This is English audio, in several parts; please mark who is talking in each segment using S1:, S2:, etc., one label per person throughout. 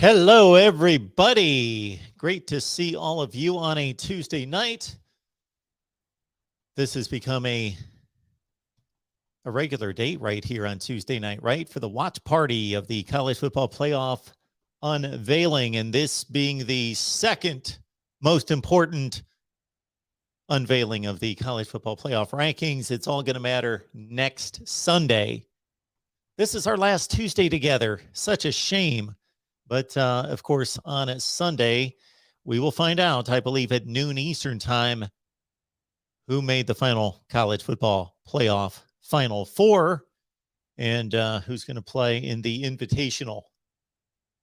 S1: Hello, everybody. Great to see all of you on a Tuesday night. This has become a regular date right here on Tuesday night, right? For the watch party of the college football playoff unveiling, and this being the second most important unveiling of the college football playoff rankings. It's all going to matter next Sunday. This is our last Tuesday together. Such a shame. But of course, on a Sunday, we will find out, I believe, at noon Eastern time, who made the final college football playoff Final Four and who's going to play in the Invitational.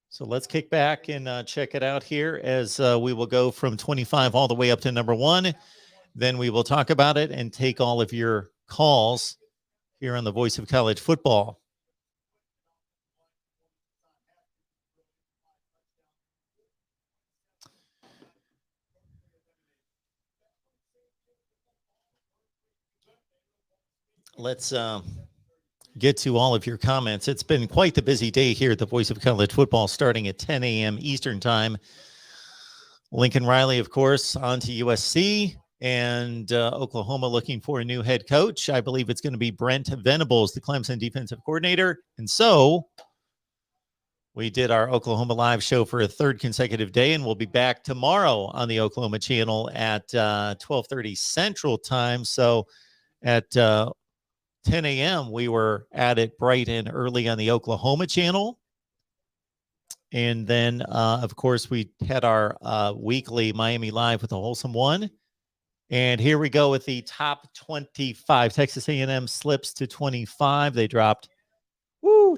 S1: So let's kick back and check it out here as we will go from 25 all the way up to number 1. Then we will talk about it and take all of your calls here on the Voice of College Football. Let's get to all of your comments. It's been quite the busy day here at the Voice of College Football, starting at 10 a.m. Eastern time. Lincoln Riley, of course, on to USC, and Oklahoma looking for a new head coach. I believe it's going to be Brent Venables, the Clemson defensive coordinator. And so we did our Oklahoma Live show for a third consecutive day, and we'll be back tomorrow on the Oklahoma channel at 12:30 Central time. So at 10 a.m., we were at it bright and early on the Oklahoma channel. And then, of course, we had our weekly Miami Live with the Wholesome One. And here we go with the top 25. Texas A&M slips to 25. They dropped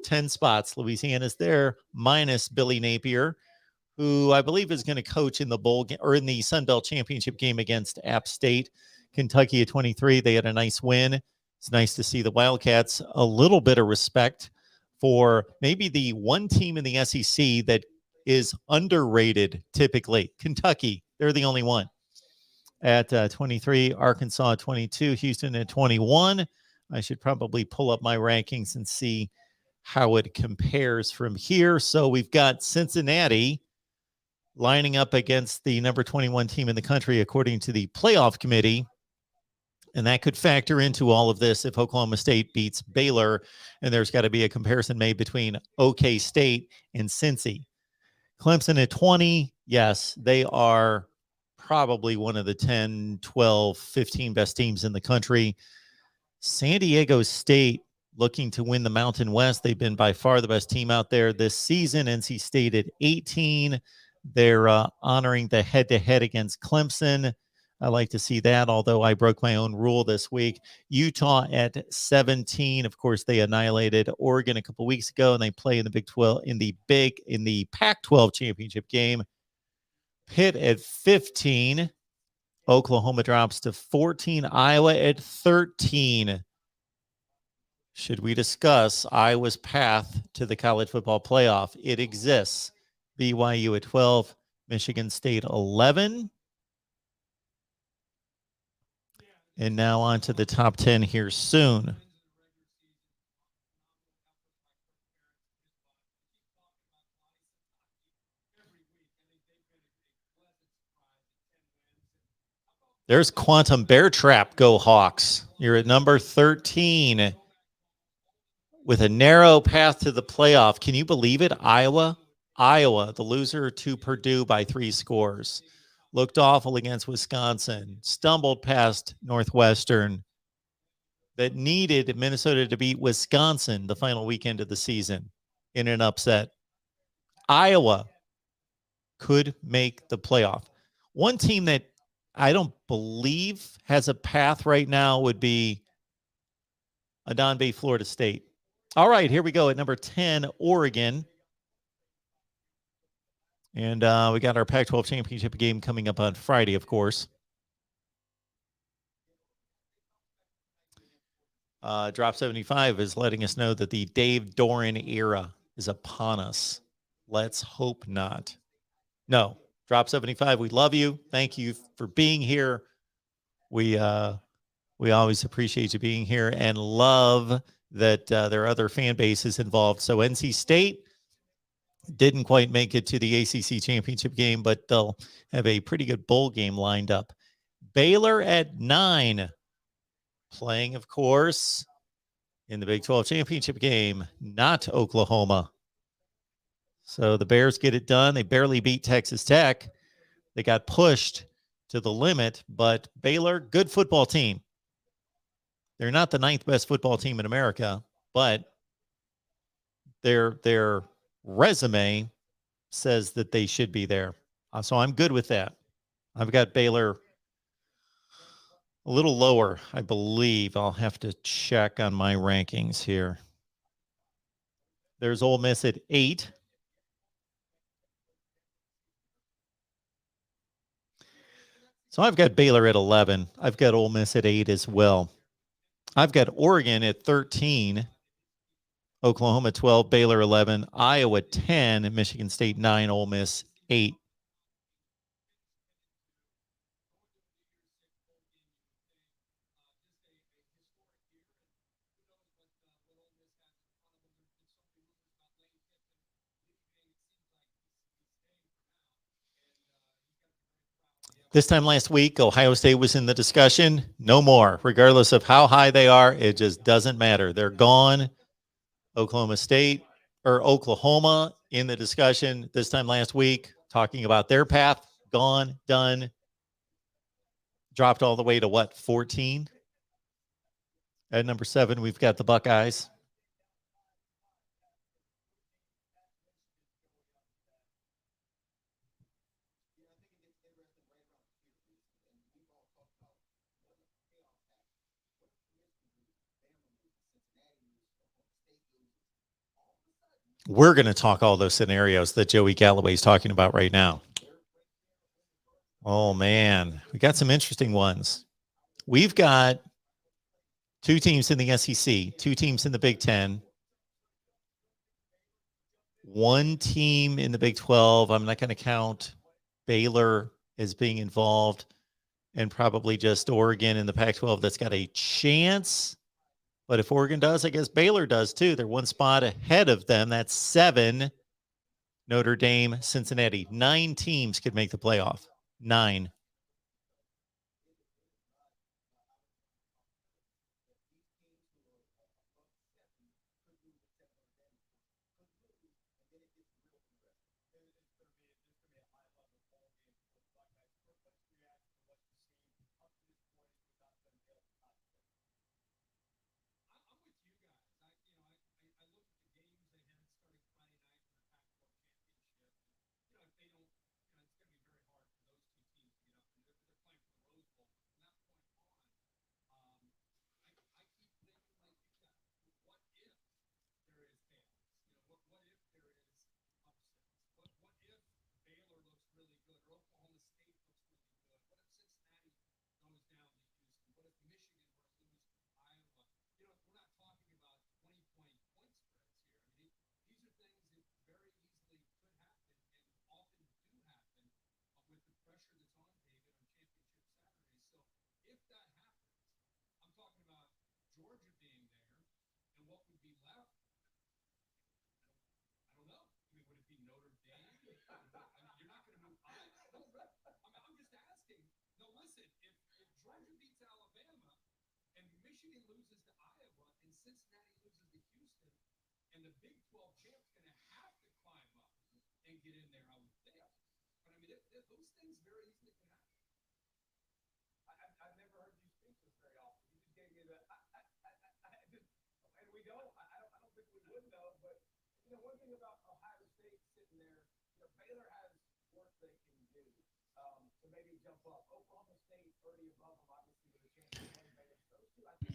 S1: 10 spots. Louisiana's there, minus Billy Napier, who I believe is going to coach in the bowl or in the Sun Belt Championship game against App State. Kentucky at 23. They had a nice win. It's nice to see the Wildcats a little bit of respect for maybe the one team in the SEC that is underrated typically. Kentucky, they're the only one. At 23, Arkansas at 22, Houston at 21. I should probably pull up my rankings and see how it compares from here. So we've got Cincinnati lining up against the number 21 team in the country, according to the playoff committee. And that could factor into all of this if Oklahoma State beats Baylor, and there's got to be a comparison made between OK State and Cincy. Clemson at 20, yes, they are probably one of the 10, 12, 15 best teams in the country. San Diego State looking to win the Mountain West. They've been by far the best team out there this season. NC State at 18. They're honoring the head-to-head against Clemson. I like to see that, although I broke my own rule this week. Utah at 17. Of course, they annihilated Oregon a couple weeks ago, and they play in the Big 12 in the Pac-12 championship game. Pitt at 15. Oklahoma drops to 14. Iowa at 13. Should we discuss Iowa's path to the college football playoff? It exists. BYU at 12. Michigan State 11. And now on to the top 10 here soon. There's Quantum Bear Trap. Go Hawks. You're at number 13 with a narrow path to the playoff. Can you believe it? Iowa, the loser to Purdue by 3 scores. Looked awful against Wisconsin, stumbled past Northwestern, that needed Minnesota to beat Wisconsin the final weekend of the season in an upset. Iowa could make the playoff. One team that I don't believe has a path right now would be Adon Bay, Florida State. All right, here we go at number 10, Oregon. And we got our Pac-12 championship game coming up on Friday, of course. Drop 75 is letting us know that the Dave Doran era is upon us. Let's hope not. No, Drop 75, we love you. Thank you for being here. We always appreciate you being here and love that there are other fan bases involved. So NC State Didn't quite make it to the ACC championship game, but they'll have a pretty good bowl game lined up. Baylor at 9, playing, of course, in the Big 12 championship game, not Oklahoma. So the Bears get it done. They barely beat Texas Tech. They got pushed to the limit, but Baylor, good football team. They're not the 9th best football team in America, but their resume says that they should be there. So I'm good with that. I've got Baylor a little lower, I believe. I'll have to check on my rankings here. There's Ole Miss at 8. So I've got Baylor at 11. I've got Ole Miss at 8 as well. I've got Oregon at 13, Oklahoma 12, Baylor 11, Iowa 10, Michigan State 9, Ole Miss 8. This time last week, Ohio State was in the discussion. No more. Regardless of how high they are, it just doesn't matter. They're gone. Oklahoma State or Oklahoma in the discussion this time last week, talking about their path. Gone, done. Dropped all the way to what, 14? At number 7, we've got the Buckeyes. We're going to talk all those scenarios that Joey Galloway is talking about right now. Oh, man. We got some interesting ones. We've got 2 teams in the SEC, 2 teams in the Big 10, 1 team in the Big 12. I'm not going to count Baylor as being involved, and probably just Oregon in the Pac-12 that's got a chance. But if Oregon does, I guess Baylor does too. They're 1 spot ahead of them. That's 7. Notre Dame, Cincinnati. 9 teams could make the playoff. 9.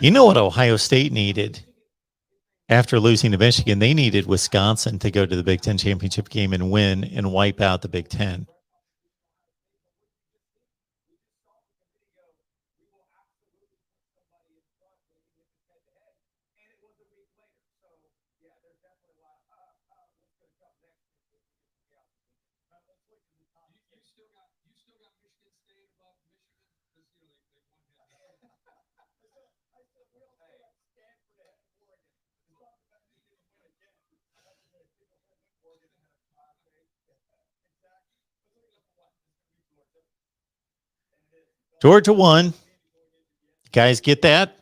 S1: You know what Ohio State needed after losing to Michigan? They needed Wisconsin to go to the Big Ten championship game and win and wipe out the Big Ten. Georgia won. Guys, get that?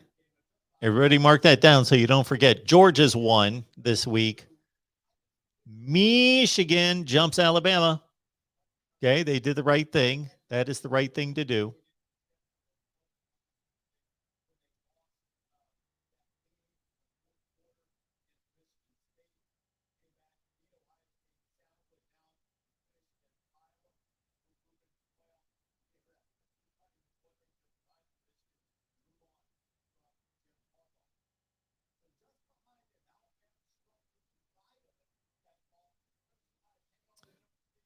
S1: Everybody mark that down so you don't forget. Georgia's won this week. Michigan jumps Alabama. Okay, they did the right thing. That is the right thing to do.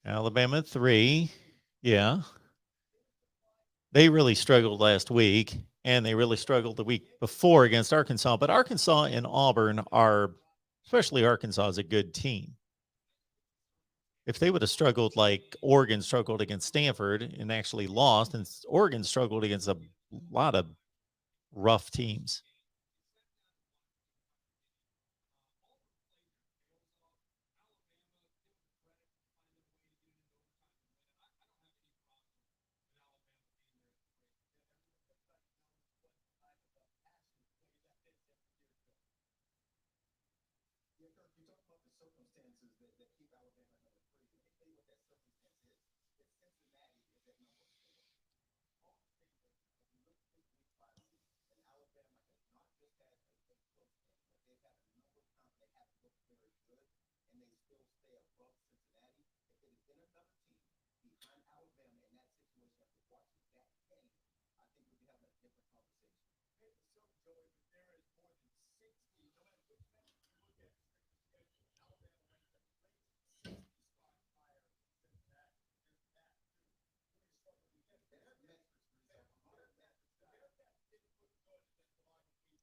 S1: Alabama 3. Yeah. They really struggled last week, and they really struggled the week before against Arkansas. But Arkansas and Auburn are, especially Arkansas, is a good team. If they would have struggled like Oregon struggled against Stanford and actually lost, and Oregon struggled against a lot of rough teams.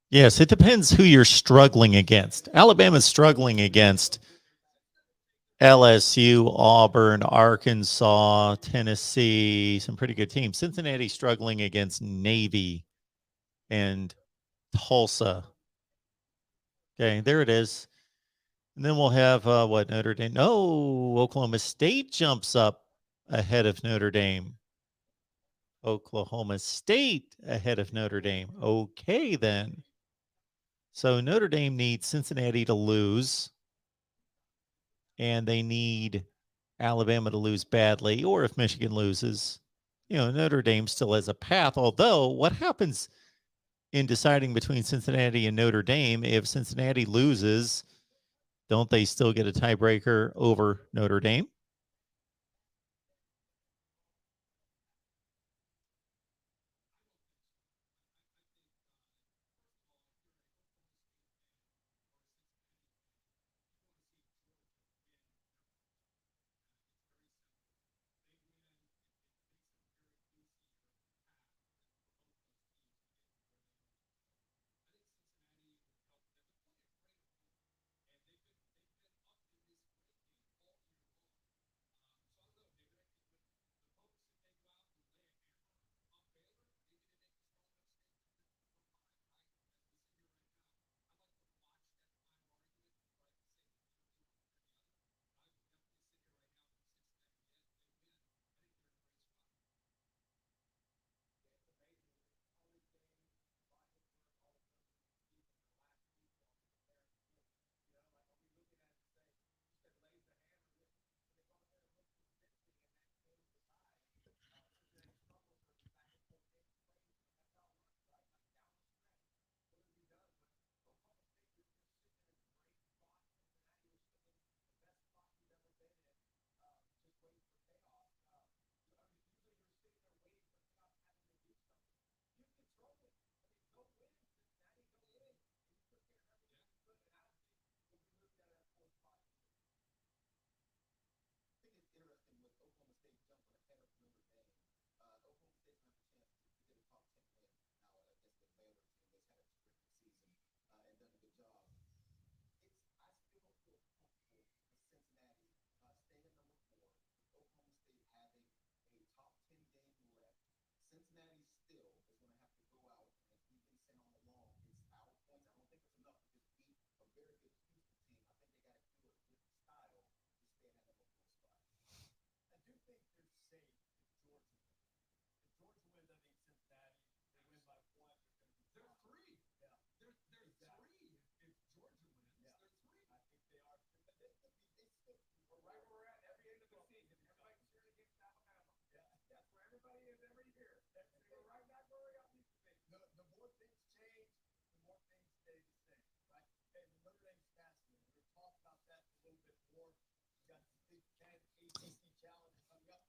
S1: Yes, it depends who you're struggling against. Alabama's struggling against LSU, Auburn, Arkansas, Tennessee, some pretty good teams. Cincinnati struggling against Navy and Tulsa. Okay, there it is. And then we'll have what Notre Dame? No, Oklahoma State jumps up ahead of Notre Dame. Oklahoma State ahead of Notre Dame. Okay, then. So Notre Dame needs Cincinnati to lose, and they need Alabama to lose badly, or if Michigan loses, Notre Dame still has a path. Although, what happens in deciding between Cincinnati and Notre Dame if Cincinnati loses? Don't they still get a tiebreaker over Notre Dame?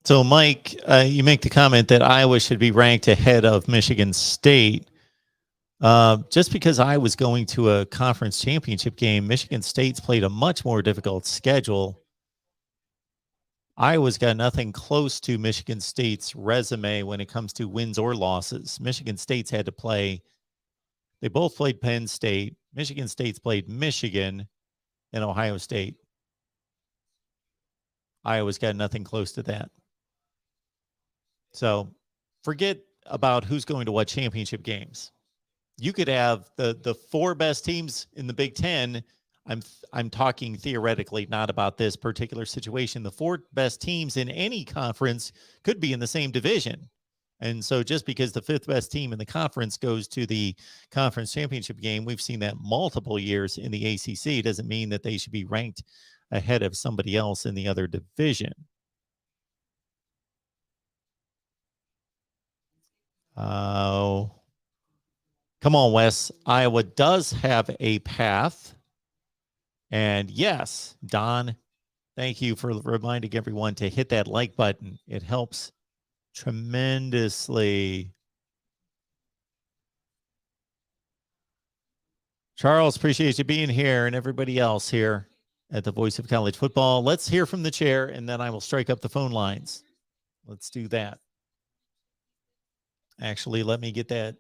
S1: So, Mike, you make the comment that Iowa should be ranked ahead of Michigan State. Just because I was going to a conference championship game, Michigan State's played a much more difficult schedule. Iowa's got nothing close to Michigan State's resume when it comes to wins or losses. Michigan State's had to play, they both played Penn State. Michigan State's played Michigan and Ohio State. Iowa's got nothing close to that. So forget about who's going to what championship games. You could have the four best teams in the Big Ten. I'm talking theoretically, not about this particular situation. The four best teams in any conference could be in the same division. And so just because the fifth best team in the conference goes to the conference championship game, we've seen that multiple years in the ACC, doesn't mean that they should be ranked ahead of somebody else in the other division. Oh, come on, Wes. Iowa does have a path. And yes, Don, thank you for reminding everyone to hit that like button. It helps tremendously. Charles, appreciate you being here and everybody else here at the Voice of College Football. Let's hear from the chair, and then I will strike up the phone lines. Let's do that. Actually, let me get that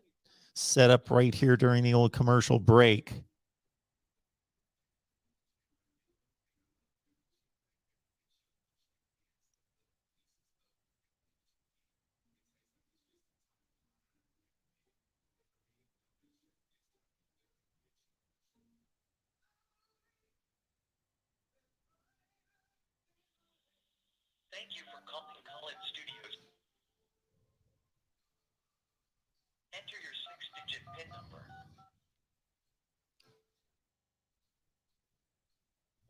S1: set up right here during the old commercial break.
S2: Thank you for calling College Studios. Enter your 6-digit PIN number.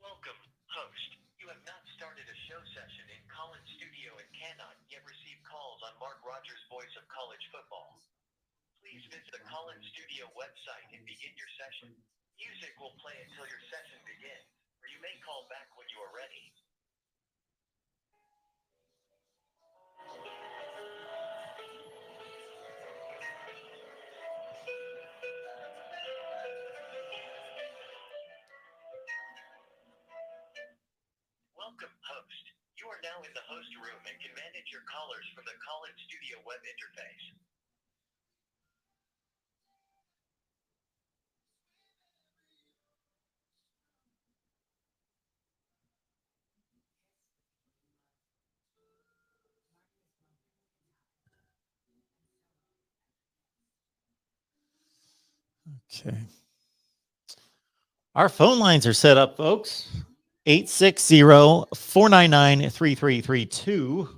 S2: Welcome, host. You have not started a show session in College Studio and cannot yet receive calls on Mark Rogers' Voice of College Football. Please visit the College Studio website and begin your session. Music will play until your session begins, or you may call back when you are ready. Welcome, host. You are now in the host room and can manage your callers from the College Studio web interface.
S1: Okay. Our phone lines are set up, folks. 860-499-3332.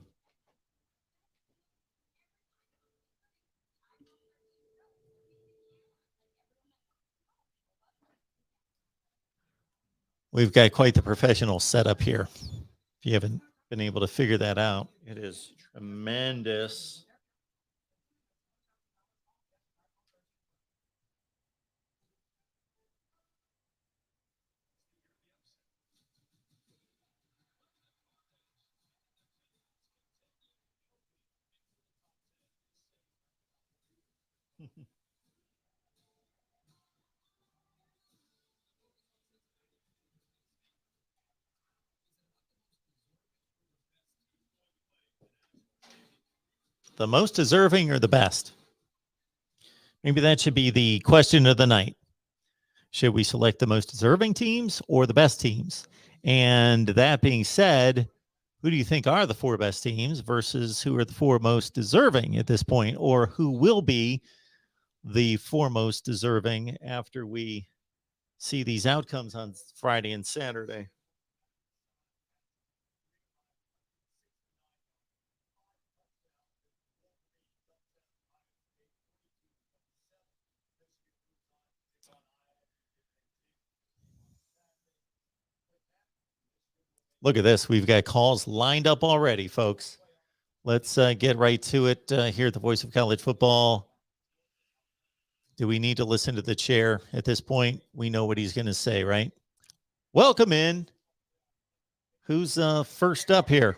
S1: We've got quite the professional setup here. If you haven't been able to figure that out, it is tremendous. The most deserving or the best? Maybe that should be the question of the night. Should we select the most deserving teams or the best teams? And that being said, who do you think are the four best teams versus who are the four most deserving at this point, or who will be the four most deserving after we see these outcomes on Friday and Saturday? Look at this. We've got calls lined up already, folks. Let's get right to it here at the Voice of College Football. Do we need to listen to the chair at this point? We know what he's going to say, right? Welcome in. Who's first up here?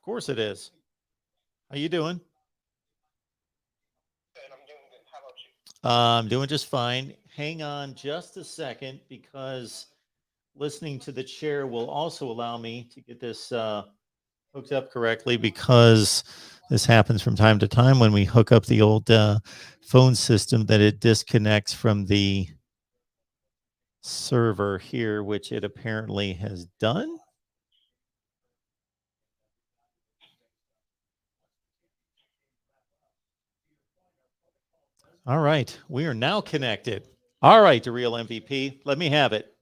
S1: course it is. How you doing?
S3: Good, I'm doing good. How about you?
S1: I'm doing just fine. Hang on just a second because listening to the chair will also allow me to get this hooked up correctly because this happens from time to time when we hook up the old phone system that it disconnects from the server here, which it apparently has done. All right, we are now connected. All right, the real MVP, let me have it.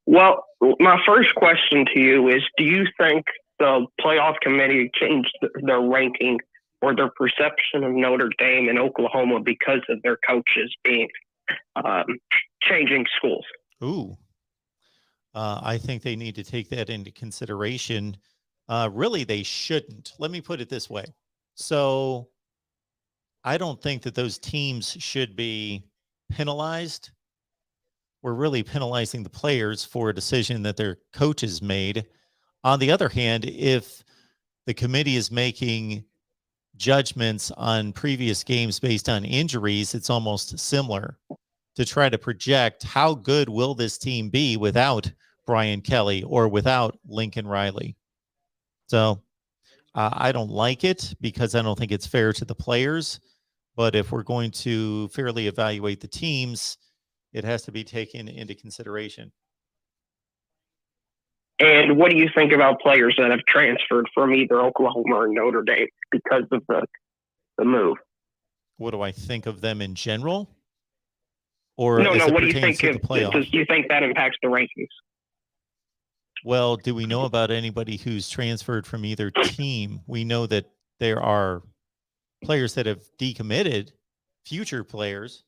S3: Well, my first question to you is, do you think the playoff committee changed their ranking or their perception of Notre Dame and Oklahoma because of their coaches being changing schools?
S1: Ooh, I think they need to take that into consideration. Really, they shouldn't. Let me put it this way. So I don't think that those teams should be penalized. We're really penalizing the players for a decision that their coaches made. On the other hand, if the committee is making judgments on previous games based on injuries, it's almost similar to try to project how good will this team be without Brian Kelly or without Lincoln Riley. So I don't like it because I don't think it's fair to the players. But if we're going to fairly evaluate the teams, it has to be taken into consideration.
S3: And what do you think about players that have transferred from either Oklahoma or Notre Dame because of the move?
S1: What do I think of them in general? Or
S3: No,
S1: as it
S3: what do you
S1: pertains
S3: think?
S1: to the playoffs?
S3: Do you think that impacts the rankings?
S1: Well, do we know about anybody who's transferred from either team? We know that there are players that have decommitted, future players.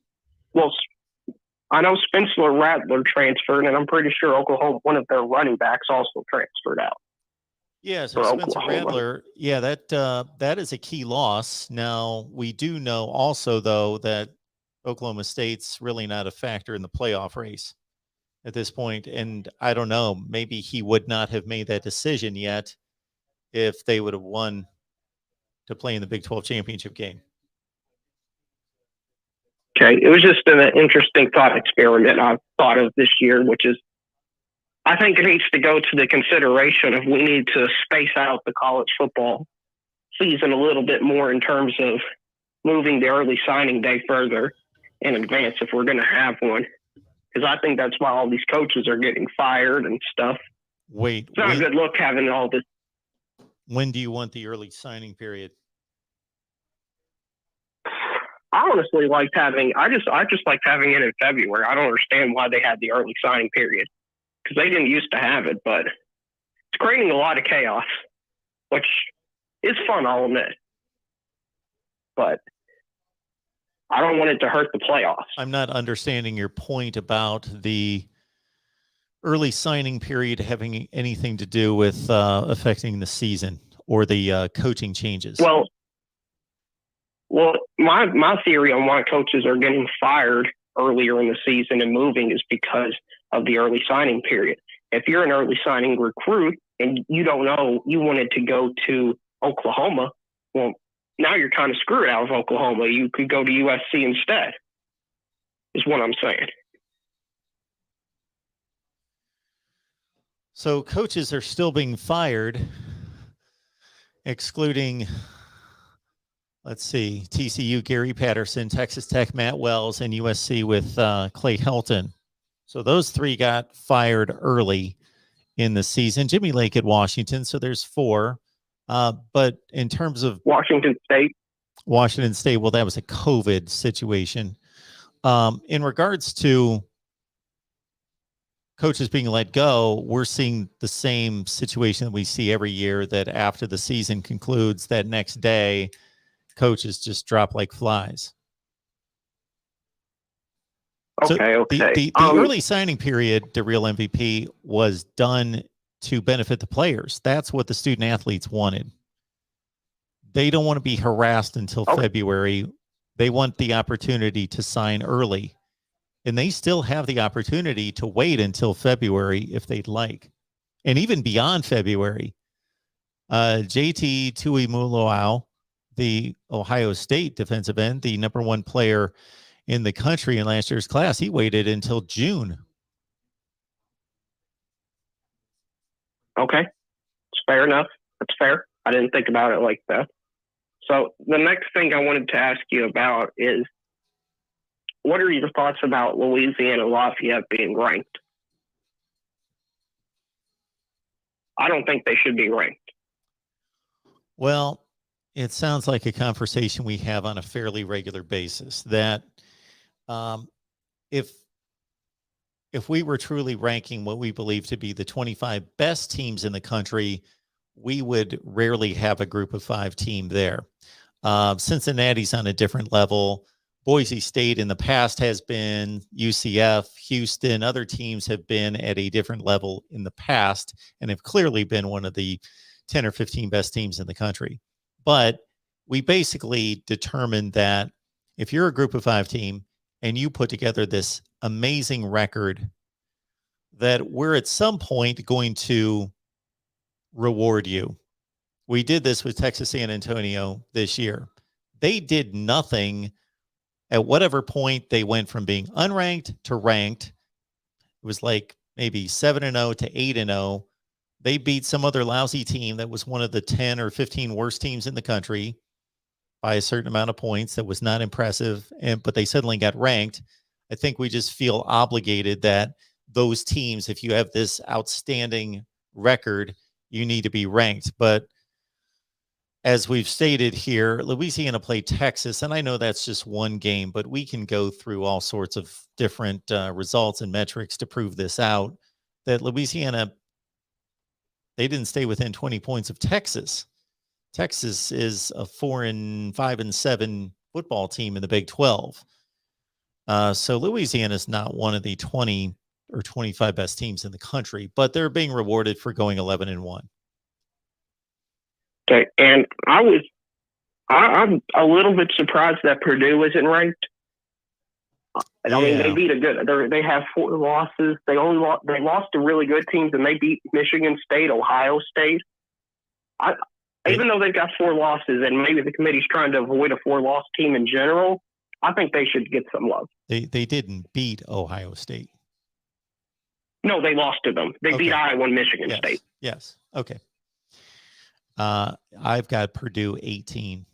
S3: Well, I know Spencer Rattler transferred, and I'm pretty sure Oklahoma, one of their running backs, also transferred out.
S1: Yeah, so
S3: for
S1: Spencer
S3: Oklahoma.
S1: Rattler, yeah, that is a key loss. Now, we do know also, though, that Oklahoma State's really not a factor in the playoff race at this point. And I don't know, maybe he would not have made that decision yet if they would have won to play in the Big 12 championship game.
S3: Okay, it was just an interesting thought experiment I thought of this year, which is I think it needs to go to the consideration of we need to space out the college football season a little bit more in terms of moving the early signing day further in advance if we're going to have one. Because I think that's why all these coaches are getting fired and stuff.
S1: Wait,
S3: It's not a good look having all this.
S1: when do you want the early signing period?
S3: I honestly liked having. I just liked having it in February. I don't understand why they had the early signing period because they didn't used to have it, but it's creating a lot of chaos, which is fun, I'll admit. But I don't want it to hurt the playoffs.
S1: I'm not understanding your point about the early signing period having anything to do with affecting the season or the coaching changes.
S3: Well, my theory on why coaches are getting fired earlier in the season and moving is because of the early signing period. If you're an early signing recruit and you don't know you wanted to go to Oklahoma, well, now you're kind of screwed out of Oklahoma. You could go to USC instead, is what I'm saying.
S1: So coaches are still being fired, excluding, let's see, TCU, Gary Patterson, Texas Tech, Matt Wells, and USC with Clay Helton. So those three got fired early in the season. Jimmy Lake at Washington, so there's four. But in terms of
S3: Washington State,
S1: well, that was a COVID situation. In regards to coaches being let go, we're seeing the same situation that we see every year, that after the season concludes, that next day, coaches just drop like flies.
S3: Okay.
S1: The early signing period, the real MVP, was done to benefit the players. That's what the student athletes wanted. They don't want to be harassed until February. They want the opportunity to sign early. And they still have the opportunity to wait until February if they'd like. And even beyond February, JT Tuimoloau, the Ohio State defensive end, the number one player in the country in last year's class, he waited until June.
S3: Okay. It's fair enough. That's fair. I didn't think about it like that. So the next thing I wanted to ask you about is, what are your thoughts about Louisiana Lafayette being ranked? I don't think they should be ranked.
S1: Well, it sounds like a conversation we have on a fairly regular basis that if we were truly ranking what we believe to be the 25 best teams in the country, we would rarely have a group of 5 team there. Cincinnati's on a different level. Boise State in the past has been, UCF, Houston, other teams have been at a different level in the past and have clearly been one of the 10 or 15 best teams in the country. But we basically determined that if you're a group of 5 team and you put together this amazing record, that we're at some point going to reward you. We did this with Texas San Antonio this year. They did nothing. At whatever point they went from being unranked to ranked, it was like maybe 7-0 to 8-0. They beat some other lousy team that was one of the 10 or 15 worst teams in the country by a certain amount of points. That was not impressive, but they suddenly got ranked. I think we just feel obligated that those teams, if you have this outstanding record, you need to be ranked. But as we've stated here, Louisiana played Texas, and I know that's just one game, but we can go through all sorts of different results and metrics to prove this out, that Louisiana, they didn't stay within 20 points of Texas. Texas is a 4-5-7 football team in the Big 12. So Louisiana is not one of the 20 or 25 best teams in the country, but they're being rewarded for going 11-1.
S3: Okay, and I'm a little bit surprised that Purdue isn't ranked. I mean, they beat they have 4 losses. They lost to really good teams, and they beat Michigan State, Ohio State. Even though they've got 4 losses, and maybe the committee's trying to avoid a 4-loss team in general, I think they should get some love.
S1: They didn't beat Ohio State.
S3: No, they lost to them. They beat Iowa and Michigan State.
S1: Yes. Okay. I've got Purdue 18.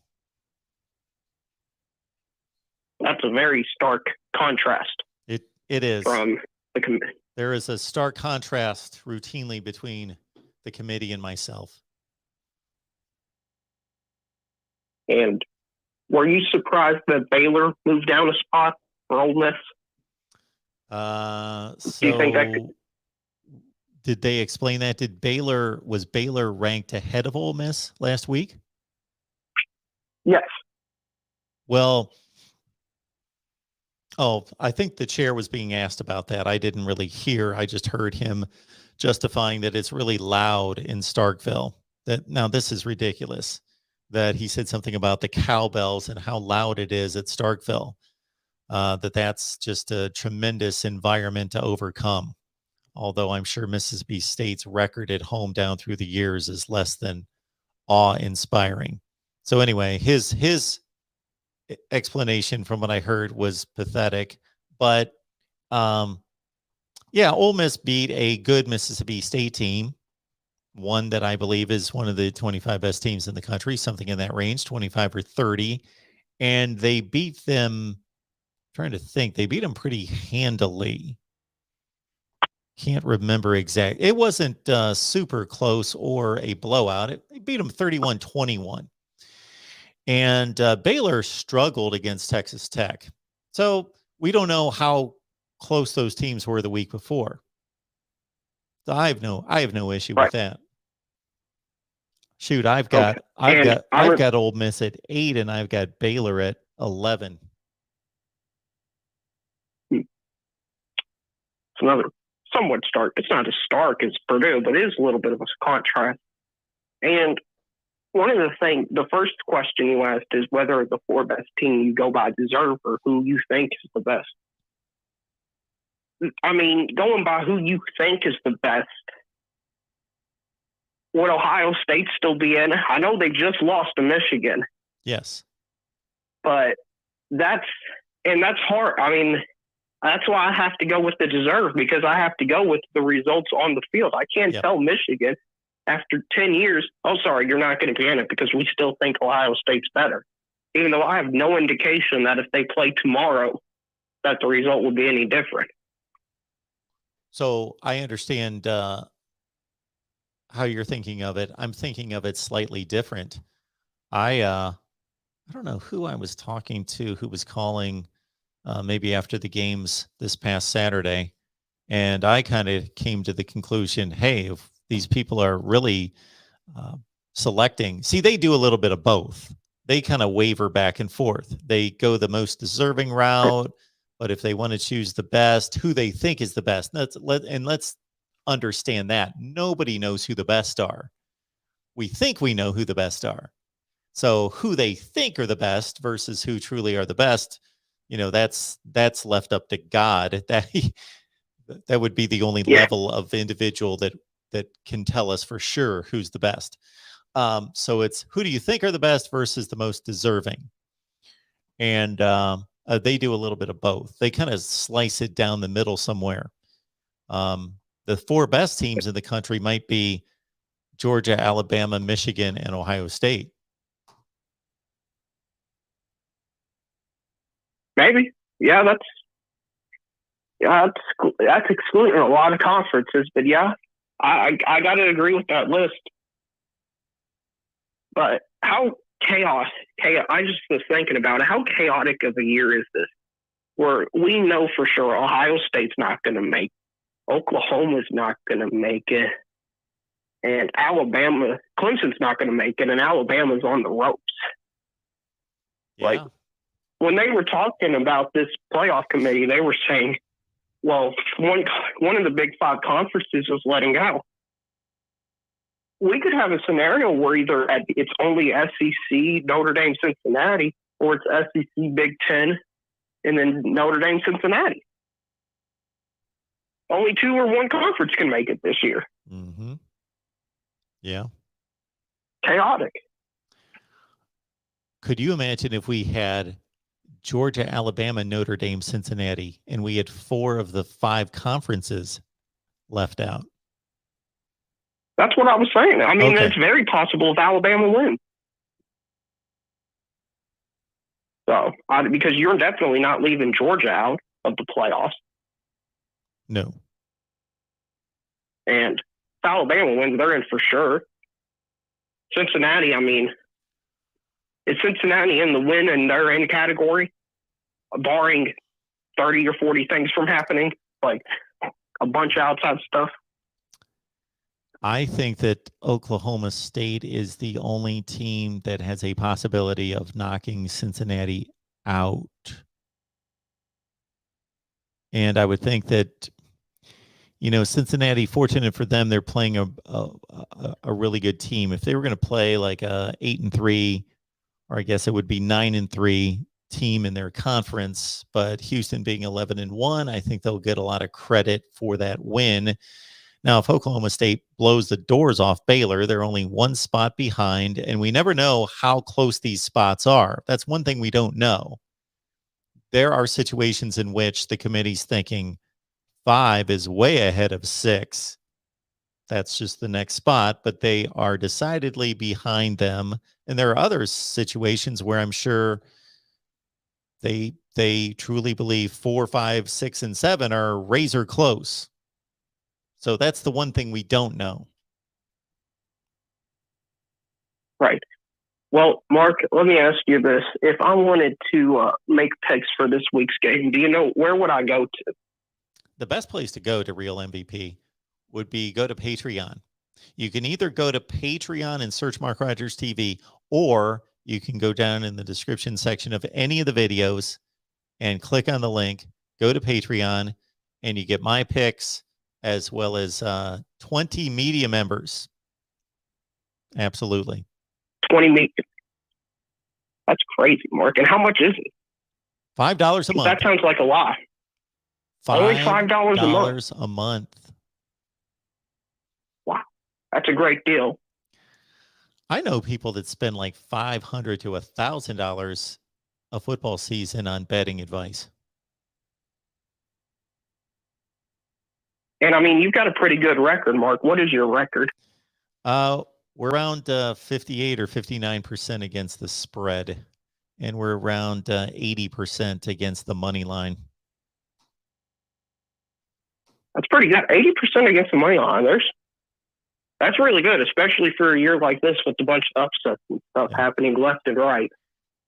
S3: That's a very stark contrast.
S1: It is.
S3: From the committee.
S1: There is a stark contrast routinely between the committee and myself.
S3: And were you surprised that Baylor moved down a spot for Ole Miss?
S1: Do
S3: you think that could...
S1: Did they explain that? Was Baylor ranked ahead of Ole Miss last week?
S3: Yes.
S1: Well, I think the chair was being asked about that. I didn't really hear. I just heard him justifying that it's really loud in Starkville. Now this is ridiculous. That he said something about the cowbells and how loud it is at Starkville. That's just a tremendous environment to overcome. Although I'm sure Mississippi State's record at home down through the years is less than awe-inspiring. So anyway, his explanation from what I heard was pathetic. But Ole Miss beat a good Mississippi State team, one that I believe is one of the 25 best teams in the country, something in that range, 25 or 30. And they beat them, trying to think, they beat them pretty handily. Can't remember exact. It wasn't super close or a blowout. They beat them 31-21. And Baylor struggled against Texas Tech. So we don't know how close those teams were the week before. So I have no issue with that. Shoot, I've got Ole Miss at 8 and I've got Baylor at 11.
S3: It's another somewhat stark. It's not as stark as Purdue, but it is a little bit of a contrast. And one of the first question you asked is whether the 4 best team you go by deserve or who you think is the best. I mean, going by who you think is the best, would Ohio State still be in? I know they just lost to Michigan,
S1: Yes.
S3: but that's hard. I mean, that's why I have to go with the deserve, because I have to go with the results on the field. I can't
S1: Yep.
S3: tell Michigan after 10 years, oh, sorry, you're not going to be in it because we still think Ohio State's better, even though I have no indication that if they play tomorrow, that the result would be any different.
S1: So I understand how you're thinking of it. I'm thinking of it slightly different. I don't know who I was talking to who was calling maybe after the games this past Saturday, and I kind of came to the conclusion, hey, if these people are really selecting, see, they do a little bit of both. They kind of waver back and forth. They go the most deserving route, but if they want to choose the best, who they think is the best, let's understand that nobody knows who the best are. We think we know who the best are. So who they think are the best versus who truly are the best, that's left up to God. That would be the only level of individual that can tell us for sure who's the best. So it's who do you think are the best versus the most deserving, and they do a little bit of both. They kind of slice it down the middle somewhere. The 4 best teams in the country might be Georgia, Alabama, Michigan, and Ohio State.
S3: Maybe. Yeah, that's excluding a lot of conferences, but yeah, I got to agree with that list. But how chaotic, I just was thinking about it, how chaotic of a year is this? Where we know for sure Ohio State's not going to make it, Oklahoma's not going to make it, and Clemson's not going to make it, and Alabama's on the ropes.
S1: Yeah.
S3: Like, when they were talking about this playoff committee, they were saying, well, one of the Big 5 conferences was letting go. We could have a scenario where either it's only SEC, Notre Dame, Cincinnati, or it's SEC, Big 10, and then Notre Dame, Cincinnati. Only 2 or 1 conference can make it this year.
S1: Mm-hmm. Yeah.
S3: Chaotic.
S1: Could you imagine if we had Georgia, Alabama, Notre Dame, Cincinnati, and we had 4 of the 5 conferences left out?
S3: That's what I was saying. I mean,
S1: Okay.
S3: It's very possible if Alabama wins. So, because you're definitely not leaving Georgia out of the playoffs.
S1: No.
S3: And if Alabama wins, they're in for sure. Cincinnati, I mean, is Cincinnati in the win and they're in category, barring 30 or 40 things from happening, like a bunch of outside stuff?
S1: I think that Oklahoma State is the only team that has a possibility of knocking Cincinnati out. And I would think that, Cincinnati, fortunate for them, they're playing a really good team. If they were going to play like a 8-3, or I guess it would be 9-3 team in their conference, but Houston being 11-1, I think they'll get a lot of credit for that win. Now, if Oklahoma State blows the doors off Baylor, they're only 1 spot behind, and we never know how close these spots are. That's one thing we don't know. There are situations in which the committee's thinking 5 is way ahead of 6. That's just the next spot, but they are decidedly behind them. And there are other situations where I'm sure they truly believe 4, 5, 6, and 7 are razor close. So that's the one thing we don't know.
S3: Right. Well, Mark, let me ask you this. If I wanted to make picks for this week's game, do you know where would I go to?
S1: The best place to go to Real MVP would be go to Patreon. You can either go to Patreon and search Mark Rogers TV, or you can go down in the description section of any of the videos and click on the link, go to Patreon, and you get my picks as well as 20 media members. Absolutely.
S3: 20 media. That's crazy, Mark. And how much is it?
S1: $5 a month.
S3: That sounds like a lot. Only $5 a month.
S1: a month.
S3: Wow. That's a great deal.
S1: I know people that spend like $500 to $1,000 a football season on betting advice.
S3: And I mean, you've got a pretty good record, Mark. What is your record?
S1: We're around 58 or 59% against the spread, and we're around 80% against the money line.
S3: That's pretty good. 80% against the money line. That's really good, especially for a year like this with a bunch of upsets and stuff happening left and right.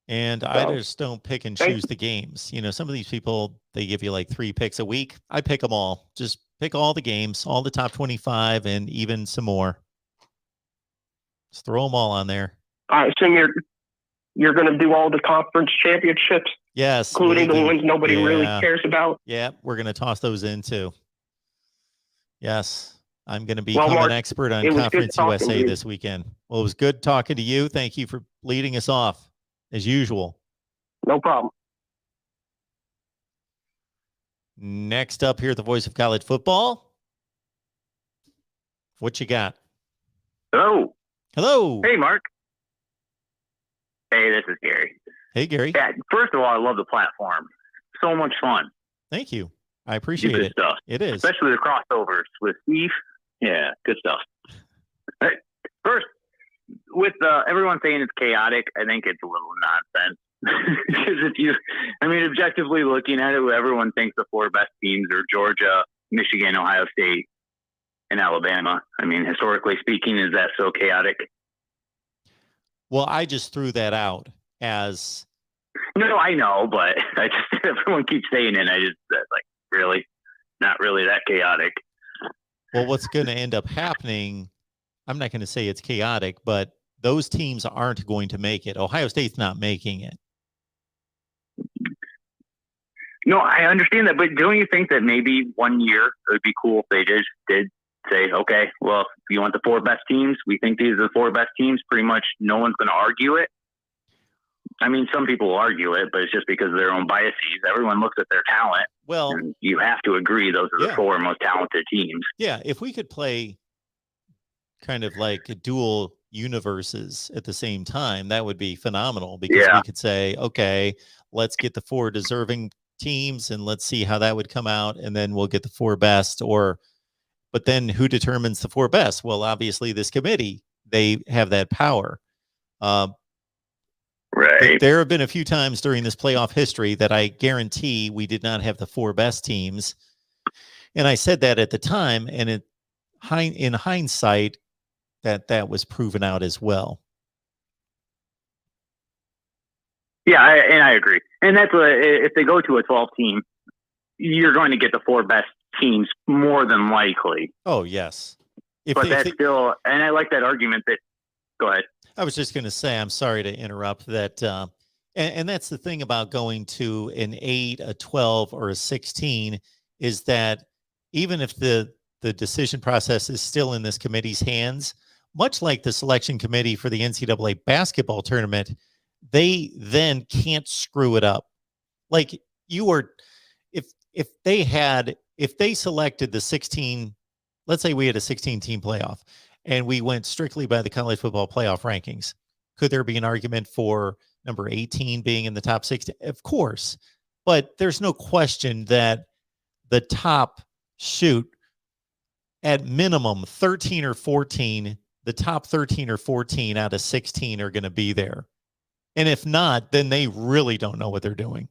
S1: And I just don't pick and choose the games. You know, some of these people, they give you like 3 picks a week. I pick them all. Just pick all the games, all the top 25, and even some more. Just throw them all on there.
S3: I assume you're going to do all the conference championships.
S1: Yes,
S3: including the ones nobody really cares about.
S1: Yeah, we're going to toss those in too. Yes, I'm going to become an expert on Conference USA this weekend. Well, it was good talking to you. Thank you for leading us off, as usual.
S3: No problem.
S1: Next up here at the Voice of College Football, what you got?
S4: Hello.
S1: Hello.
S4: Hey, Mark. Hey, this is Gary.
S1: Hey, Gary.
S4: Yeah, first of all, I love the platform. So much fun.
S1: Thank you. I appreciate it.
S4: Stuff.
S1: It is.
S4: Especially the crossovers with Steve. Yeah, good stuff. Right. First, with everyone saying it's chaotic, I think it's a little nonsense. Because objectively looking at it, everyone thinks the 4 best teams are Georgia, Michigan, Ohio State, and Alabama. I mean, historically speaking, is that so chaotic?
S1: Well, I just threw that out as.
S4: No, I know, but everyone keeps saying it. I just like, really, not really that chaotic.
S1: Well, what's going to end up happening? I'm not going to say it's chaotic, but those teams aren't going to make it. Ohio State's not making it.
S4: No, I understand that, but don't you think that maybe one year it would be cool if they just did say, okay, well, if you want the 4 best teams, we think these are the 4 best teams. Pretty much no one's going to argue it. I mean, some people will argue it, but it's just because of their own biases. Everyone looks at their talent.
S1: Well,
S4: and you have to agree those are the 4 most talented teams.
S1: Yeah, if we could play kind of like dual universes at the same time, that would be phenomenal, because we could say, okay, let's get the 4 deserving teams and let's see how that would come out, and then we'll get the 4 best. But then who determines the 4 best? Well, obviously this committee, they have that power.
S4: Right.
S1: There have been a few times during this playoff history that I guarantee we did not have the 4 best teams. And I said that at the time, and in hindsight, that was proven out as well.
S4: Yeah, I agree. And that's if they go to a 12 team, you're going to get the 4 best teams more than likely.
S1: Oh, yes.
S4: Still, and I like that argument that, go ahead.
S1: I was just going to say, I'm sorry to interrupt that. And that's the thing about going to an 8, a 12, or a 16, is that even if the decision process is still in this committee's hands, much like the selection committee for the NCAA basketball tournament, they then can't screw it up. Like if they selected the 16, let's say we had a 16-team playoff, and we went strictly by the college football playoff rankings, could there be an argument for number 18 being in the top 60? Of course, but there's no question that the top at minimum 13 or 14, the top 13 or 14 out of 16 are going to be there. And if not, then they really don't know what they're doing.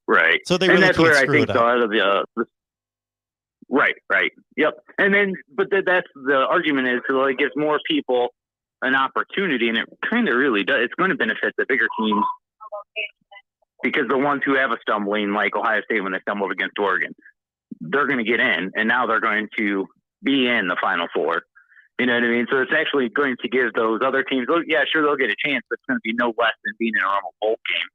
S4: Right.
S1: So they really
S4: that's
S1: can't
S4: where
S1: screw
S4: I think
S1: it up.
S4: Right. Yep. And then, but that's the argument is, so it gives more people an opportunity, and it kind of really does. It's going to benefit the bigger teams, because the ones who have a stumbling, like Ohio State when they stumbled against Oregon, they're going to get in, and now they're going to be in the Final Four. You know what I mean? So it's actually going to give those other teams, yeah, sure, they'll get a chance, but it's going to be no less than being in a normal bowl game.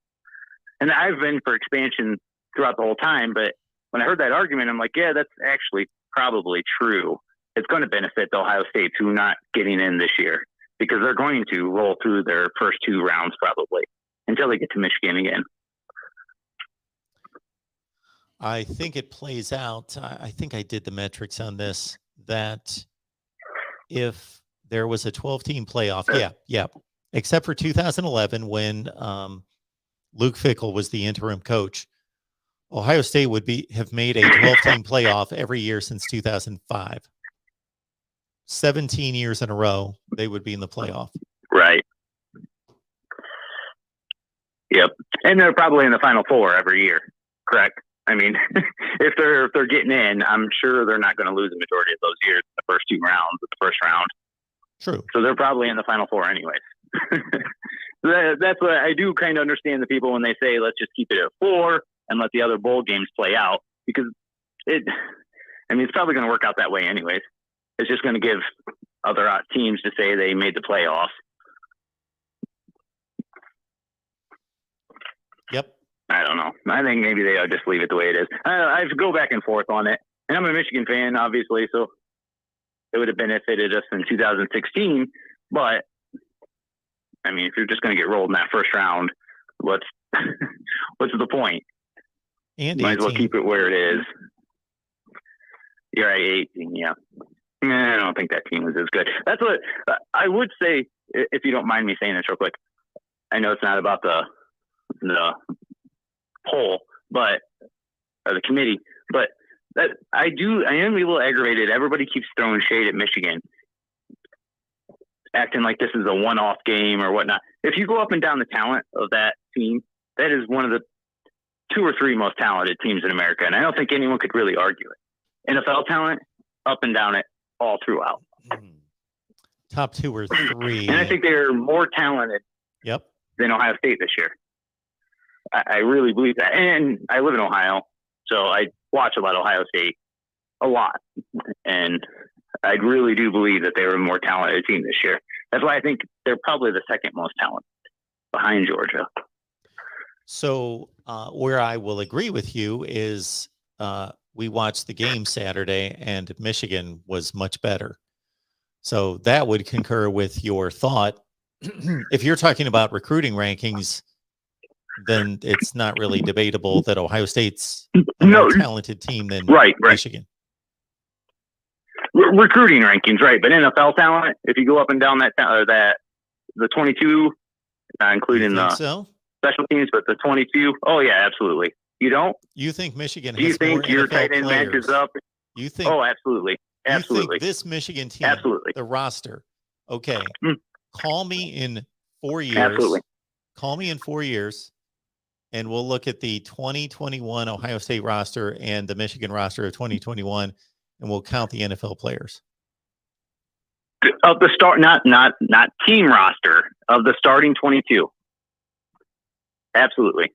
S4: And I've been for expansion throughout the whole time, but when I heard that argument, I'm like, yeah, that's actually probably true. It's going to benefit the Ohio States who are not getting in this year, because they're going to roll through their first 2 rounds probably until they get to Michigan again.
S1: I think it plays out. I think I did the metrics on this, that if there was a 12-team playoff. Yeah. Except for 2011 when Luke Fickell was the interim coach. Ohio State would have made a 12-team playoff every year since 2005. 17 years in a row, they would be in the playoff.
S4: Right. Yep. And they're probably in the Final Four every year, correct? I mean, if they're getting in, I'm sure they're not going to lose the majority of those years in the first two rounds of the first round.
S1: True.
S4: So they're probably in the Final Four anyways. That's what I do kind of understand the people when they say, let's just keep it at 4 and let the other bowl games play out, because it's probably going to work out that way anyways. It's just going to give other teams to say they made the playoffs.
S1: Yep.
S4: I don't know. I think maybe they ought to just leave it the way it is. I go back and forth on it. And I'm a Michigan fan, obviously, so it would have benefited us in 2016. But, I mean, if you're just going to get rolled in that first round, what's the point?
S1: And
S4: might as well keep it where it is. You're at 18, yeah. I don't think that team was as good. That's what I would say, if you don't mind me saying this real quick. I know it's not about the poll, but or the committee, but that I am a little aggravated. Everybody keeps throwing shade at Michigan, acting like this is a one-off game or whatnot. If you go up and down the talent of that team, that is one of the 2 or 3 most talented teams in America, and I don't think anyone could really argue it. NFL talent, up and down it all throughout.
S1: Top 2 or 3.
S4: And I think they're more talented than Ohio State this year. I really believe that. And I live in Ohio, so I watch a lot of Ohio State, a lot. And I really do believe that they were a more talented team this year. That's why I think they're probably the second most talented behind Georgia.
S1: So where I will agree with you is we watched the game Saturday and Michigan was much better. So that would concur with your thought. If you're talking about recruiting rankings, then it's not really debatable that Ohio State's a more talented team than Michigan.
S4: Recruiting rankings, right? But NFL talent, if you go up and down the 22, including the special teams, but the 22, oh yeah, absolutely. You don't?
S1: You think Michigan?
S4: Do you think your tight end matches up?
S1: You think?
S4: Oh, absolutely, absolutely.
S1: You think this Michigan team, the roster? Okay, call me in 4 years.
S4: Absolutely.
S1: Call me in 4 years. And we'll look at the 2021 Ohio State roster and the Michigan roster of 2021, and we'll count the NFL players.
S4: Of the start, not team roster, of the starting 22. Absolutely.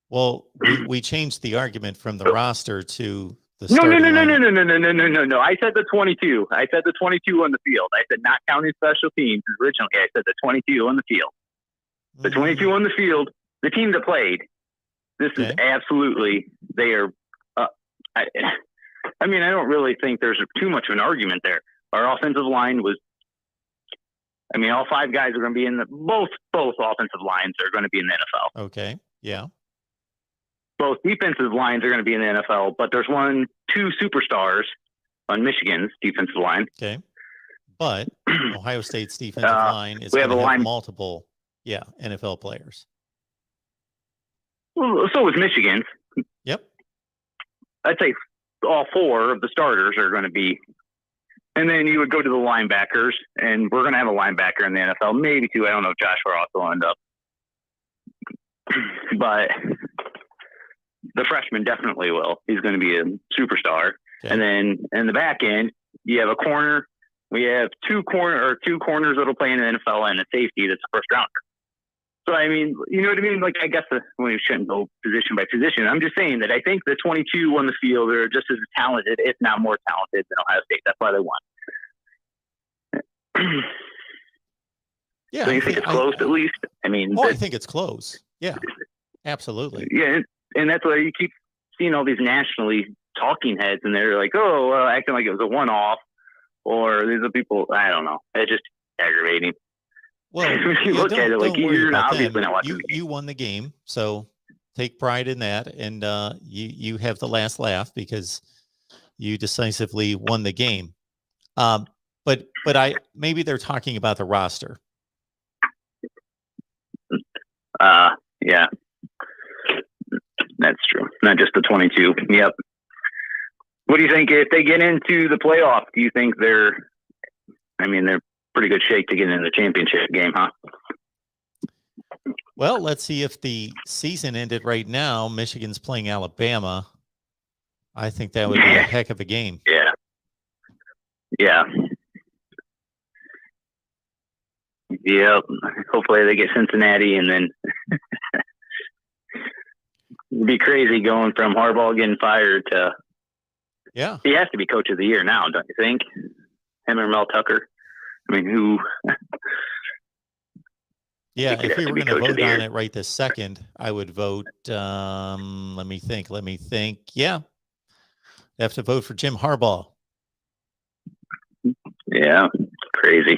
S1: Well, we changed the argument from the roster to the
S4: No. I said the 22. I said the 22 on the field. I said not counting special teams originally. I said the 22 on the field. The 22 on the field. The team that played, this is absolutely, they are, I don't really think there's too much of an argument there. Our offensive line was, all 5 guys are going to be in both offensive lines are going to be in the NFL.
S1: Okay. Yeah.
S4: Both defensive lines are going to be in the NFL, but there's 2 superstars on Michigan's defensive line.
S1: Okay. But Ohio State's defensive line is going to have multiple, NFL players.
S4: Well, so is Michigan's.
S1: Yep.
S4: I'd say all 4 of the starters are going to be. And then you would go to the linebackers, and we're going to have a linebacker in the NFL, maybe 2. I don't know if Josh Ross will end up. But the freshman definitely will. He's going to be a superstar. Okay. And then in the back end, you have a corner. We have 2 corners that'll play in the NFL and a safety that's a first rounder. So, you know what I mean? Like, I guess we shouldn't go position by position. I'm just saying that I think the 22 on the field are just as talented, if not more talented, than Ohio State. That's why they won.
S1: Yeah.
S4: So you think it's close at least?
S1: I think it's close. Yeah, absolutely.
S4: Yeah, and that's why you keep seeing all these nationally talking heads, and they're like, acting like it was a one-off, or these are people, I don't know. It's just aggravating.
S1: Well,
S4: you look at it like you're obviously not watching.
S1: You won the game, so take pride in that, and you have the last laugh because you decisively won the game. but maybe they're talking about the roster.
S4: Yeah, that's true. Not just the 22. Yep. What do you think if they get into the playoff? Do you think they're pretty good shape to get into the championship game, huh?
S1: Well, let's see if the season ended right now. Michigan's playing Alabama. I think that would be a heck of a game.
S4: Yeah. Yeah. Yep. Hopefully they get Cincinnati, and then it'd be crazy going from Harbaugh getting fired to.
S1: Yeah.
S4: He has to be coach of the year now, don't you think? Him or Mel Tucker? I mean, who?
S1: Yeah, if we were going to vote on it right this second, I would vote. Let me think. Yeah, you have to vote for Jim Harbaugh.
S4: Yeah, crazy.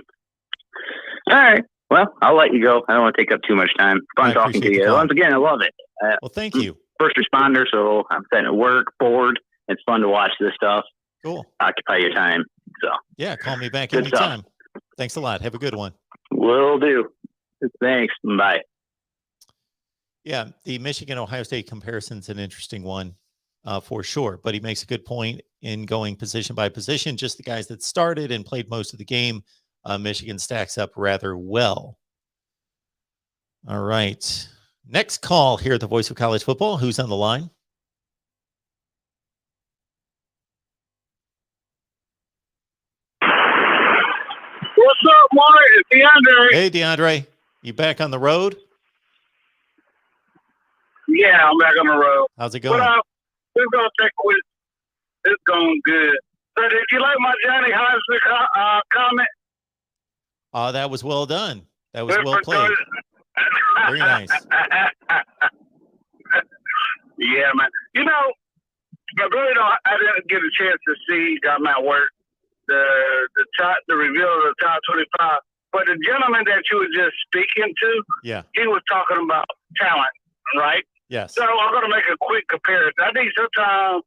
S4: All right. Well, I'll let you go. I don't want to take up too much time. Fun talking to you. Once again, I love it.
S1: Well, thank you.
S4: First responder, so I'm sitting at work, bored. It's fun to watch this stuff.
S1: Cool.
S4: Occupy your time. So
S1: yeah, call me back anytime. Thanks a lot. Have a good one.
S4: Will do. Thanks. Bye.
S1: Yeah, the Michigan-Ohio State comparison is an interesting one for sure, but he makes a good point in going position by position. Just the guys that started and played most of the game, Michigan stacks up rather well. All right. Next call here at the Voice of College Football. Who's on the line?
S5: What's up, Mark? It's DeAndre.
S1: Hey, DeAndre. You back on the road?
S5: Yeah, I'm back on the road.
S1: How's it going?
S5: We're going to take a week. It's going good. So did you like my Johnny Heisman comment?
S1: That was well done. That was well played. Very nice.
S5: Yeah, man. You know, I didn't get a chance to see I'm at work. The reveal of the top 25. But the gentleman that you were just speaking to,
S1: yeah,
S5: he was talking about talent, right?
S1: Yes.
S5: So I'm going to make a quick comparison. I think sometimes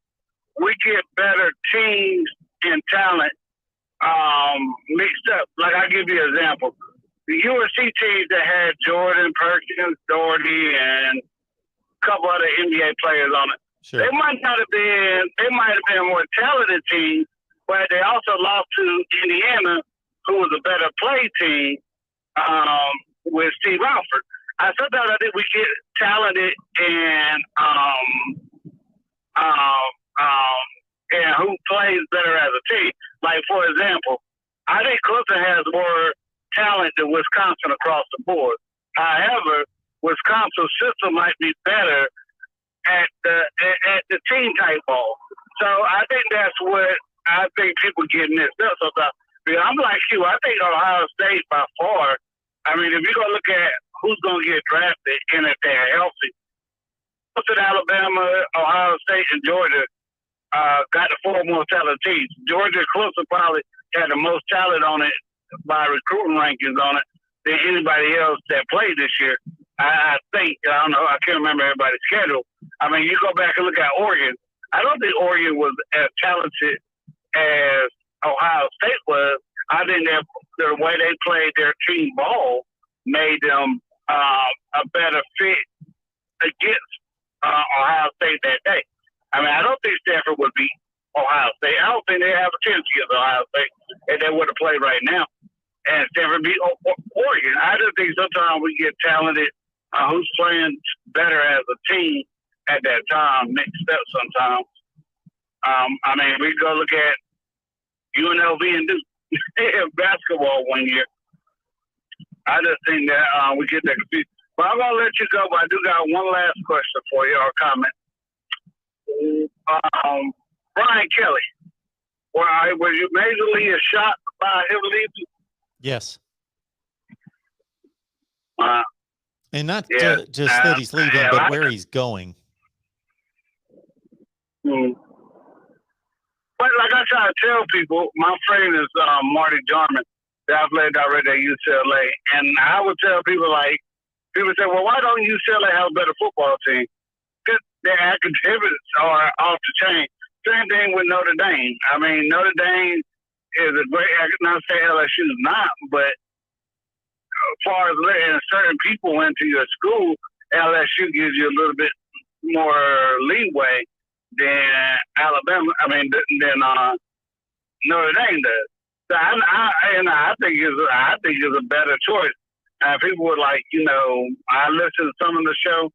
S5: we get better teams and talent mixed up. Like I'll give you an example. The USC teams that had Jordan, Perkins, Doherty, and a couple other NBA players on it.
S1: Sure.
S5: They might have been a more talented team, but they also lost to Indiana, who was a better play team with Steve Alford. Sometimes I think we get talented and who plays better as a team. Like, for example, I think Clemson has more talent than Wisconsin across the board. However, Wisconsin's system might be better at the team type ball. So I think that's what I think people get mixed up sometimes. Because I'm like you. I think Ohio State by far. I mean, if you're gonna look at who's gonna get drafted and if they're healthy, Alabama, Ohio State, and Georgia got the four most talented teams. Georgia, Clemson probably had the most talent on it by recruiting rankings on it than anybody else that played this year. I think, I don't know, I can't remember everybody's schedule. I mean, you go back and look at Oregon. I don't think Oregon was as talented as Ohio State was. I think that the way they played their team ball made them a better fit against Ohio State that day. I mean, I don't think Stanford would beat Ohio State. I don't think they have a chance against Ohio State if they would have played right now. And Stanford beat Oregon. I just think sometimes we get talented who's playing better as a team at that time mixed up sometimes. I mean, we go look at UNLV and Duke basketball one year. I just think that we get that confused. But I'm going to let you go, but I do got one last question for you or comment. Brian Kelly, was you majorly shocked by him leaving?
S1: Yes. And not
S5: Yeah.
S1: just that he's leaving, but where he's going.
S5: But like I try to tell people, my friend is Marty Jarman, that I played director at UCLA. And I would tell people, people say, well, why don't UCLA have a better football team? Because their academics are off the chain. Same thing with Notre Dame. I mean, Notre Dame is a great. I not say LSU's not, but as far as letting certain people into your school, LSU gives you a little bit more leeway than Alabama. I mean, than Notre Dame does. So I think it's a better choice. People were like, I listened to some of the show,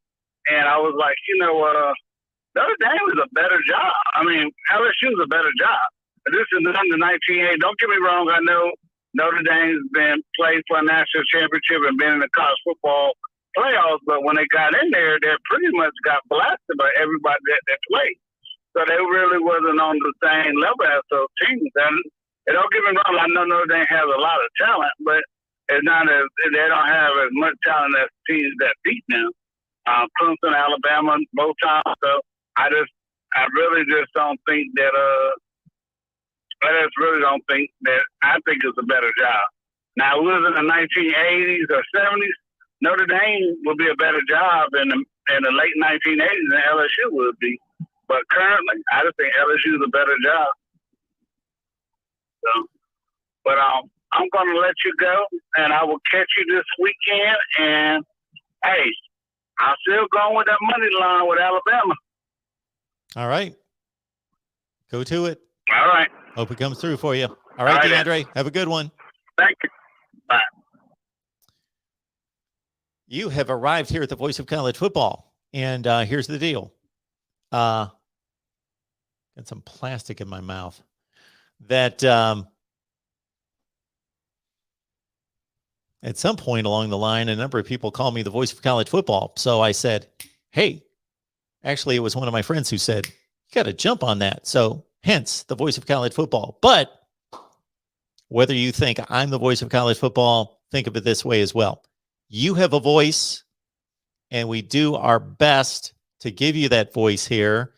S5: and I was like, Notre Dame is a better job. I mean, LSU is a better job. This is under 1980. Don't get me wrong. I know Notre Dame's been played for a national championship and been in the college football playoffs, but when they got in there, they pretty much got blasted by everybody that played. So they really wasn't on the same level as those teams. And don't get me wrong. I know Notre Dame has a lot of talent, but it's not as they don't have as much talent as teams that beat them. Clemson, Alabama, both times. So I really just don't think that. I just really don't think that. I think it's a better job. Now, it was in the 1980s or 70s. Notre Dame would be a better job in the late 1980s than LSU would be. But currently, I just think LSU is a better job. So, but I'm going to let you go, and I will catch you this weekend. And hey, I'm still going with that money line with Alabama.
S1: All right. Go to it.
S5: All right.
S1: Hope it comes through for you. All right, DeAndre, have a good one.
S5: Thank you. Bye.
S1: You have arrived here at the Voice of College Football, and here's the deal. Got some plastic in my mouth. That at some point along the line, a number of people called me the Voice of College Football. So I said, hey, actually, it was one of my friends who said, you got to jump on that. So hence the Voice of College Football. But whether you think I'm the Voice of College Football, think of it this way as well. You have a voice, and we do our best to give you that voice here.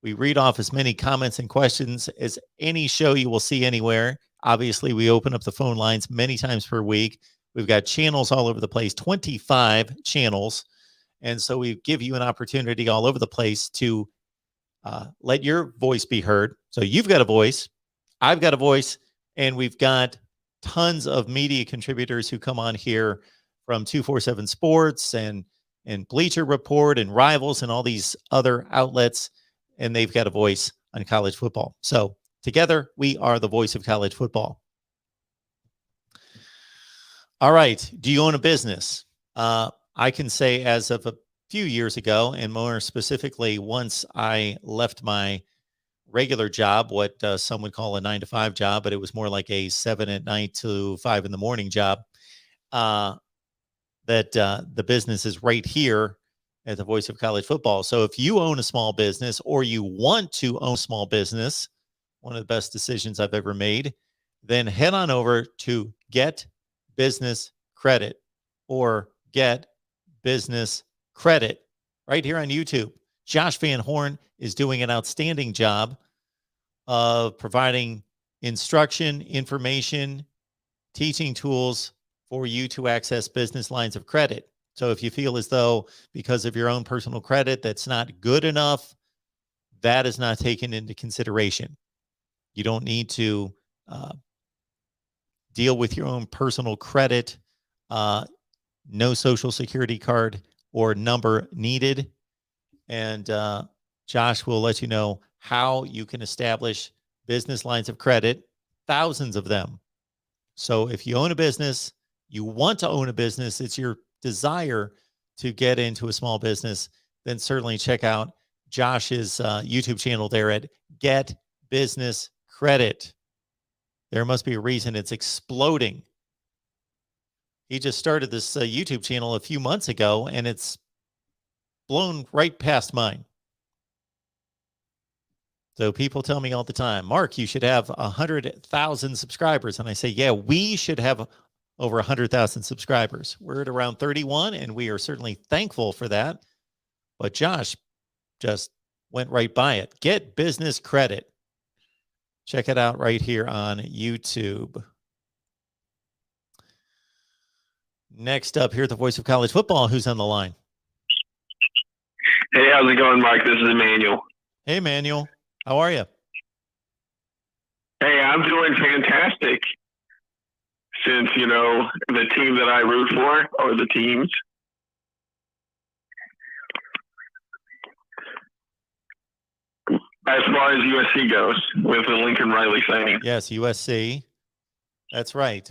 S1: We read off as many comments and questions as any show you will see anywhere. Obviously, we open up the phone lines many times per week. We've got channels all over the place, 25 channels. And so we give you an opportunity all over the place to let your voice be heard. So you've got a voice, I've got a voice, and we've got tons of media contributors who come on here from 247 Sports and Bleacher Report and Rivals and all these other outlets, and they've got a voice on college football. So together, we are the Voice of College Football. All right. Do you own a business? I can say as of a few years ago, and more specifically, once I left my regular job, what some would call a 9-to-5 job, but it was more like a 7 at night to 5 in the morning job, that the business is right here at the Voice of College Football. So if you own a small business or you want to own a small business, one of the best decisions I've ever made, then head on over to Get Business Credit or Get Business Credit right here on YouTube. Josh Van Horn is doing an outstanding job of providing instruction, information, teaching tools for you to access business lines of credit. So if you feel as though because of your own personal credit that's not good enough, that is not taken into consideration. You don't need to deal with your own personal credit, no social security card or number needed. And Josh will let you know how you can establish business lines of credit, thousands of them. So if you own a business, you want to own a business, it's your desire to get into a small business, then certainly check out Josh's YouTube channel there at Get Business Credit. There must be a reason it's exploding. He just started this YouTube channel a few months ago, and it's blown right past mine. So people tell me all the time, Mark, you should have 100,000 subscribers. And I say, yeah, we should have over 100,000 subscribers. We're at around 31, and we are certainly thankful for that. But Josh just went right by it. Get Business Credit. Check it out right here on YouTube. Next up here at the Voice of College Football, who's on the line?
S6: Hey, how's it going, Mark? This is Emmanuel.
S1: Hey, Emmanuel. How are you?
S6: Hey, I'm doing fantastic. Since the team that I root for, or the teams, as far as USC goes, with the Lincoln Riley signing.
S1: Yes, USC. That's right.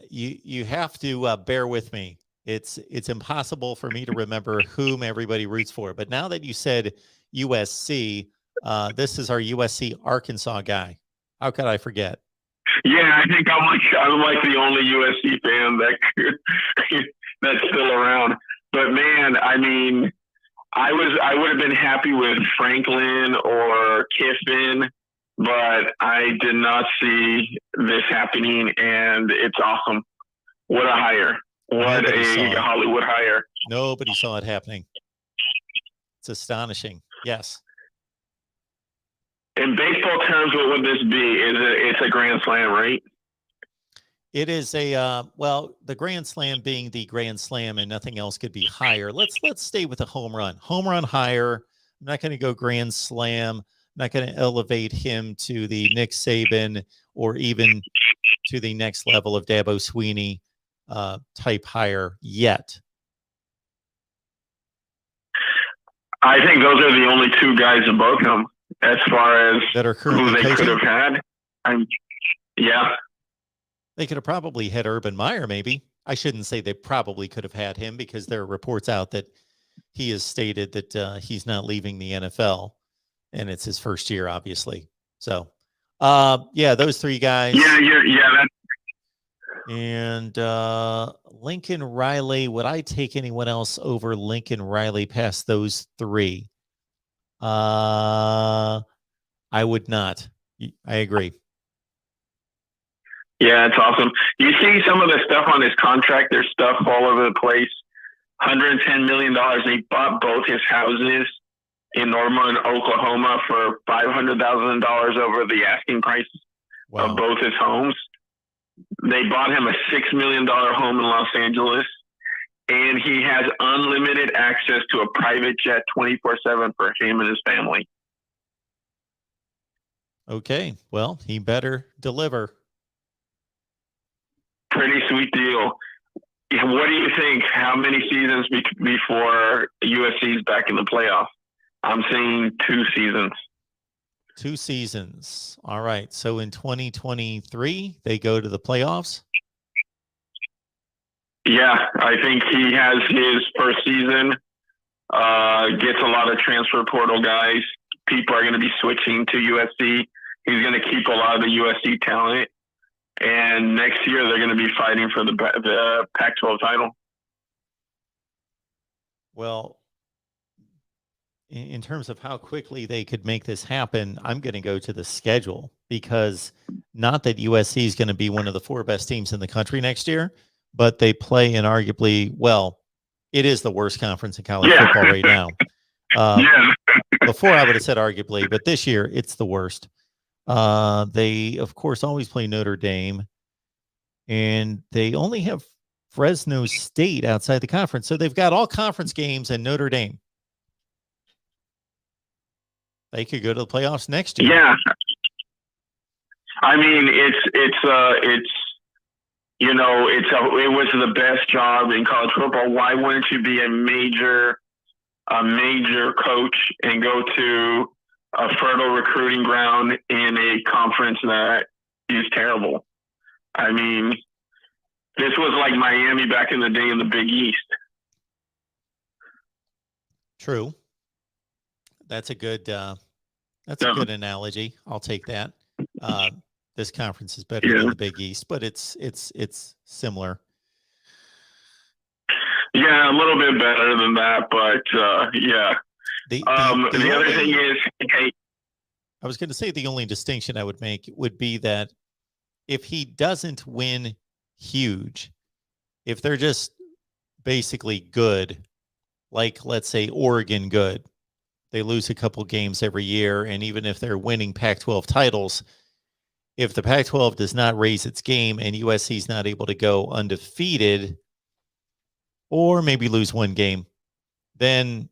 S1: You have to bear with me. It's impossible for me to remember whom everybody roots for. But now that you said USC, this is our USC Arkansas guy. How could I forget?
S6: Yeah, I think I'm like the only USC fan that's still around. But man, I mean, I would have been happy with Franklin or Kiffin, but I did not see this happening, and it's awesome. What a hire! What
S1: Nobody saw
S6: a
S1: it.
S6: Hollywood hire!
S1: Nobody saw it happening. It's astonishing. Yes.
S6: In baseball terms, what would this be? It's a grand slam, right?
S1: It is the Grand Slam being the Grand Slam and nothing else could be higher. Let's stay with a home run. Home run higher. I'm not going to go Grand Slam. I'm not going to elevate him to the Nick Saban or even to the next level of Dabo Sweeney type higher yet.
S6: I think those are the only two guys above him as far as
S1: That are
S6: who
S1: currently
S6: they could
S1: coaching.
S6: have had. Yeah.
S1: They could have probably had Urban Meyer, maybe. I shouldn't say they probably could have had him because there are reports out that he has stated that he's not leaving the NFL, and it's his first year, obviously. So, yeah, those three guys.
S6: That's
S1: And Lincoln Riley, would I take anyone else over Lincoln Riley past those three? I would not. I agree.
S6: Yeah, it's awesome. You see some of the stuff on his contract. There's stuff all over the place. $110 million. He bought both his houses in Norman, Oklahoma for $500,000 over the asking price
S1: Wow.
S6: of both his homes. They bought him a $6 million home in Los Angeles, and he has unlimited access to a private jet 24/7 for him and his family.
S1: Okay. Well, he better deliver.
S6: Pretty sweet deal. What do you think? How many seasons before USC's back in the playoff? I'm saying 2 seasons.
S1: 2 seasons. All right. So in 2023, they go to the playoffs.
S6: Yeah, I think he has his first season. Gets a lot of transfer portal guys. People are going to be switching to USC. He's going to keep a lot of the USC talent. And next year, they're going to be fighting for the Pac-12 title.
S1: Well, in terms of how quickly they could make this happen, I'm going to go to the schedule because not that USC is going to be one of the 4 best teams in the country next year, but they play in arguably, well, it is the worst conference in college football right now. Before I would have said arguably, but this year it's the worst. They, of course, always play Notre Dame, and they only have Fresno State outside the conference. So they've got all conference games and Notre Dame. They could go to the playoffs next year.
S6: Yeah. I mean, it was the best job in college football. Why wouldn't you be a major coach and go to a fertile recruiting ground in a conference that is terrible? I mean, this was like Miami back in the day in the Big East.
S1: True. That's a good good analogy. I'll take that. This conference is better than the Big East, but it's similar.
S6: Yeah, a little bit better than that, but yeah.
S1: The
S6: other thing is, hey,
S1: I was going to say the only distinction I would make would be that if he doesn't win huge, if they're just basically good, like let's say Oregon good, they lose a couple games every year, and even if they're winning Pac-12 titles, if the Pac-12 does not raise its game and USC is not able to go undefeated or maybe lose one game, then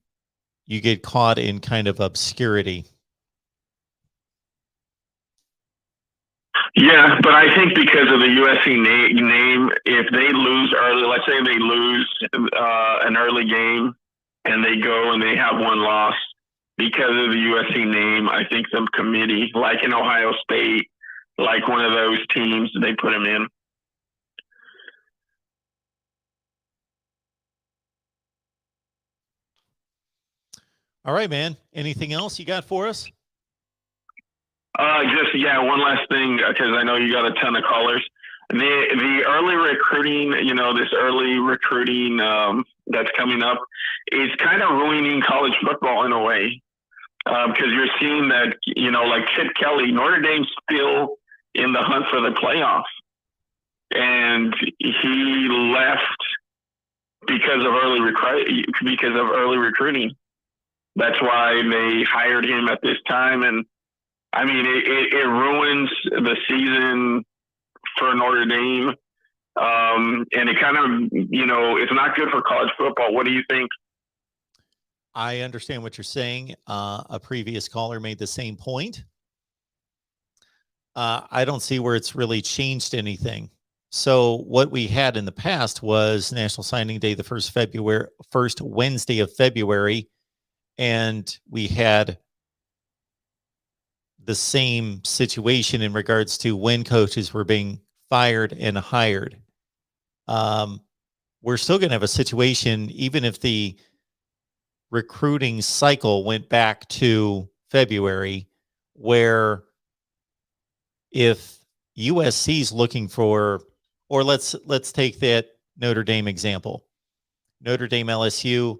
S1: you get caught in kind of obscurity.
S6: Yeah, but I think because of the USC name, if they lose early, let's say they lose an early game and they go and they have one loss because of the USC name, I think some committee, like in Ohio State, like one of those teams, they put them in.
S1: All right, man. Anything else you got for us?
S6: One last thing, because I know you got a ton of callers. The early recruiting, this early recruiting that's coming up is kind of ruining college football in a way, because you're seeing that, like Chip Kelly, Notre Dame's still in the hunt for the playoff, and he left because of early recruiting. That's why they hired him at this time, and I mean, it ruins the season for Notre Dame. And it kind of, it's not good for college football. What do you think?
S1: I understand what you're saying. A previous caller made the same point. I don't see where it's really changed anything. So what we had in the past was National Signing Day, the first Wednesday of February, and we had the same situation in regards to when coaches were being fired and hired. We're still going to have a situation, even if the recruiting cycle went back to February, where if USC is looking for, or let's take that Notre Dame example, Notre Dame LSU.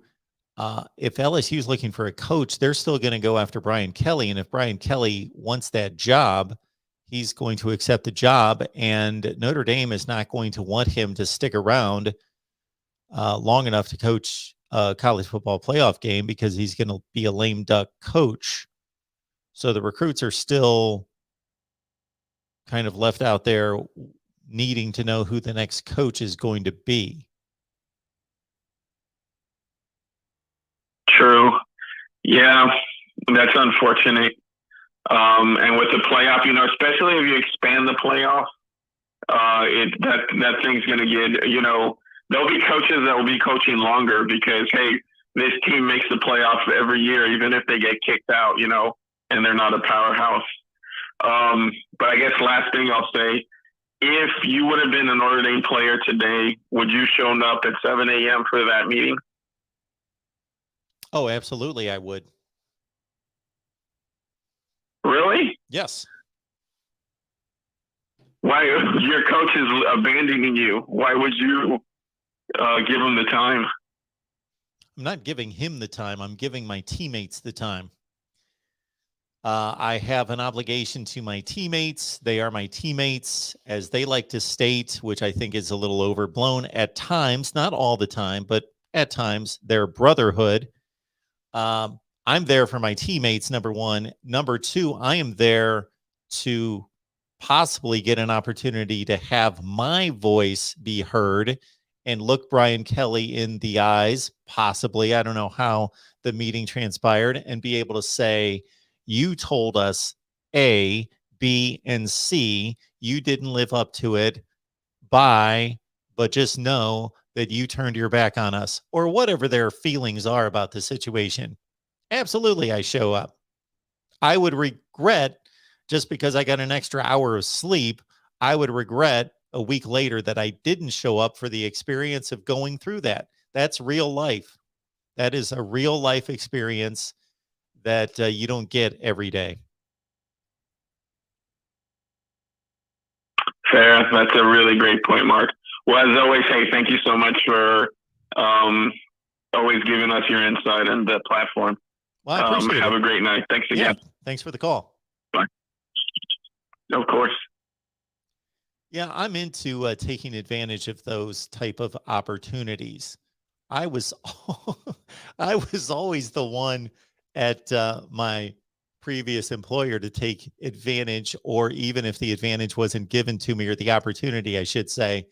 S1: If LSU is looking for a coach, they're still going to go after Brian Kelly. And if Brian Kelly wants that job, he's going to accept the job. And Notre Dame is not going to want him to stick around long enough to coach a college football playoff game, because he's going to be a lame duck coach. So the recruits are still kind of left out there needing to know who the next coach is going to be.
S6: True. Yeah, that's unfortunate. And with the playoff, especially if you expand the playoff, that thing's going to get, there'll be coaches that will be coaching longer because, hey, this team makes the playoff every year, even if they get kicked out, and they're not a powerhouse. But I guess last thing I'll say, if you would have been a Notre Dame player today, would you shown up at 7 a.m. for that meeting?
S1: Oh, absolutely, I would.
S6: Really?
S1: Yes.
S6: Why? Your coach is abandoning you. Why would you give him the time?
S1: I'm not giving him the time. I'm giving my teammates the time. I have an obligation to my teammates. They are my teammates, as they like to state, which I think is a little overblown at times, not all the time, but at times, their brotherhood. I'm there for my teammates, number one. Number two, I am there to possibly get an opportunity to have my voice be heard and look Brian Kelly in the eyes, possibly. I don't know how the meeting transpired, and be able to say, you told us A, B, and C. You didn't live up to it. Bye. But just know that you turned your back on us, or whatever their feelings are about the situation. Absolutely, I show up. I would regret, just because I got an extra hour of sleep, I would regret a week later that I didn't show up for the experience of going through that. That's real life. That is a real life experience that you don't get every day.
S6: Fair. That's a really great point, Mark. Well, as always, hey, thank you so much for always giving us your insight and the platform.
S1: Well, I appreciate
S6: have
S1: it.
S6: a great night. Thanks again.
S1: Yeah, thanks for the call.
S6: Bye. Of course.
S1: Yeah, I'm into taking advantage of those type of opportunities. I was I was always the one at my previous employer to take advantage, or even if the advantage wasn't given to me, or the opportunity, I should say,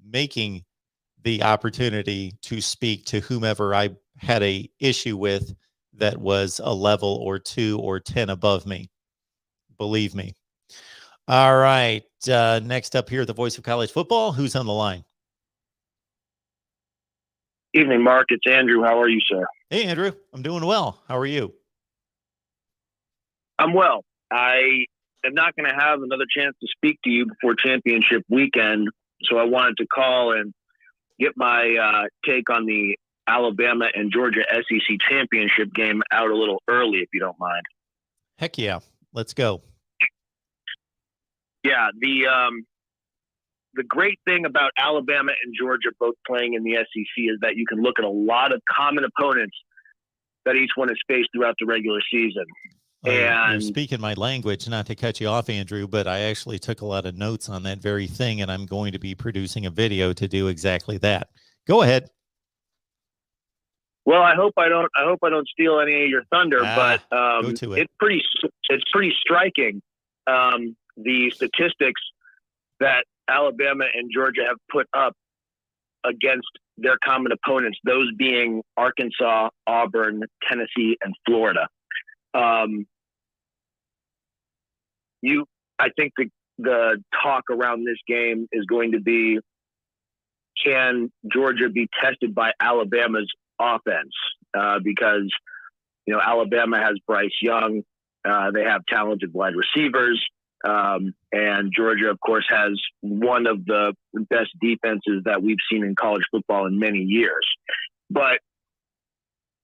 S1: making the opportunity to speak to whomever I had a issue with that was a level or 2 or 10 above me. Believe me. All right. Next up here, the voice of college football. Who's on the line?
S7: Evening, Mark. It's Andrew. How are you, sir?
S1: Hey, Andrew. I'm doing well. How are you?
S7: I'm well. I am not going to have another chance to speak to you before championship weekend, so I wanted to call and get my take on the Alabama and Georgia SEC championship game out a little early, if you don't mind.
S1: Heck yeah. Let's go.
S7: Yeah, the great thing about Alabama and Georgia both playing in the SEC is that you can look at a lot of common opponents that each one has faced throughout the regular season.
S1: You're speaking my language, not to cut you off, Andrew, but I actually took a lot of notes on that very thing, and I'm going to be producing a video to do exactly that. Go ahead.
S7: Well, I hope I don't steal any of your thunder, but
S1: go to it.
S7: It's pretty striking, the statistics that Alabama and Georgia have put up against their common opponents, those being Arkansas, Auburn, Tennessee, and Florida. I think the talk around this game is going to be, can Georgia be tested by Alabama's offense? Because, Alabama has Bryce Young. They have talented wide receivers. And Georgia, of course, has one of the best defenses that we've seen in college football in many years. But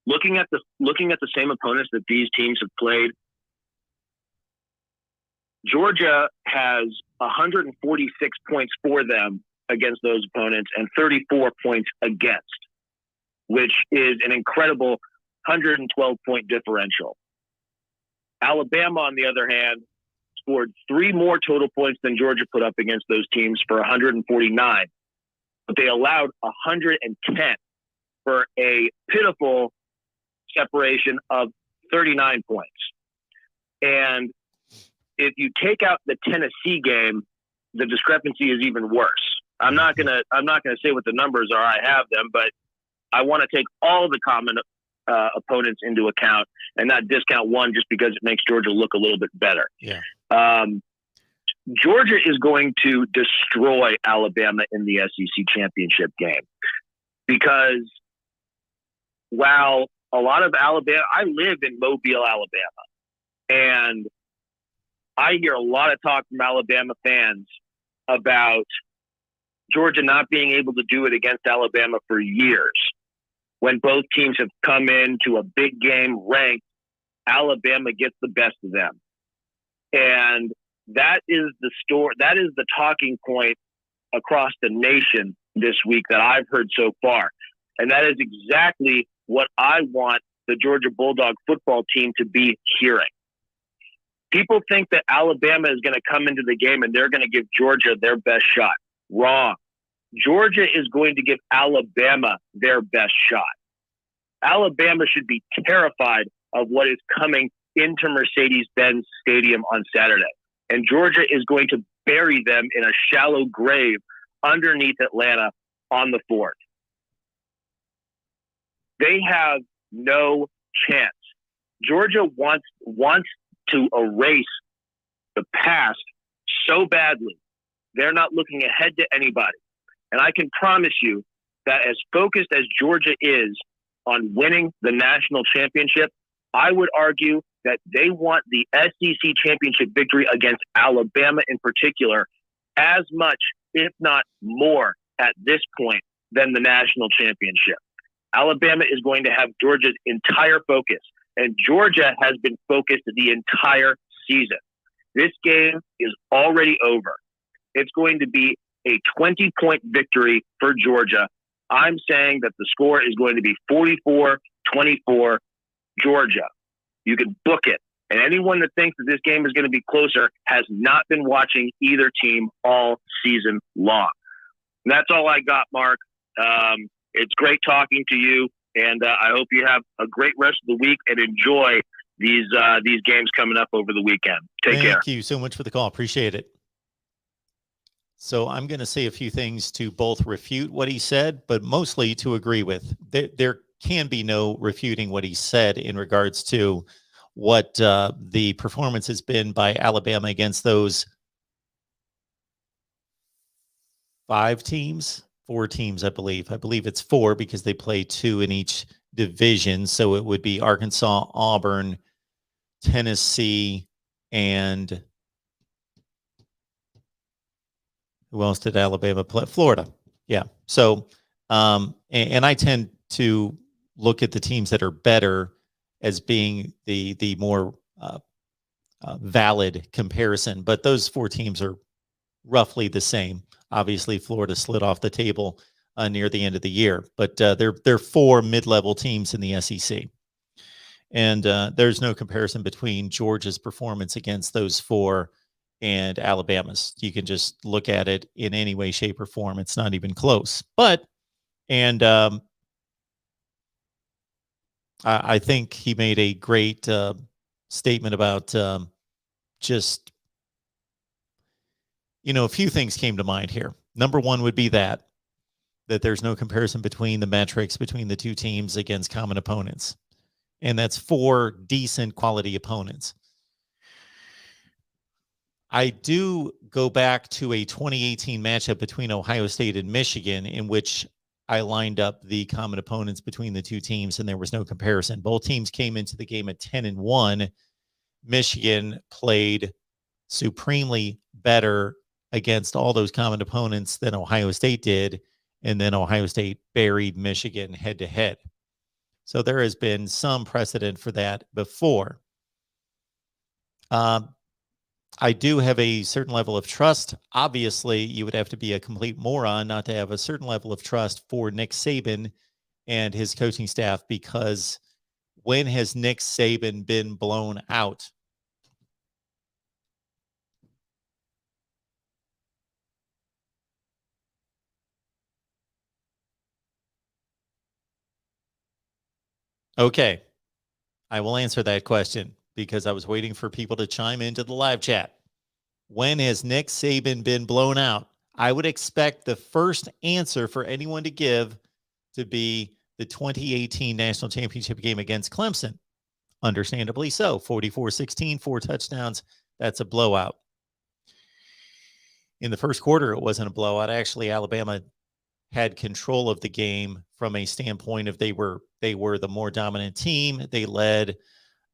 S7: looking at the same opponents that these teams have played, Georgia has 146 points for them against those opponents and 34 points against, which is an incredible 112-point differential. Alabama, on the other hand, scored 3 more total points than Georgia put up against those teams for 149, but they allowed 110 for a pitiful separation of 39 points. And if you take out the Tennessee game, the discrepancy is even worse. I'm not gonna say what the numbers are. I have them, but I want to take all the common opponents into account and not discount one just because it makes Georgia look a little bit better.
S1: Yeah.
S7: Georgia is going to destroy Alabama in the SEC championship game because while a lot of Alabama, I live in Mobile, Alabama, and I hear a lot of talk from Alabama fans about Georgia not being able to do it against Alabama for years. When both teams have come into a big game ranked, Alabama gets the best of them. And that is the talking point across the nation this week that I've heard so far. And that is exactly what I want the Georgia Bulldog football team to be hearing. People think that Alabama is going to come into the game and they're going to give Georgia their best shot. Wrong. Georgia is going to give Alabama their best shot. Alabama should be terrified of what is coming into Mercedes-Benz Stadium on Saturday. And Georgia is going to bury them in a shallow grave underneath Atlanta on the 4th. They have no chance. Georgia wants to erase the past so badly. They're not looking ahead to anybody. And I can promise you that as focused as Georgia is on winning the national championship, I would argue that they want the SEC championship victory against Alabama in particular as much, if not more, at this point than the national championship. Alabama is going to have Georgia's entire focus, and Georgia has been focused the entire season. This game is already over. It's going to be a 20-point victory for Georgia. I'm saying that the score is going to be 44-24 Georgia. You can book it. And anyone that thinks that this game is going to be closer has not been watching either team all season long. And that's all I got, Mark. It's great talking to you, and I hope you have a great rest of the week and enjoy these games coming up over the weekend. Take care.
S1: Thank you so much for the call. Appreciate it. So I'm going to say a few things to both refute what he said, but mostly to agree with. There can be no refuting what he said in regards to what the performance has been by Alabama against those 4 teams, I believe. I believe it's 4 because they play 2 in each division. So it would be Arkansas, Auburn, Tennessee, and who else did Alabama play? Florida. Yeah. So, and I tend to look at the teams that are better as being the more valid comparison. But those 4 teams are roughly the same. Obviously, Florida slid off the table near the end of the year, but they're 4 mid-level teams in the SEC. And there's no comparison between Georgia's performance against those 4 and Alabama's. You can just look at it in any way, shape, or form. It's not even close. But, and I think he made a great statement about just, a few things came to mind here. Number one would be that there's no comparison between the metrics between the 2 teams against common opponents. And that's 4 decent quality opponents. I do go back to a 2018 matchup between Ohio State and Michigan in which I lined up the common opponents between the 2 teams, and there was no comparison. Both teams came into the game at 10-1. Michigan played supremely better against all those common opponents than Ohio State did, and then Ohio State buried Michigan head-to-head. So there has been some precedent for that before. I do have a certain level of trust. Obviously, you would have to be a complete moron not to have a certain level of trust for Nick Saban and his coaching staff, because when has Nick Saban been blown out? Okay, I will answer that question because I was waiting for people to chime into the live chat. When has Nick Saban been blown out? I would expect the first answer for anyone to give to be the 2018 national championship game against Clemson. Understandably so. 44-16, 4 touchdowns. That's a blowout. In the first quarter, it wasn't a blowout. Actually, Alabama had control of the game from a standpoint of they were the more dominant team. They led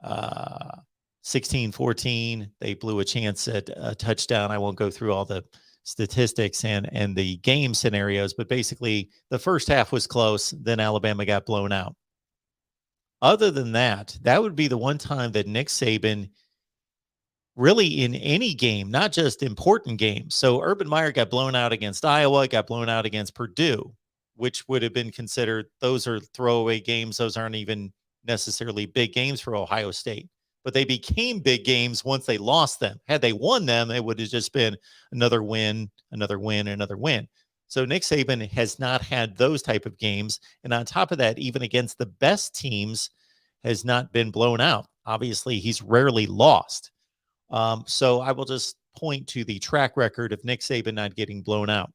S1: 16-14. They blew a chance at a touchdown. I won't go through all the statistics and the game scenarios, but basically the first half was close. Then Alabama got blown out. Other than that, that would be the one time that Nick Saban really in any game, not just important games. So Urban Meyer got blown out against Iowa, got blown out against Purdue, which would have been considered, those are throwaway games. Those aren't even necessarily big games for Ohio State, but they became big games once they lost them. Had they won them, it would have just been another win, another win, another win. So Nick Saban has not had those type of games. And on top of that, even against the best teams, has not been blown out. Obviously, he's rarely lost. So I will just point to the track record of Nick Saban not getting blown out.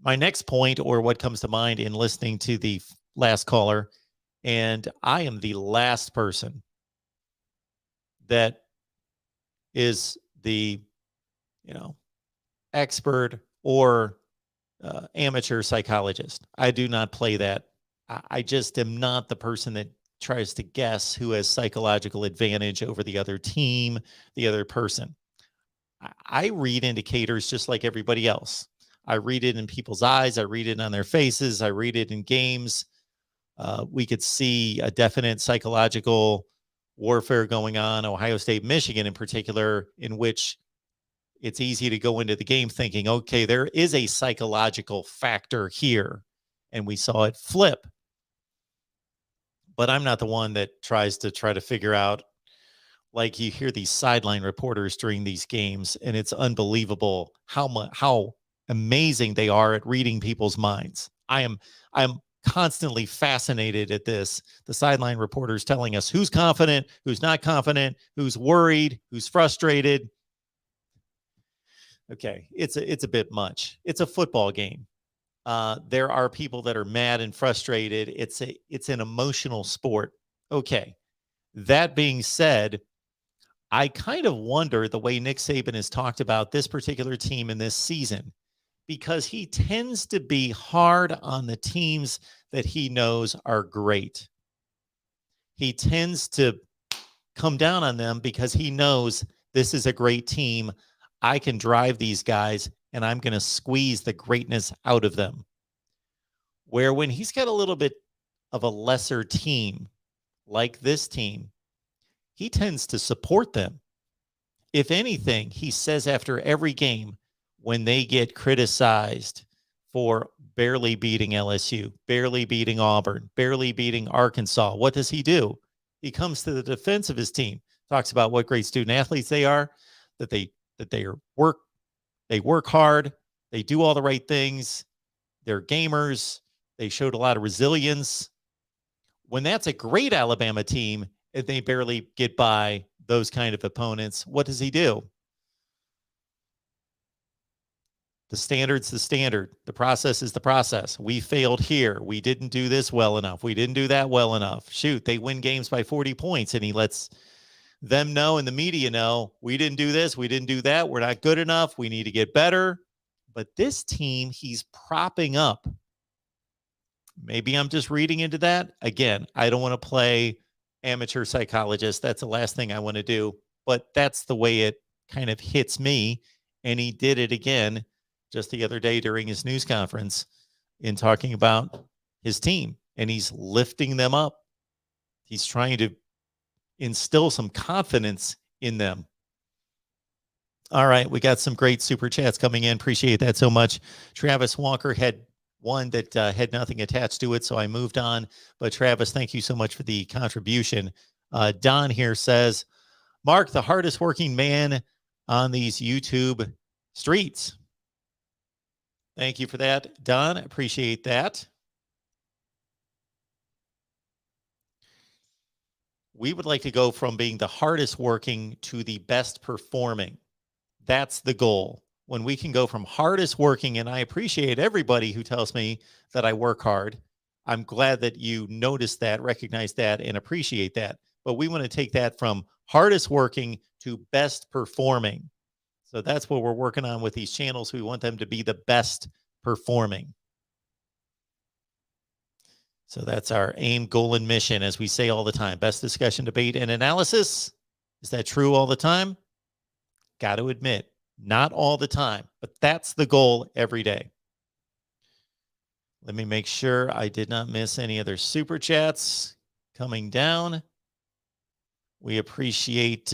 S1: My next point, or what comes to mind in listening to the last caller, and I am the last person that is the, expert or amateur psychologist. I do not play that. I just am not the person that tries to guess who has psychological advantage over the other team, the other person. I read indicators just like everybody else. I read it in people's eyes. I read it on their faces. I read it in games. We could see a definite psychological warfare going on, Ohio State, Michigan in particular, in which it's easy to go into the game thinking, okay, there is a psychological factor here. And we saw it flip. But I'm not the one that tries to figure out, like you hear these sideline reporters during these games, and it's unbelievable how amazing they are at reading people's minds. I'm constantly fascinated at this. The sideline reporters telling us who's confident, who's not confident, who's worried, who's frustrated. Okay, it's a bit much. It's a football game. There are people that are mad and frustrated. It's an emotional sport. Okay. That being said, I kind of wonder the way Nick Saban has talked about this particular team in this season. because he tends to be hard on the teams that he knows are great. He tends to come down on them because he knows this is a great team. I can drive these guys and I'm going to squeeze the greatness out of them. Where when he's got a little bit of a lesser team like this team, he tends to support them. If anything, he says after every game when they get criticized for barely beating LSU, barely beating Auburn, barely beating Arkansas, what does he do? He comes to the defense of his team, talks about what great student athletes they are, that they work hard, they do all the right things, they're gamers, they showed a lot of resilience. When that's a great Alabama team and they barely get by those kind of opponents, what does he do? The standard's the standard. The process is the process. We failed here. We didn't do this well enough. We didn't do that well enough. Shoot, they win games by 40 points, and he lets them know and the media know, we didn't do this. We didn't do that. We're not good enough. We need to get better. But this team, he's propping up. Maybe I'm just reading into that. Again, I don't want to play amateur psychologist. That's the last thing I want to do. But that's the way it kind of hits me. And he did it again just the other day during his news conference in talking about his team. And he's lifting them up. He's trying to instill some confidence in them. All right, we got some great super chats coming in. Appreciate that so much. Travis Walker had one that had nothing attached to it, so I moved on. But Travis, thank you so much for the contribution. Don here says, Mark, the hardest working man on these YouTube streets. Thank you for that, Don. Appreciate that. We would like to go from being the hardest working to the best performing. That's the goal. When we can go from hardest working, and I appreciate everybody who tells me that I work hard. I'm glad that you notice that, recognize that, and appreciate that. But we want to take that from hardest working to best performing. So that's what we're working on with these channels. We want them to be the best performing. So that's our aim, goal, and mission, as we say all the time. Best discussion, debate, and analysis. Is that true all the time? Got to admit, not all the time, but that's the goal every day. Let me make sure I did not miss any other super chats coming down. We appreciate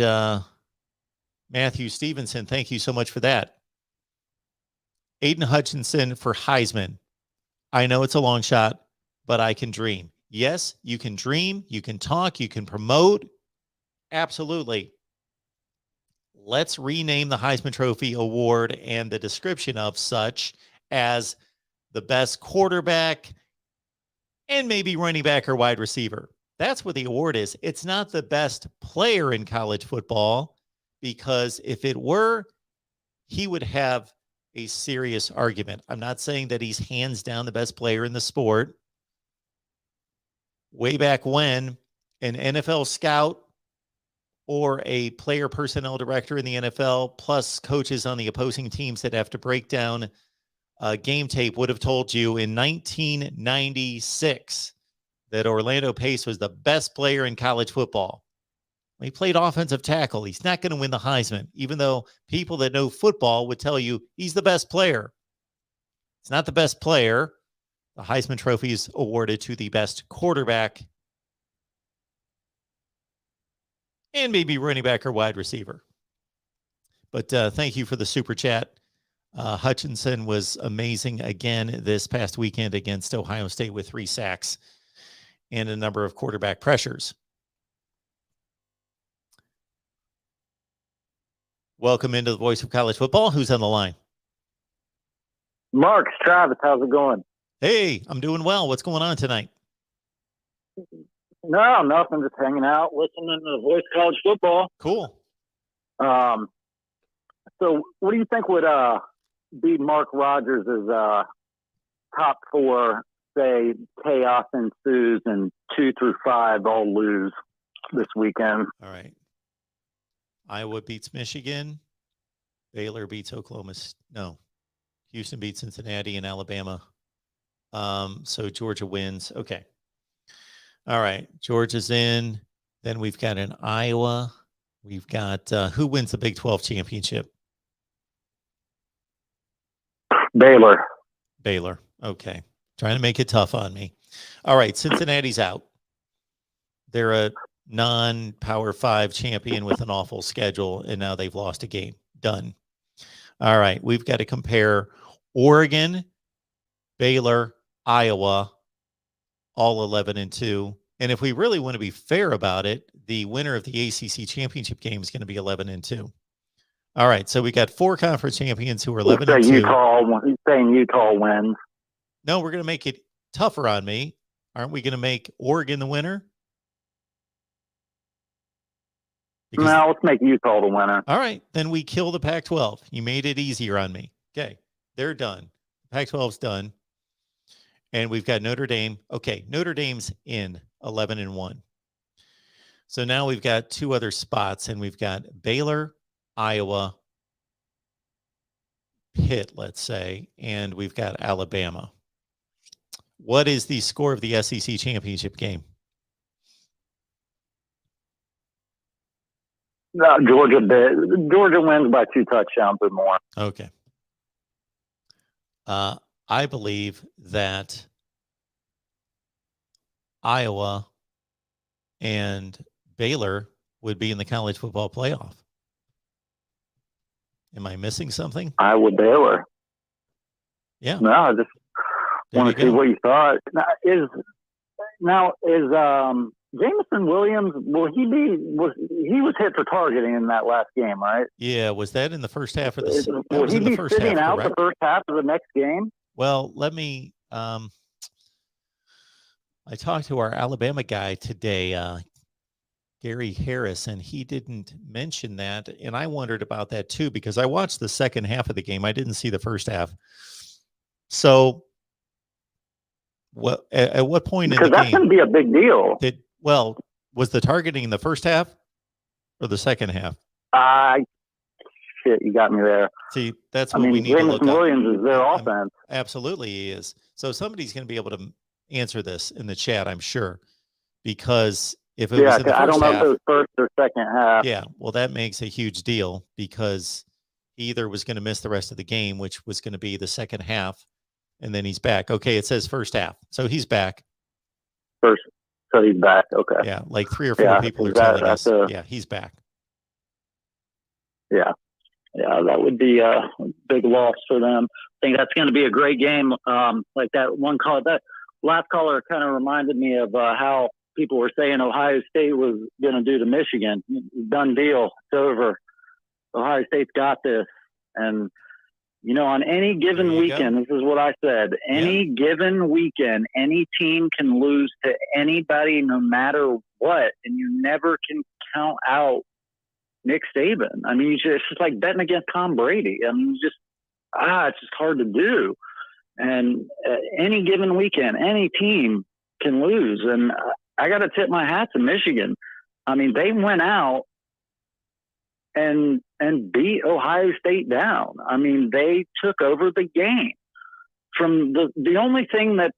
S1: Matthew Stevenson. Thank you so much for that. Aiden Hutchinson for Heisman. I know it's a long shot, but I can dream. Yes, you can dream, you can talk, you can promote. Absolutely. Let's rename the Heisman Trophy Award and the description of such as the best quarterback and maybe running back or wide receiver. That's what the award is. It's not the best player in college football, because if it were, he would have a serious argument. I'm not saying that he's hands down the best player in the sport. Way back when, an NFL scout or a player personnel director in the NFL, plus coaches on the opposing teams that have to break down game tape, would have told you in 1996 that Orlando Pace was the best player in college football. He played offensive tackle. He's not going to win the Heisman, even though people that know football would tell you he's the best player. It's not the best player. The Heisman Trophy is awarded to the best quarterback and maybe running back or wide receiver. But thank you for the super chat. Hutchinson was amazing again this past weekend against Ohio State with 3 sacks and a number of quarterback pressures. Welcome into the Voice of College Football. Who's on the line?
S8: Mark, Travis, how's it going?
S1: Hey, I'm doing well. What's going on tonight?
S8: No, nothing. Just hanging out, listening to the Voice of College Football.
S1: Cool.
S8: So what do you think would be Mark Rogers' top 4, say, chaos ensues and 2 through 5 all lose this weekend?
S1: All right. Iowa beats Michigan. Baylor beats Oklahoma. No. Houston beat Cincinnati and Alabama. So Georgia wins. Okay. All right. Georgia's in. Then we've got an Iowa. We've got who wins the Big 12 championship?
S8: Baylor.
S1: Baylor. Okay. Trying to make it tough on me. All right. Cincinnati's out. They're a non-Power 5 champion with an awful schedule, and now they've lost a game. Done. All right. We've got to compare Oregon, Baylor, Iowa, all 11-2. And if we really want to be fair about it, the winner of the ACC championship game is going to be 11-2. All right. So we got 4 conference champions who are 11-2.
S8: He's saying Utah wins.
S1: No, we're going to make it tougher on me. Aren't we going to make Oregon the winner? Because,
S8: no, let's make Utah the winner.
S1: All right. Then we kill the Pac-12. You made it easier on me. Okay. They're done. Pac-12's done. And we've got Notre Dame. Okay. Notre Dame's in 11-1. So now we've got 2 other spots, and we've got Baylor, Iowa, Pitt, let's say, and we've got Alabama. What is the score of the SEC championship game?
S8: No, Georgia wins by 2 touchdowns or more.
S1: Okay. I believe that Iowa and Baylor would be in the college football playoff. Am I missing something?
S8: Iowa, Baylor.
S1: Yeah.
S8: No, I just want to see what you thought. Now is Jameson Williams, he was hit for targeting in that last game, right?
S1: Yeah, was that in the first half of the
S8: Will he be sitting out the first half of the next game?
S1: Well, let me I talked to our Alabama guy today, Gary Harris, and he didn't mention that, and I wondered about that too because I watched the second half of the game. I didn't see the first half. So at what point in the game?
S8: Because that's going to be a big deal.
S1: Was the targeting in the first half or the second half?
S8: Shit, you got me there.
S1: See, that's what we need to look up.
S8: Jameson Williams is their offense.
S1: Absolutely, he is. So somebody's going to be able to answer this in the chat, I'm sure, because if it was in the first half, I don't know if it was
S8: first or second half.
S1: Yeah, well, that makes a huge deal because he either was going to miss the rest of the game, which was going to be the second half, and then he's back. Okay, it says first half, so he's back.
S8: So he's back. Okay.
S1: Yeah, like 3 or 4 people are telling us. Yeah, he's back.
S8: Yeah, that would be a big loss for them. I think that's going to be a great game. Like that one call, that last caller kind of reminded me of how people were saying Ohio State was going to do to Michigan. Done deal. It's over. Ohio State's got this. And, on any given weekend, this is what I said, any given weekend, any team can lose to anybody no matter what. And you never can count out Nick Saban. I mean, it's just like betting against Tom Brady. I mean, it's just hard to do. And any given weekend, any team can lose. And I got to tip my hat to Michigan. I mean, they went out and beat Ohio State down. I mean, they took over the game. From the only thing that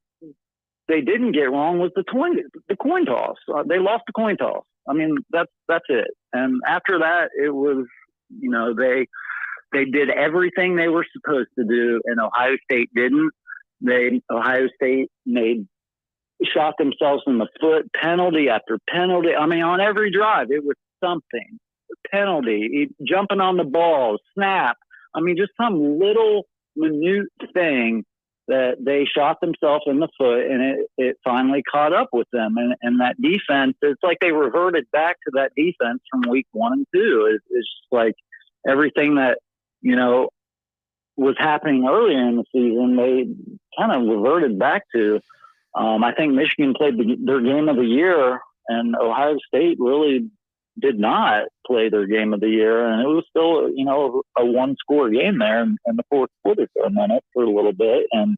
S8: they didn't get wrong was the coin toss. They lost the coin toss. I mean, that's it. And after that, it was, they did everything they were supposed to do, and Ohio State didn't. Ohio State shot themselves in the foot, penalty after penalty. I mean, on every drive, it was something. Penalty, jumping on the ball, snap. I mean, just some little minute thing that they shot themselves in the foot, and it finally caught up with them. And that defense, it's like they reverted back to that defense from week 1 and 2. It's just like everything that, was happening earlier in the season, they kind of reverted back to. I think Michigan played their game of the year, and Ohio State really did not play their game of the year. And it was still, a 1-score game there in the fourth quarter for a minute, for a little bit. And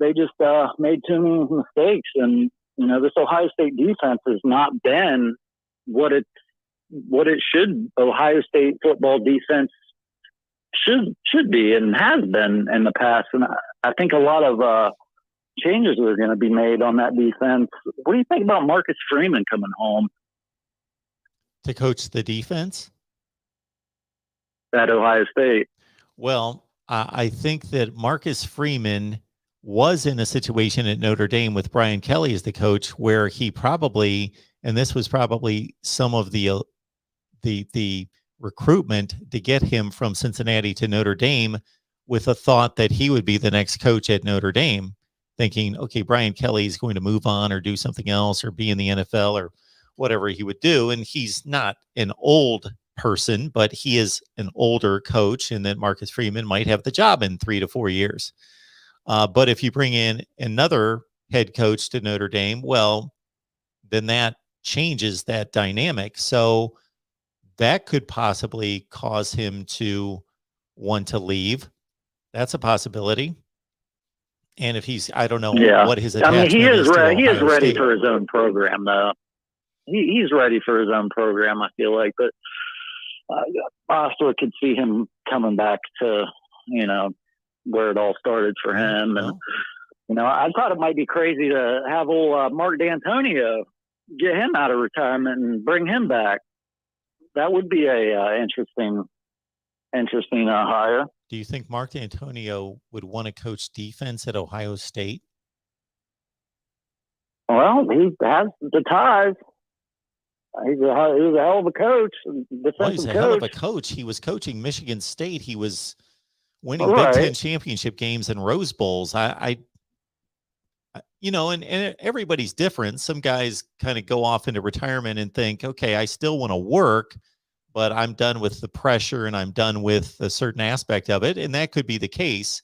S8: they just made too many mistakes. And, this Ohio State defense has not been what it should, Ohio State football defense should be and has been in the past. And I think a lot of changes are going to be made on that defense. What do you think about Marcus Freeman coming home
S1: To coach the defense?
S8: at Ohio State?
S1: Well, I think that Marcus Freeman was in a situation at Notre Dame with Brian Kelly as the coach where he probably, and this was probably some of the recruitment to get him from Cincinnati to Notre Dame, with a thought that he would be the next coach at Notre Dame, thinking, okay, Brian Kelly is going to move on or do something else or be in the NFL or whatever he would do. And he's not an old person, but he is an older coach, and that Marcus Freeman might have the job in 3 to 4 years. But if you bring in another head coach to Notre Dame, well, then that changes that dynamic. So that could possibly cause him to want to leave. That's a possibility. And if he's, I don't know what his attachment
S8: he is ready. He is
S1: Ohio
S8: ready
S1: State.
S8: for his own program, though. He's ready for his own program, I feel like. But I also could see him coming back to, where it all started for him. And, I thought it might be crazy to have old Mark D'Antonio, get him out of retirement and bring him back. That would be a interesting hire.
S1: Do you think Mark D'Antonio would want to coach defense at Ohio State?
S8: Well, he has the ties. He's a hell of a coach,
S1: Well, he's
S8: defensive
S1: a hell of
S8: coach.
S1: a coach. He was coaching Michigan State. He was winning
S8: Right.
S1: Big Ten championship games and Rose Bowls. And everybody's different. Some guys kind of go off into retirement and think, okay, I still want to work, but I'm done with the pressure and I'm done with a certain aspect of it. And that could be the case.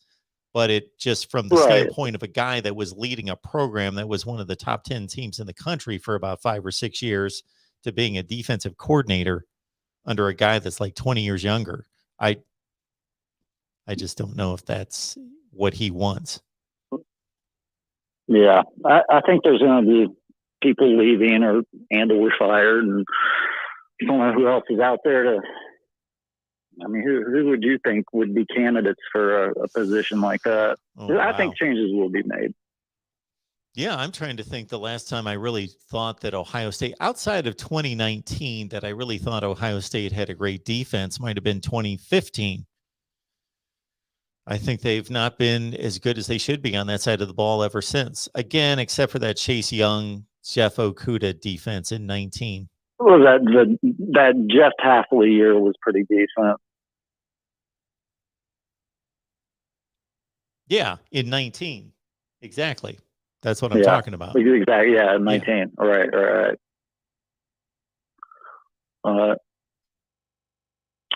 S1: But it just from the
S8: Right.
S1: standpoint of a guy that was leading a program that was one of the top 10 teams in the country for about 5 or 6 years to being a defensive coordinator under a guy that's like 20 years younger. I just don't know if that's what he wants.
S8: Yeah, I think there's going to be people leaving or fired, and I don't know who else is out there to. I mean, who would you think would be candidates for a position like that?
S1: Oh,
S8: I
S1: wow.
S8: think changes will be made.
S1: Yeah, I'm trying to think the last time I really thought that Ohio State, outside of 2019, that I really thought Ohio State had a great defense might have been 2015. I think they've not been as good as they should be on that side of the ball ever since. Again, except for that Chase Young, Jeff Okuda defense in 19.
S8: Well, that Jeff Hafley year was pretty decent.
S1: Yeah, in 19. Exactly. That's what I'm talking about.
S8: Exactly. Yeah, 19. All right.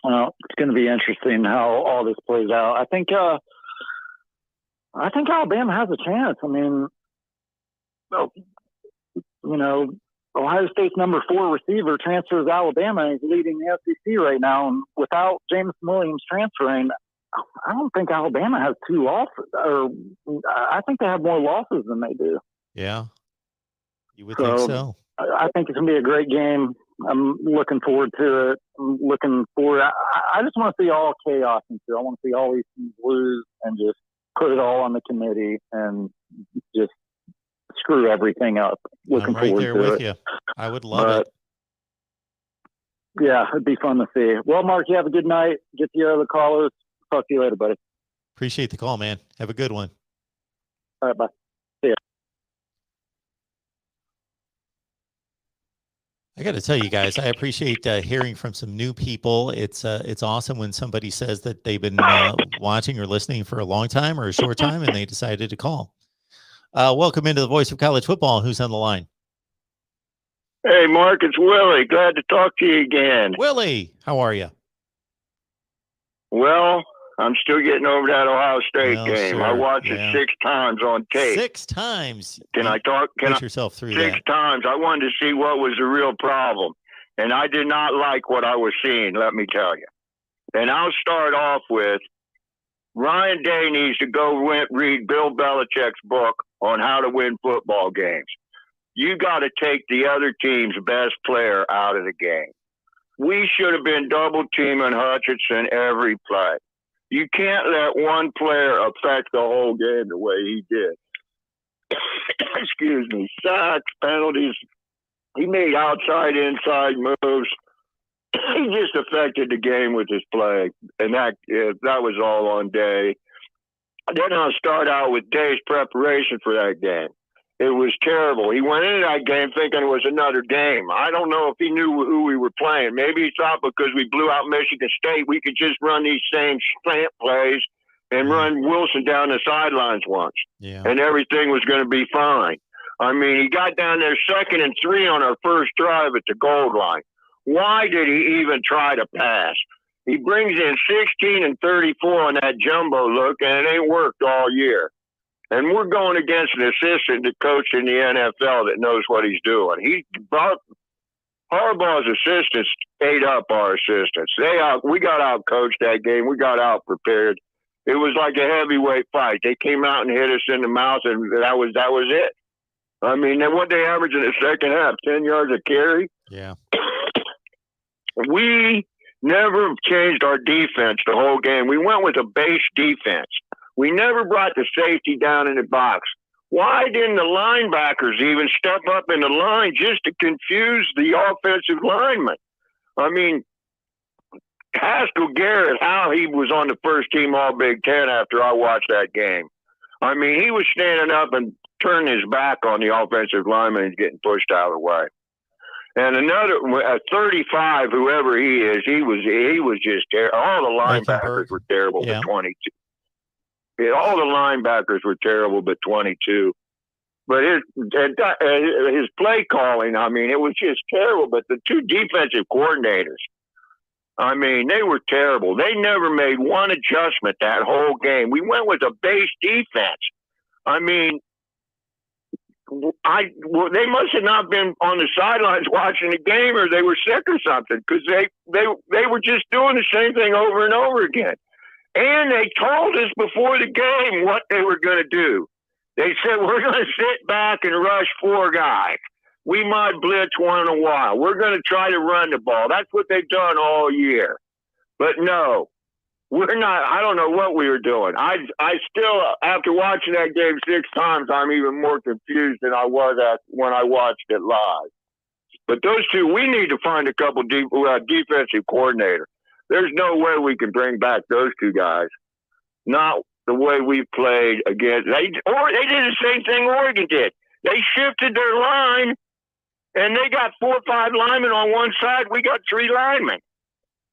S8: Well, it's going to be interesting how all this plays out. I think Alabama has a chance. I mean, Ohio State's number 4 receiver transfers Alabama and he's leading the SEC right now. And without Jameson Williams transferring, I don't think Alabama has 2 losses. Or I think they have more losses than they do.
S1: Yeah, you would think so.
S8: I think it's going to be a great game. I'm looking forward to it. I just want to see all chaos into it. I want to see all these teams lose and just put it all on the committee and just screw everything up. Looking
S1: I'm right
S8: forward
S1: there
S8: to
S1: with
S8: it.
S1: you. I would love it.
S8: Yeah, it'd be fun to see. Well, Mark, you have a good night. Get to your other callers. Talk to you later, buddy.
S1: Appreciate the call, man. Have a good one.
S8: All right, bye.
S1: I got to tell you guys, I appreciate hearing from some new people. It's awesome when somebody says that they've been watching or listening for a long time or a short time and they decided to call. Welcome into the Voice of College Football. Who's on the line?
S5: Hey, Mark, it's Willie. Glad to talk to you again.
S1: Willie, how are you?
S5: Well, I'm still getting over that Ohio State
S1: Well,
S5: game.
S1: sure,
S5: I watched
S1: yeah.
S5: it 6 times on tape.
S1: 6 times.
S5: Can I talk?
S1: Put yourself through
S5: 6
S1: that.
S5: times. I wanted to see what was the real problem. And I did not like what I was seeing, let me tell you. And I'll start off with Ryan Day needs to go read Bill Belichick's book on how to win football games. You got to take the other team's best player out of the game. We should have been double teaming Hutchinson every play.
S9: You can't let one player affect the whole game the way he did. Excuse me. Sacks, penalties. He made outside, inside moves. He just affected the game with his play, and that was all on Day. Then I'll start out with Day's preparation for that game. It was terrible. He went into that game thinking it was another game. I don't know if he knew who we were playing. Maybe he thought because we blew out Michigan State, we could just run these same slant plays and run Wilson down the sidelines once, and everything was going to be fine. I mean, he got down there 2nd and 3 on our first drive at the goal line. Why did he even try to pass? He brings in 16 and 34 on that jumbo look, and it ain't worked all year. And we're going against an assistant coach in the NFL that knows what he's doing. Harbaugh's assistants ate up our assistants. We got out coached that game. We got out prepared. It was like a heavyweight fight. They came out and hit us in the mouth, and that was it. I mean, what they averaged in the second half, 10 yards a carry.
S1: Yeah.
S9: We never changed our defense the whole game. We went with a base defense. We never brought the safety down in the box. Why didn't the linebackers even step up in the line just to confuse the offensive linemen? I mean, Haskell Garrett, how he was on the first team All Big Ten after I watched that game. I mean, he was standing up and turning his back on the offensive lineman and getting pushed out of the way. And another, 35, whoever he is, he was just terrible. All the linebackers were terrible but 22. Yeah, all the linebackers were terrible but 22. But his play calling, I mean, it was just terrible. But the two defensive coordinators, I mean, they were terrible. They never made one adjustment that whole game. We went with a base defense. I mean, they must have not been on the sidelines watching the game, or they were sick or something, because they were just doing the same thing over and over again. And they told us before the game what they were going to do. They said, we're going to sit back and rush 4 guys. We might blitz one in a while. We're going to try to run the ball. That's what they've done all year. But no, we're not. I don't know what we were doing. I still, after watching that game 6 times, I'm even more confused than I was when I watched it live. But those two, we need to find a couple defensive coordinators. There's no way we can bring back those 2 guys. Not the way we played against. They did the same thing Oregon did. They shifted their line, and they got 4 or 5 linemen on one side. We got 3 linemen.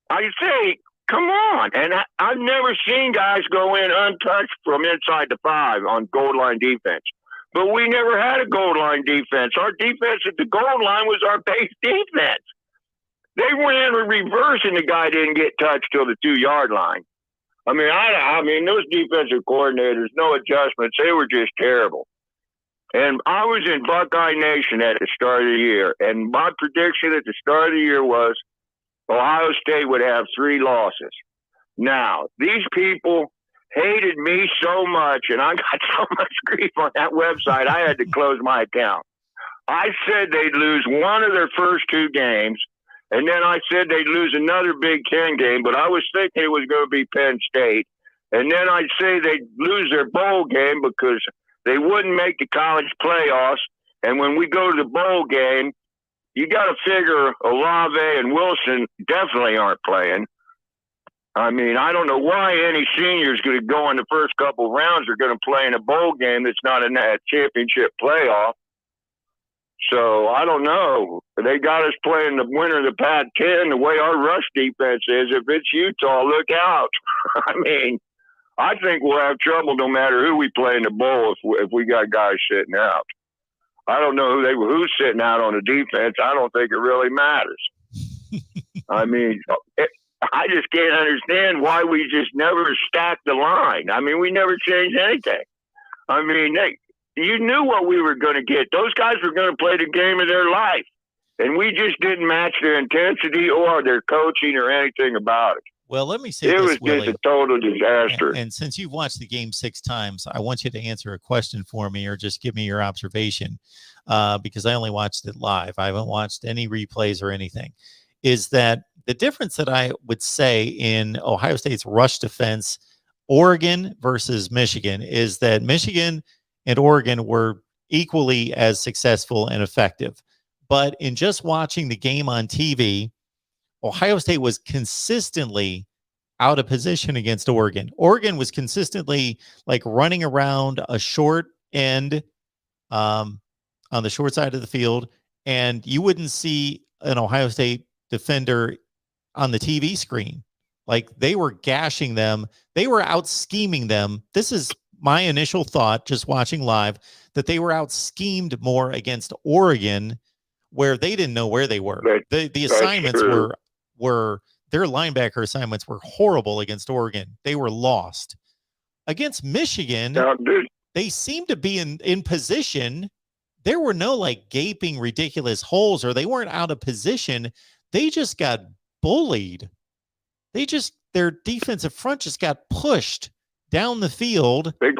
S9: I say, come on. And I've never seen guys go in untouched from inside the 5 on goal line defense. But we never had a goal line defense. Our defense at the goal line was our base defense. They went in reverse, and the guy didn't get touched till the 2-yard line. I mean, those defensive coordinators, no adjustments. They were just terrible. And I was in Buckeye Nation at the start of the year, and my prediction at the start of the year was Ohio State would have 3 losses. Now, these people hated me so much, and I got so much grief on that website, I had to close my account. I said they'd lose one of their first 2 games, and then I said they'd lose another Big Ten game, but I was thinking it was going to be Penn State. And then I'd say they'd lose their bowl game because they wouldn't make the college playoffs. And when we go to the bowl game, you got to figure Olave and Wilson definitely aren't playing. I mean, I don't know why any seniors going to go in the first couple rounds are going to play in a bowl game that's not in that championship playoff. So I don't know. They got us playing the winner of the Pac-10 the way our rush defense is. If it's Utah, look out. I mean, I think we'll have trouble no matter who we play in the bowl if we got guys sitting out. I don't know who's sitting out on the defense. I don't think it really matters. I mean, I just can't understand why we just never stacked the line. I mean, we never changed anything. I mean, you knew what we were going to get. Those guys were going to play the game of their life, and we just didn't match their intensity or their coaching or anything about it.
S1: Well, let me say
S9: it
S1: this,
S9: was
S1: Willie.
S9: just a total disaster.
S1: And since you've watched the game 6 times, I want you to answer a question for me or just give me your observation because I only watched it live. I haven't watched any replays or anything. Is that the difference that I would say in Ohio State's rush defense, Oregon versus Michigan, is that Michigan and Oregon were equally as successful and effective. But in just watching the game on TV, Ohio State was consistently out of position against Oregon. Oregon was consistently like running around a short end on the short side of the field, and you wouldn't see an Ohio State defender on the TV screen. Like, they were gashing them. They were out scheming them. This is my initial thought, just watching live, that they were out schemed more against Oregon, where they didn't know where they were. The assignments were their linebacker assignments were horrible against Oregon. They were lost. Against Michigan, they seemed to be in position. There were no like gaping ridiculous holes, or they weren't out of position. They just got bullied. Their defensive front just got pushed down the field.
S9: The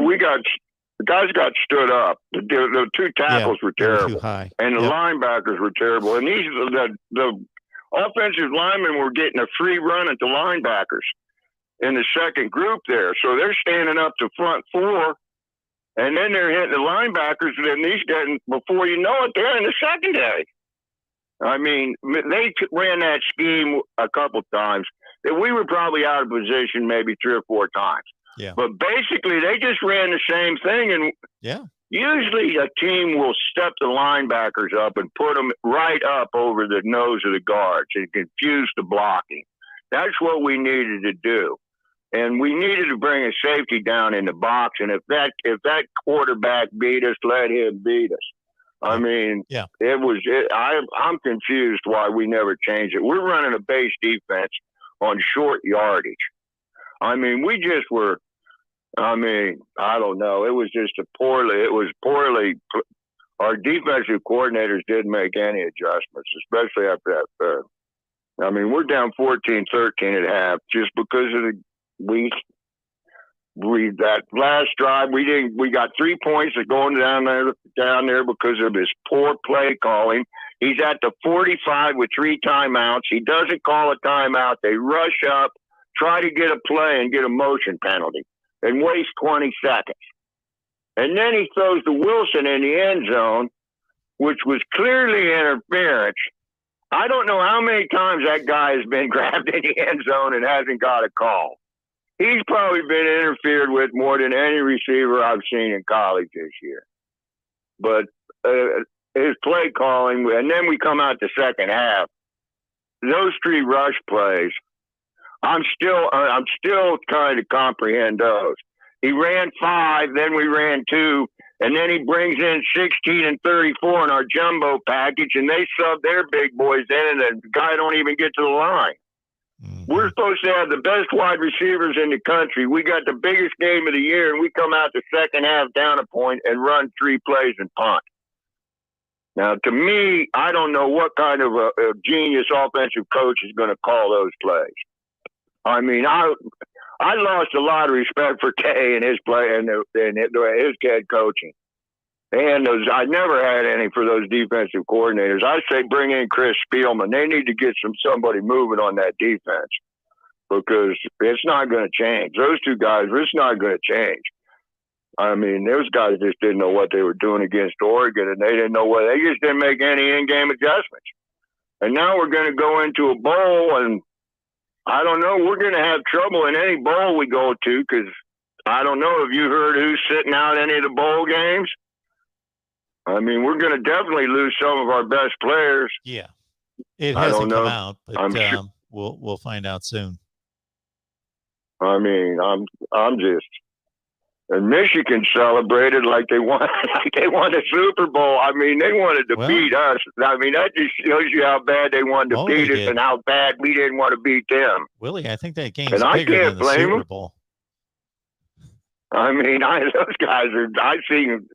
S9: guys got stood up. The two tackles were terrible,
S1: too high,
S9: and the linebackers were terrible. And the offensive linemen were getting a free run at the linebackers in the second group there. So they're standing up to front four, and then they're hitting the linebackers. And then these guys, before you know it, they're in the secondary. I mean, they ran that scheme a couple times. We were probably out of position maybe 3 or 4 times.
S1: Yeah.
S9: But basically, they just ran the same thing. And usually a team will step the linebackers up and put them right up over the nose of the guards and confuse the blocking. That's what we needed to do. And we needed to bring a safety down in the box. And if that quarterback beat us, let him beat us. I mean, I'm confused why we never changed it. We're running a base defense on short yardage. I mean, we just were, I don't know. It was poorly. Our defensive coordinators didn't make any adjustments, especially after that third. I mean, we're down 14-13 at half just because of that last drive. We got 3 points going down there because of his poor play calling. He's at the 45 with 3 timeouts. He doesn't call a timeout. They rush up, try to get a play and get a motion penalty and waste 20 seconds. And then he throws to Wilson in the end zone, which was clearly interference. I don't know how many times that guy has been grabbed in the end zone and hasn't got a call. He's probably been interfered with more than any receiver I've seen in college this year. But his play calling, and then we come out the second half. Those 3 rush plays, I'm still trying to comprehend those. He ran 5, then we ran 2, and then he brings in 16 and 34 in our jumbo package, and they sub their big boys in, and the guy don't even get to the line. Mm-hmm. We're supposed to have the best wide receivers in the country. We got the biggest game of the year, and we come out the second half down a point and run 3 plays and punt. Now, to me, I don't know what kind of a genius offensive coach is going to call those plays. I mean, I lost a lot of respect for Kay and his play and his head coaching. And I never had any for those defensive coordinators. I say bring in Chris Spielman. They need to get somebody moving on that defense because it's not going to change. Those 2 guys, it's not going to change. I mean, those guys just didn't know what they were doing against Oregon, and they didn't know what. They just didn't make any in-game adjustments. And now we're going to go into a bowl, and I don't know. We're going to have trouble in any bowl we go to because I don't know. Have you heard who's sitting out any of the bowl games? I mean, we're going to definitely lose some of our best players.
S1: Yeah, it hasn't come out, but we'll find out soon.
S9: I mean, I'm just. And Michigan celebrated like they won a Super Bowl. I mean, they wanted to beat us. I mean, that just shows you how bad they wanted to beat us and how bad we didn't want to beat them.
S1: Willie, I think that game's bigger than the Super Bowl.
S9: I mean, those guys I've seen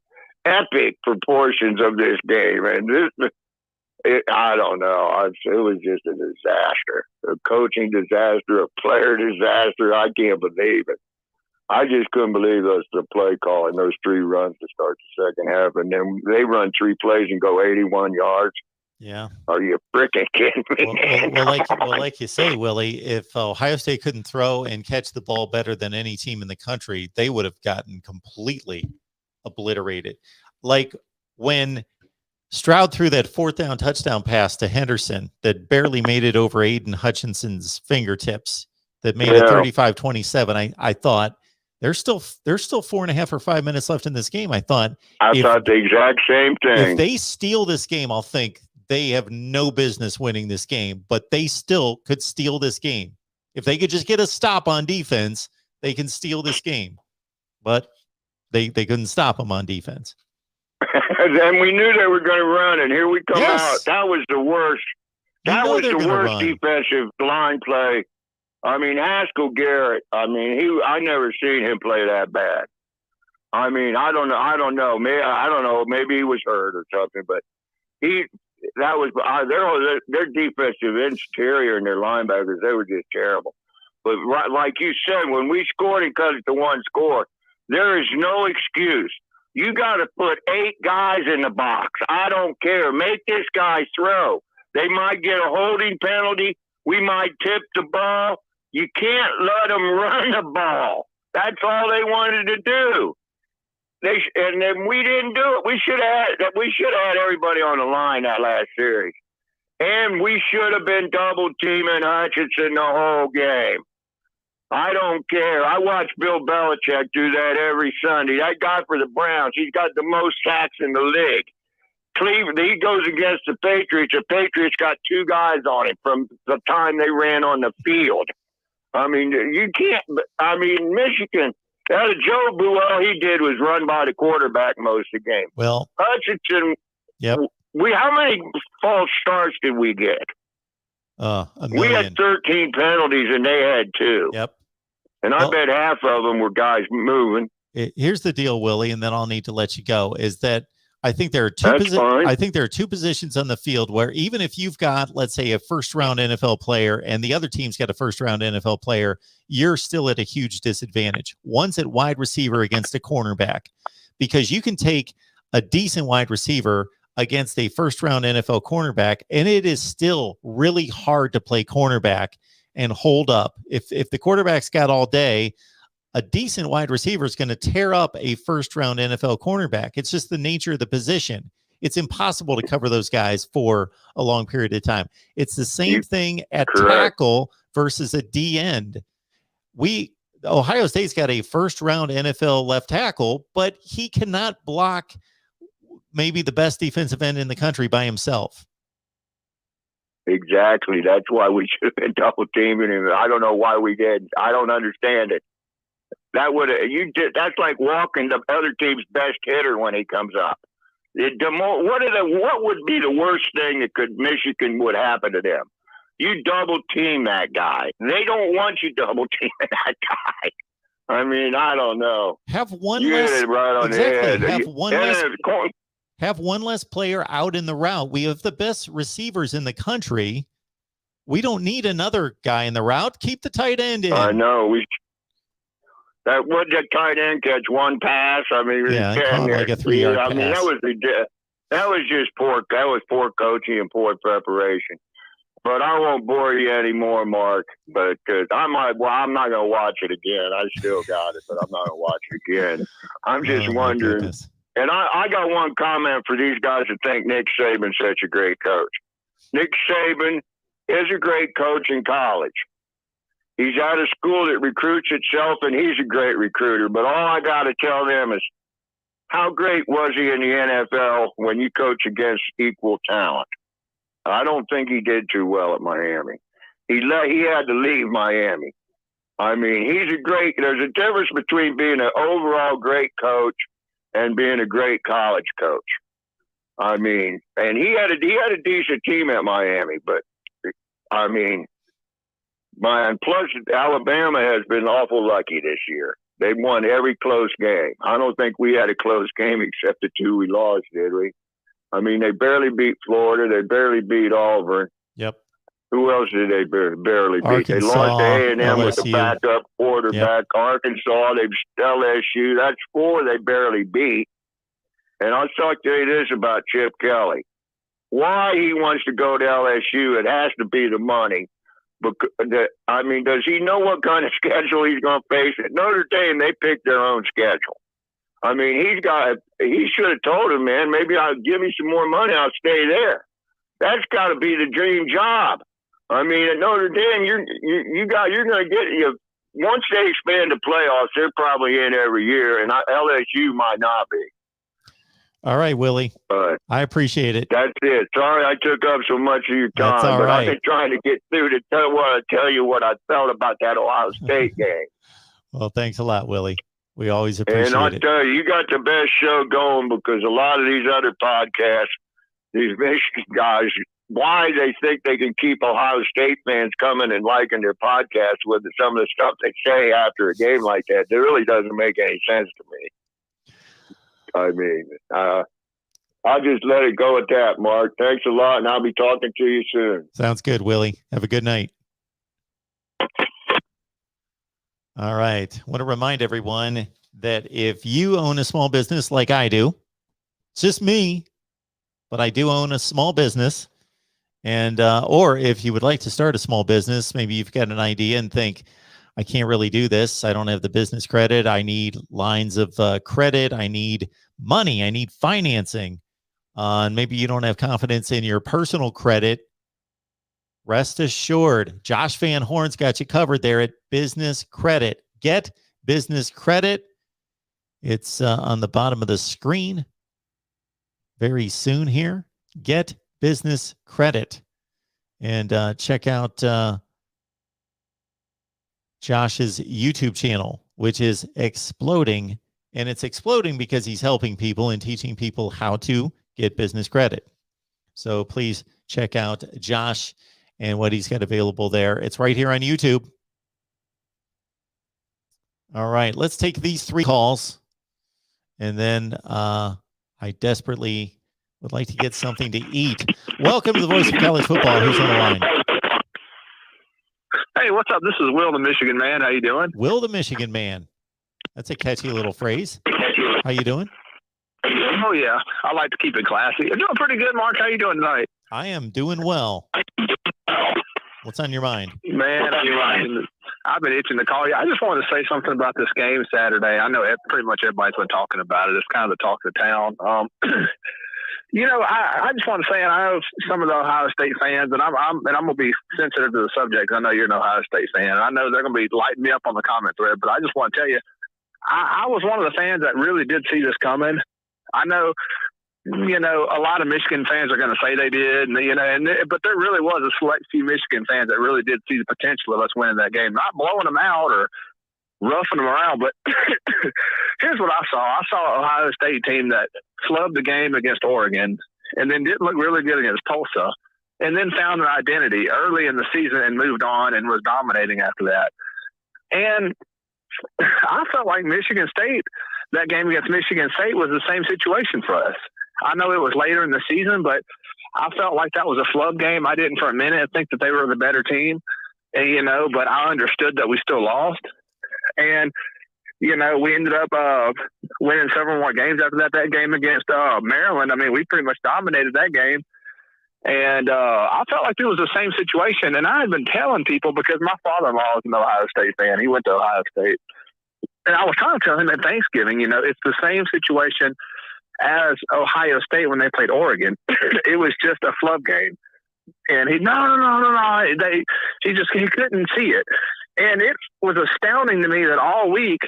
S9: epic proportions of this game, and I don't know. It was just a disaster, a coaching disaster, a player disaster. I can't believe it. I just couldn't believe the play call and those 3 runs to start the second half, and then they run 3 plays and go 81 yards.
S1: Yeah.
S9: Are you freaking kidding me?
S1: Like you say, Willie, if Ohio State couldn't throw and catch the ball better than any team in the country, they would have gotten completely obliterated. Like when Stroud threw that 4th down touchdown pass to Henderson that barely made it over Aiden Hutchinson's fingertips, that made it 35-27. I thought there's still 4.5 or 5 minutes left in this game. I thought
S9: the exact same thing.
S1: If they steal this game, I'll think they have no business winning this game, but they still could steal this game. If they could just get a stop on defense, they can steal this game. But they couldn't stop them on defense.
S9: Then we knew they were going to run, and here we come out. That was the worst. That was the worst defensive line play. I mean, Haskell Garrett. I mean, I never seen him play that bad. I mean, I don't know. Maybe he was hurt or something, but their defensive interior and their linebackers, they were just terrible. But like you said, when we scored and cut it to 1 score, there is no excuse. You got to put 8 guys in the box. I don't care. Make this guy throw. They might get a holding penalty. We might tip the ball. You can't let them run the ball. That's all they wanted to do. And then we didn't do it. We should have had everybody on the line that last series. And we should have been double teaming Hutchinson the whole game. I don't care. I watch Bill Belichick do that every Sunday. That guy for the Browns, he's got the most sacks in the league. Cleveland, he goes against the Patriots. The Patriots got 2 guys on him from the time they ran on the field. I mean, you can't. I mean, Michigan. Joe Buell, he did was run by the quarterback most of the game.
S1: Well,
S9: Hutchinson.
S1: Yep.
S9: How many false starts did we get?
S1: A million.
S9: We had 13 penalties and they had 2.
S1: Yep.
S9: And I bet half of them were guys moving.
S1: Here's the deal, Willie, and then I'll need to let you go. Is that I think there are two positions on the field where even if you've got, let's say, a first-round NFL player and the other team's got a first-round NFL player, you're still at a huge disadvantage. One's at wide receiver against a cornerback, because you can take a decent wide receiver against a first-round NFL cornerback, and it is still really hard to play cornerback and hold up. If the quarterback's got all day, a decent wide receiver is going to tear up a first-round NFL cornerback. It's just the nature of the position. It's impossible to cover those guys for a long period of time. It's the same thing at tackle versus a D end. Ohio State's got a first-round NFL left tackle, but he cannot block maybe the best defensive end in the country by himself.
S9: Exactly. That's why we should have been double teaming him. I don't know why we did. I don't understand it. That's like walking the other team's best hitter when he comes up. What would be the worst thing that Michigan would happen to them? You double team that guy. They don't want you double teaming that guy. I mean, I don't know.
S1: Have one
S9: you
S1: less.
S9: Hit it right on
S1: exactly.
S9: The head.
S1: Have one less player out in the route. We have the best receivers in the country. We don't need another guy in the route. Keep the tight end in.
S9: I know. That tight end catch one pass. I mean,
S1: like a 3-yard pass.
S9: I mean, that was just poor. That was poor coaching and poor preparation. But I won't bore you anymore, Mark. But I'm not going to watch it again. I still got it, but I'm not going to watch it again. I'm just wondering. And I got one comment for these guys that think Nick Saban's such a great coach. Nick Saban is a great coach in college. He's at a school that recruits itself, and he's a great recruiter. But all I got to tell them is, how great was he in the NFL when you coach against equal talent? I don't think he did too well at Miami. He had to leave Miami. I mean, there's a difference between being an overall great coach and being a great college coach. I mean, and he had a decent team at Miami, but I mean, plus Alabama has been awful lucky this year. They've won every close game. I don't think we had a close game except the 2 we lost, did we? I mean, they barely beat Florida. They barely beat Auburn.
S1: Yep.
S9: Who else did they barely beat?
S1: Arkansas,
S9: they lost to A&M with the backup quarterback.
S1: Yep.
S9: Arkansas, LSU. That's 4 they barely beat. And I'll talk to you this about Chip Kelly. why he wants to go to LSU. It has to be the money. Because, does he know what kind of schedule he's going to face? At Notre Dame, they pick their own schedule. I mean, he should have told him, man, maybe I'll give me some more money. I'll stay there. That's got to be the dream job. I mean, at Notre Dame, you're going to get once they expand the playoffs, they're probably in every year, and LSU might not be.
S1: All right, Willie.
S9: But
S1: I appreciate it.
S9: that's it. Sorry I took up so much of your time,
S1: That's all
S9: but
S1: right.
S9: I've been trying to get through to tell you what I felt about that Ohio State game.
S1: Well, thanks a lot, Willie. We always
S9: And
S1: appreciate
S9: I'll
S1: it.
S9: tell you, you got the best show going because a lot of these other podcasts, these Michigan guys, why they think they can keep Ohio State fans coming and liking their podcasts with some of the stuff they say after a game like that, it really doesn't make any sense to me. I mean, I'll just let it go at that, Mark. Thanks a lot, and I'll be talking to you soon.
S1: Sounds good, Willie. Have a good night. All right. I want to remind everyone that if you own a small business like I do, it's just me, but I do own a small business. And, or if you would like to start a small business, maybe you've got an idea and think, I can't really do this. I don't have the business credit. I need lines of credit. I need money. I need financing. And maybe you don't have confidence in your personal credit. Rest assured, Josh Van Horn's got you covered there at Business Credit. Get Business Credit. It's on the bottom of the screen very soon here. Get Business Credit. And check out Josh's YouTube channel, which is exploding. And it's exploding because he's helping people and teaching people how to get business credit. So please check out Josh and what he's got available there. It's right here on YouTube. All right, let's take these 3 calls. And then I desperately would like to get something to eat. Welcome to the Voice of College Football. Who's on the line?
S10: Hey, what's up? This is Will, the Michigan man. How you doing?
S1: Will, the Michigan man. That's a catchy little phrase. How you doing?
S10: Oh, yeah. I like to keep it classy. You're doing pretty good, Mark. How you doing tonight?
S1: I am doing well. What's on your mind?
S10: Man, I've been itching to call you. I just wanted to say something about this game Saturday. I know pretty much everybody's been talking about it. It's kind of the talk of the town. You know, I just want to say, and I know some of the Ohio State fans, and I'm going to be sensitive to the subject. I know you're an Ohio State fan. And I know they're going to be lighting me up on the comment thread, but I just want to tell you, I was one of the fans that really did see this coming. I know, you know, a lot of Michigan fans are going to say they did, but there really was a select few Michigan fans that really did see the potential of us winning that game, not blowing them out or roughing them around. But here's what I saw. I saw an Ohio State team that flubbed the game against Oregon and then didn't look really good against Tulsa and then found their identity early in the season and moved on and was dominating after that. And I felt like Michigan State, that game against Michigan State was the same situation for us. I know it was later in the season, but I felt like that was a flub game. I didn't for a minute think that they were the better team, but I understood that we still lost. And, we ended up winning several more games after that. That game against Maryland, I mean, we pretty much dominated that game. And I felt like it was the same situation. And I had been telling people, because my father-in-law is an Ohio State fan. He went to Ohio State. And I was trying to tell him at Thanksgiving, it's the same situation as Ohio State when they played Oregon. It was just a flub game. And he couldn't see it. And it was astounding to me that all week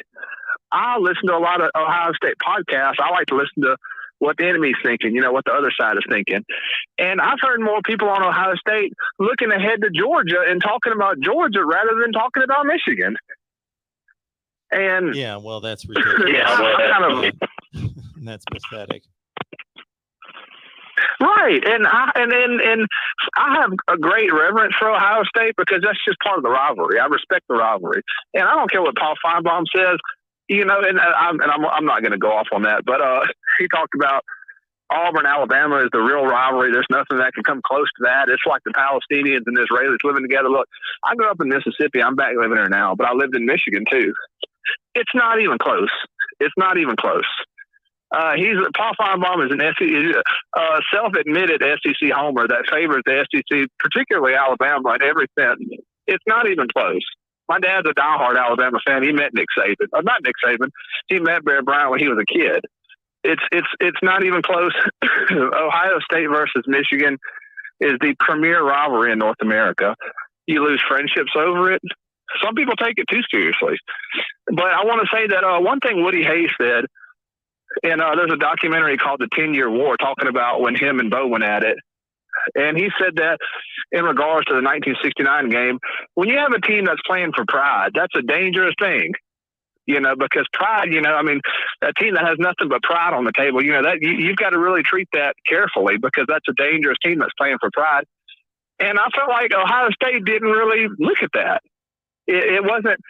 S10: I listened to a lot of Ohio State podcasts. I like to listen to what the enemy's thinking, what the other side is thinking. And I've heard more people on Ohio State looking ahead to Georgia and talking about Georgia rather than talking about Michigan. And
S1: yeah, well, that's ridiculous. That's pathetic.
S10: Right. And I have a great reverence for Ohio State because that's just part of the rivalry. I respect the rivalry. And I don't care what Paul Feinbaum says, and I'm not going to go off on that, but he talked about Auburn, Alabama is the real rivalry. There's nothing that can come close to that. It's like the Palestinians and Israelis living together. Look, I grew up in Mississippi. I'm back living there now, but I lived in Michigan too. It's not even close. It's not even close. Paul Feinbaum is an self-admitted SEC homer that favors the SEC, particularly Alabama, in every sense. It's not even close. My dad's a diehard Alabama fan. He met Nick Saban. Not Nick Saban. He met Bear Bryant when he was a kid. It's not even close. Ohio State versus Michigan is the premier rivalry in North America. You lose friendships over it. Some people take it too seriously. But I want to say that one thing Woody Hayes said, and there's a documentary called The 10-Year War talking about when him and Bo went at it. And he said that in regards to the 1969 game, when you have a team that's playing for pride, that's a dangerous thing, because pride, a team that has nothing but pride on the table, that you've got to really treat that carefully because that's a dangerous team that's playing for pride. And I felt like Ohio State didn't really look at that. It wasn't,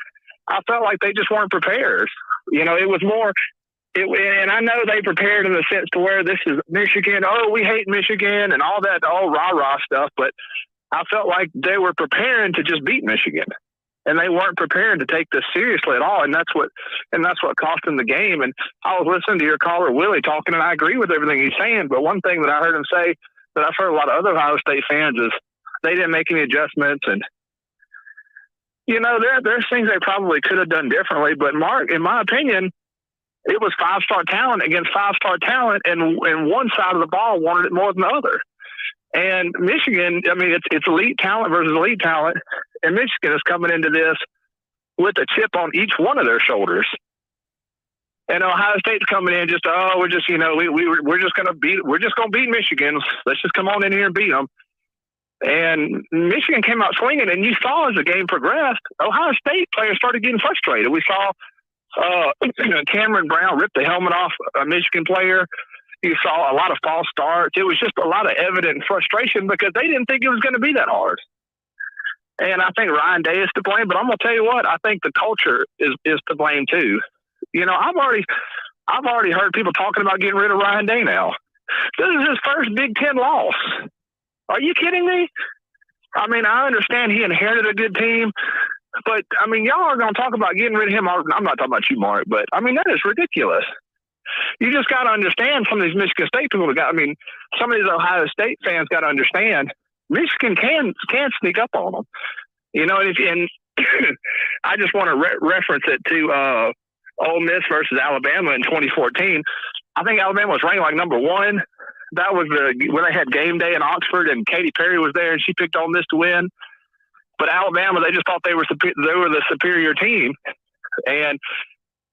S10: I felt like they just weren't prepared. It was more, and I know they prepared in the sense to where this is Michigan. Oh, we hate Michigan and all that, all rah-rah stuff. But I felt like they were preparing to just beat Michigan, and they weren't prepared to take this seriously at all. And that's what cost them the game. And I was listening to your caller, Willie, talking, and I agree with everything he's saying. But one thing that I heard him say that I've heard a lot of other Ohio State fans is they didn't make any adjustments. And, there's things they probably could have done differently. But, Mark, in my opinion, it was five-star talent against five-star talent, and one side of the ball wanted it more than the other. And Michigan, it's elite talent versus elite talent, and Michigan is coming into this with a chip on each one of their shoulders. And Ohio State's coming in we're just going to beat Michigan. Let's just come on in here and beat them. And Michigan came out swinging, and you saw as the game progressed, Ohio State players started getting frustrated. We saw Cameron Brown ripped the helmet off a Michigan player. You saw a lot of false starts. It was just a lot of evident frustration because they didn't think it was going to be that hard. And I think Ryan Day is to blame, but I'm going to tell you what, I think the culture is to blame too. I've already heard people talking about getting rid of Ryan Day now. This is his first Big Ten loss. Are you kidding me? I understand he inherited a good team, but, y'all are going to talk about getting rid of him. I'm not talking about you, Mark, but, that is ridiculous. You just got to understand some of these Michigan State people some of these Ohio State fans got to understand Michigan can sneak up on them. And I just want to reference it to Ole Miss versus Alabama in 2014. I think Alabama was ranked like number 1. That was when they had game day in Oxford, and Katy Perry was there, and she picked Ole Miss to win. But Alabama, they just thought they were the superior team, and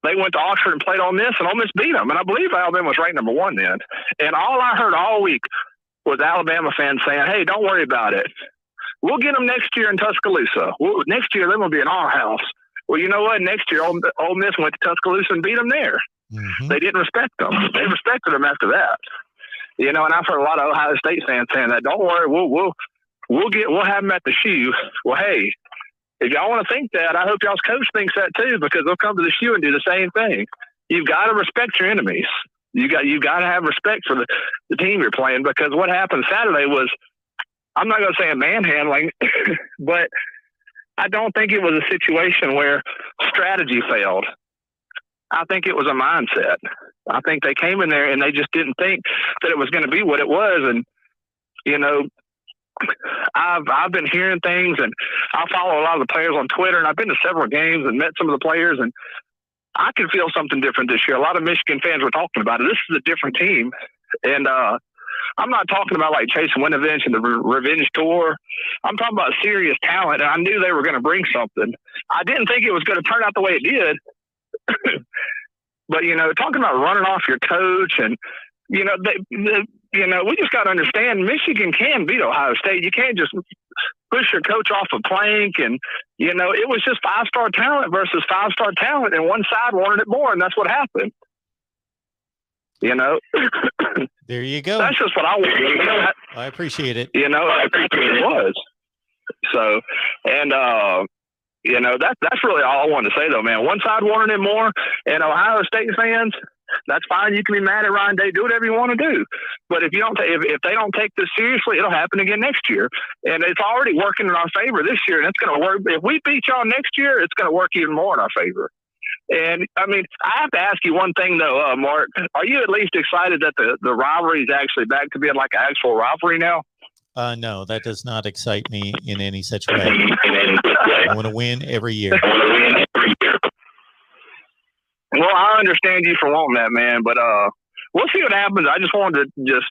S10: they went to Oxford and played Ole Miss, and Ole Miss beat them. And I believe Alabama was ranked number 1 then. And all I heard all week was Alabama fans saying, "Hey, don't worry about it. We'll get them next year in Tuscaloosa. Next year they're going to be in our house." Well, you know what? Next year Ole Miss went to Tuscaloosa and beat them there. Mm-hmm. They didn't respect them. They respected them after that. And I've heard a lot of Ohio State fans saying that. Don't worry, we'll have them at the shoe. Well, hey, if y'all want to think that, I hope y'all's coach thinks that too, because they'll come to the shoe and do the same thing. You've got to respect your enemies. You got to have respect for the team you're playing, because what happened Saturday was, I'm not going to say a manhandling, but I don't think it was a situation where strategy failed. I think it was a mindset. I think they came in there and they just didn't think that it was going to be what it was. And, I've been hearing things, and I follow a lot of the players on Twitter, and I've been to several games and met some of the players, and I can feel something different this year. A lot of Michigan fans were talking about it. This is a different team. And I'm not talking about like Chase Winovich and the revenge tour. I'm talking about serious talent, and I knew they were going to bring something. I didn't think it was going to turn out the way it did. But, talking about running off your coach, and, we just got to understand Michigan can beat Ohio State. You can't just push your coach off a plank. And, it was just five-star talent versus five-star talent, and one side wanted it more, and that's what happened.
S1: There you go.
S10: That's just what I want.
S1: I appreciate it.
S10: I appreciate it was. So, and, that's really all I wanted to say, though, man. One side wanted it more, and Ohio State fans, that's fine. You can be mad at Ryan Day. Do whatever you want to do. But if if they don't take this seriously, it'll happen again next year. And it's already working in our favor this year, and it's going to work. If we beat y'all next year, it's going to work even more in our favor. And I mean, I have to ask you one thing though, Mark. Are you at least excited that the rivalry is actually back to being like an actual rivalry now?
S1: No, that does not excite me in any such way. I want to win every year.
S10: Well, I understand you for wanting that, man, but we'll see what happens. I just wanted to just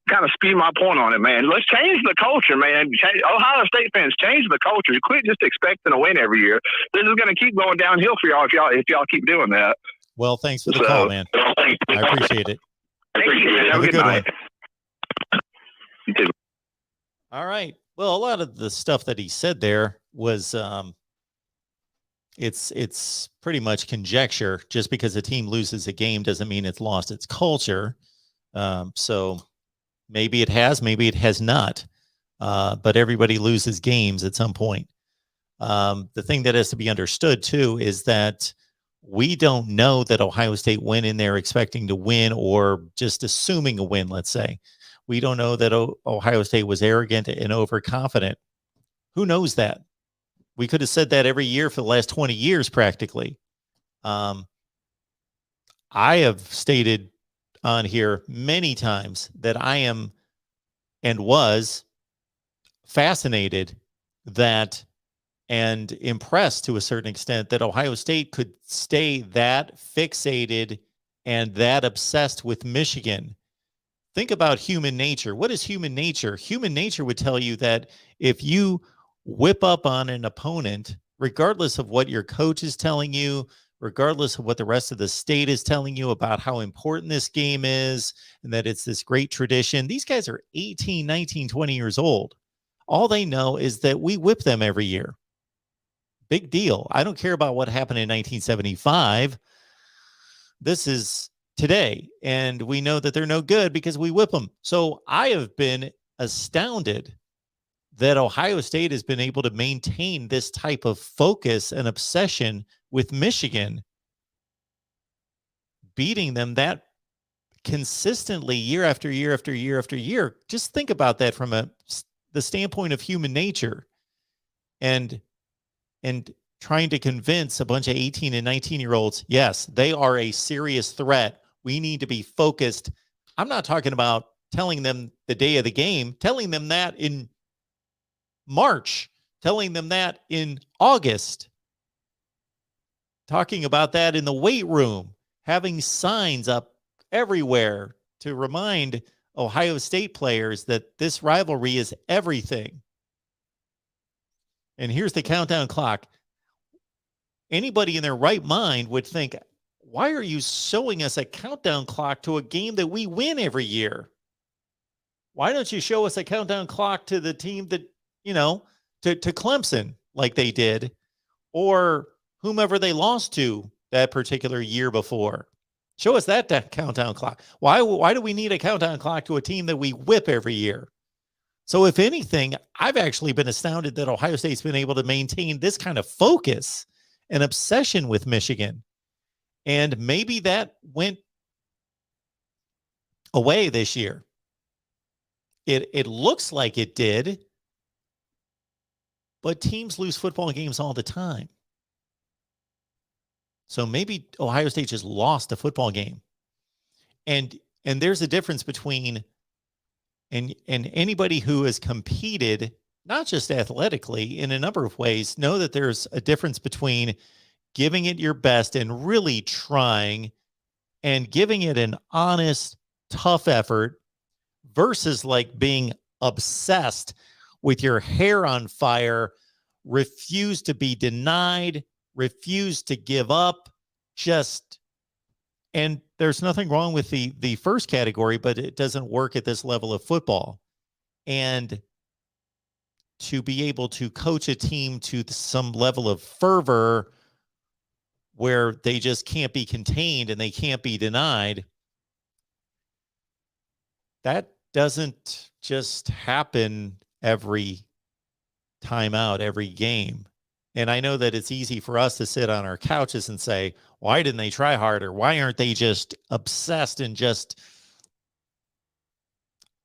S10: kind of speed my point on it, man. Let's change the culture, man. Ohio State fans, change the culture. Quit just expecting to win every year. This is going to keep going downhill for y'all if y'all keep doing that.
S1: Well, thanks for the call, man. I appreciate it.
S10: Thank you. Have a good night. You too.
S1: All right. Well, a lot of the stuff that he said there was it's pretty much conjecture. Just because a team loses a game doesn't mean it's lost its culture. So maybe it has, maybe it has not. But everybody loses games at some point. The thing that has to be understood too is that we don't know that Ohio State went in there expecting to win or just assuming a win, let's say. We don't know that Ohio State was arrogant and overconfident. Who knows that? We could have said that every year for the last 20 years, practically. I have stated on here many times that I am and was fascinated that and impressed to a certain extent that Ohio State could stay that fixated and that obsessed with Michigan. Think about human nature. What is human nature? Human nature would tell you that if you whip up on an opponent, regardless of what your coach is telling you, regardless of what the rest of the state is telling you about how important this game is and that it's this great tradition, these guys are 18, 19, 20 years old. All they know is that we whip them every year. Big deal. I don't care about what happened in 1975. This is today, and we know that they're no good because we whip them. So I have been astounded that Ohio State has been able to maintain this type of focus and obsession with Michigan, beating them that consistently year after year after year after year. Just think about that from the standpoint of human nature, and trying to convince a bunch of 18 and 19-year-olds, yes, they are a serious threat. We need to be focused. I'm not talking about telling them the day of the game, telling them that in March, telling them that in August, talking about that in the weight room, having signs up everywhere to remind Ohio State players that this rivalry is everything. And here's the countdown clock. Anybody in their right mind would think, why are you showing us a countdown clock to a game that we win every year? Why don't you show us a countdown clock to the team that, to Clemson like they did, or whomever they lost to that particular year before? Show us that countdown clock. Why do we need a countdown clock to a team that we whip every year? So if anything, I've actually been astounded that Ohio State's been able to maintain this kind of focus and obsession with Michigan. And maybe that went away this year. It looks like it did, but teams lose football games all the time. So maybe Ohio State just lost a football game. And there's a difference between and anybody who has competed, not just athletically, in a number of ways, know that there's a difference between giving it your best and really trying and giving it an honest, tough effort versus like being obsessed with your hair on fire, refuse to be denied, refuse to give up, and there's nothing wrong with the first category, but it doesn't work at this level of football. And to be able to coach a team to some level of fervor where they just can't be contained and they can't be denied, that doesn't just happen every time out, every game. And I know that it's easy for us to sit on our couches and say, why didn't they try harder? Why aren't they just obsessed and just...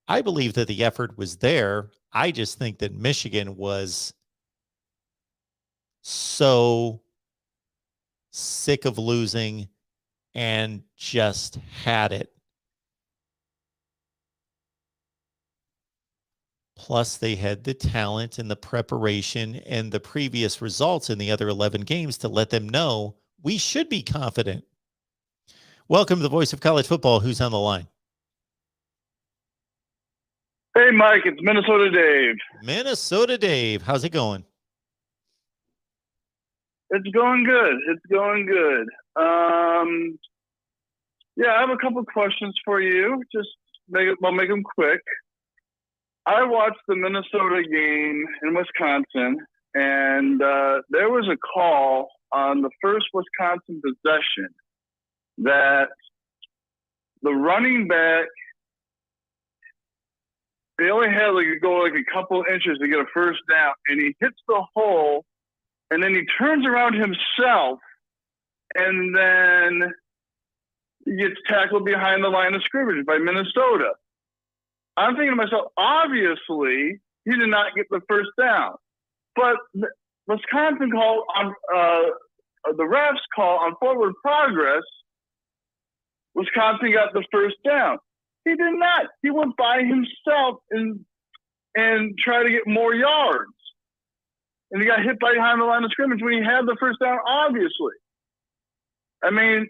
S1: I believe that the effort was there. I just think that Michigan was so sick of losing, and just had it. Plus, they had the talent and the preparation and the previous results in the other 11 games to let them know we should be confident. Welcome to the Voice of College Football. Who's on the line?
S11: Hey, Mike, it's Minnesota Dave.
S1: Minnesota Dave. How's it going?
S11: It's going good. It's going good. Yeah, I have a couple questions for you. I'll make them quick. I watched the Minnesota game in Wisconsin, and there was a call on the first Wisconsin possession that the running back, they only had to go a couple inches to get a first down, and he hits the hole, and then he turns around himself, and then he gets tackled behind the line of scrimmage by Minnesota. I'm thinking to myself, obviously, he did not get the first down. But Wisconsin called on the refs call on forward progress. Wisconsin got the first down. He did not. He went by himself and tried to get more yards. And he got hit behind the line of scrimmage when he had the first down, obviously. I mean,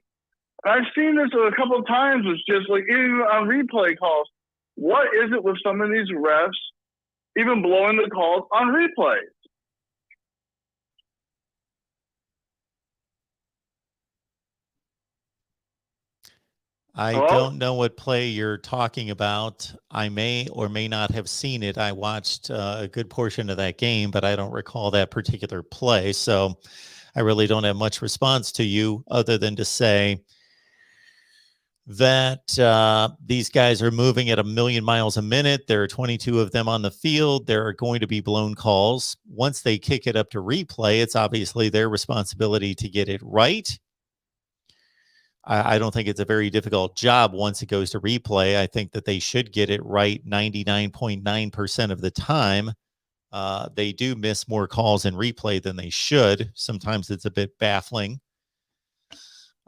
S11: I've seen this a couple of times. It's just even on replay calls. What is it with some of these refs even blowing the calls on replays?
S1: I don't know what play you're talking about. I may or may not have seen it. I watched a good portion of that game, but I don't recall that particular play. So I really don't have much response to you other than to say that these guys are moving at 1,000,000 miles a minute. There are 22 of them on the field. There are going to be blown calls. Once they kick it up to replay, it's obviously their responsibility to get it right. I don't think it's a very difficult job once it goes to replay. I think that they should get it right 99.9% of the time. They do miss more calls in replay than they should. Sometimes it's a bit baffling.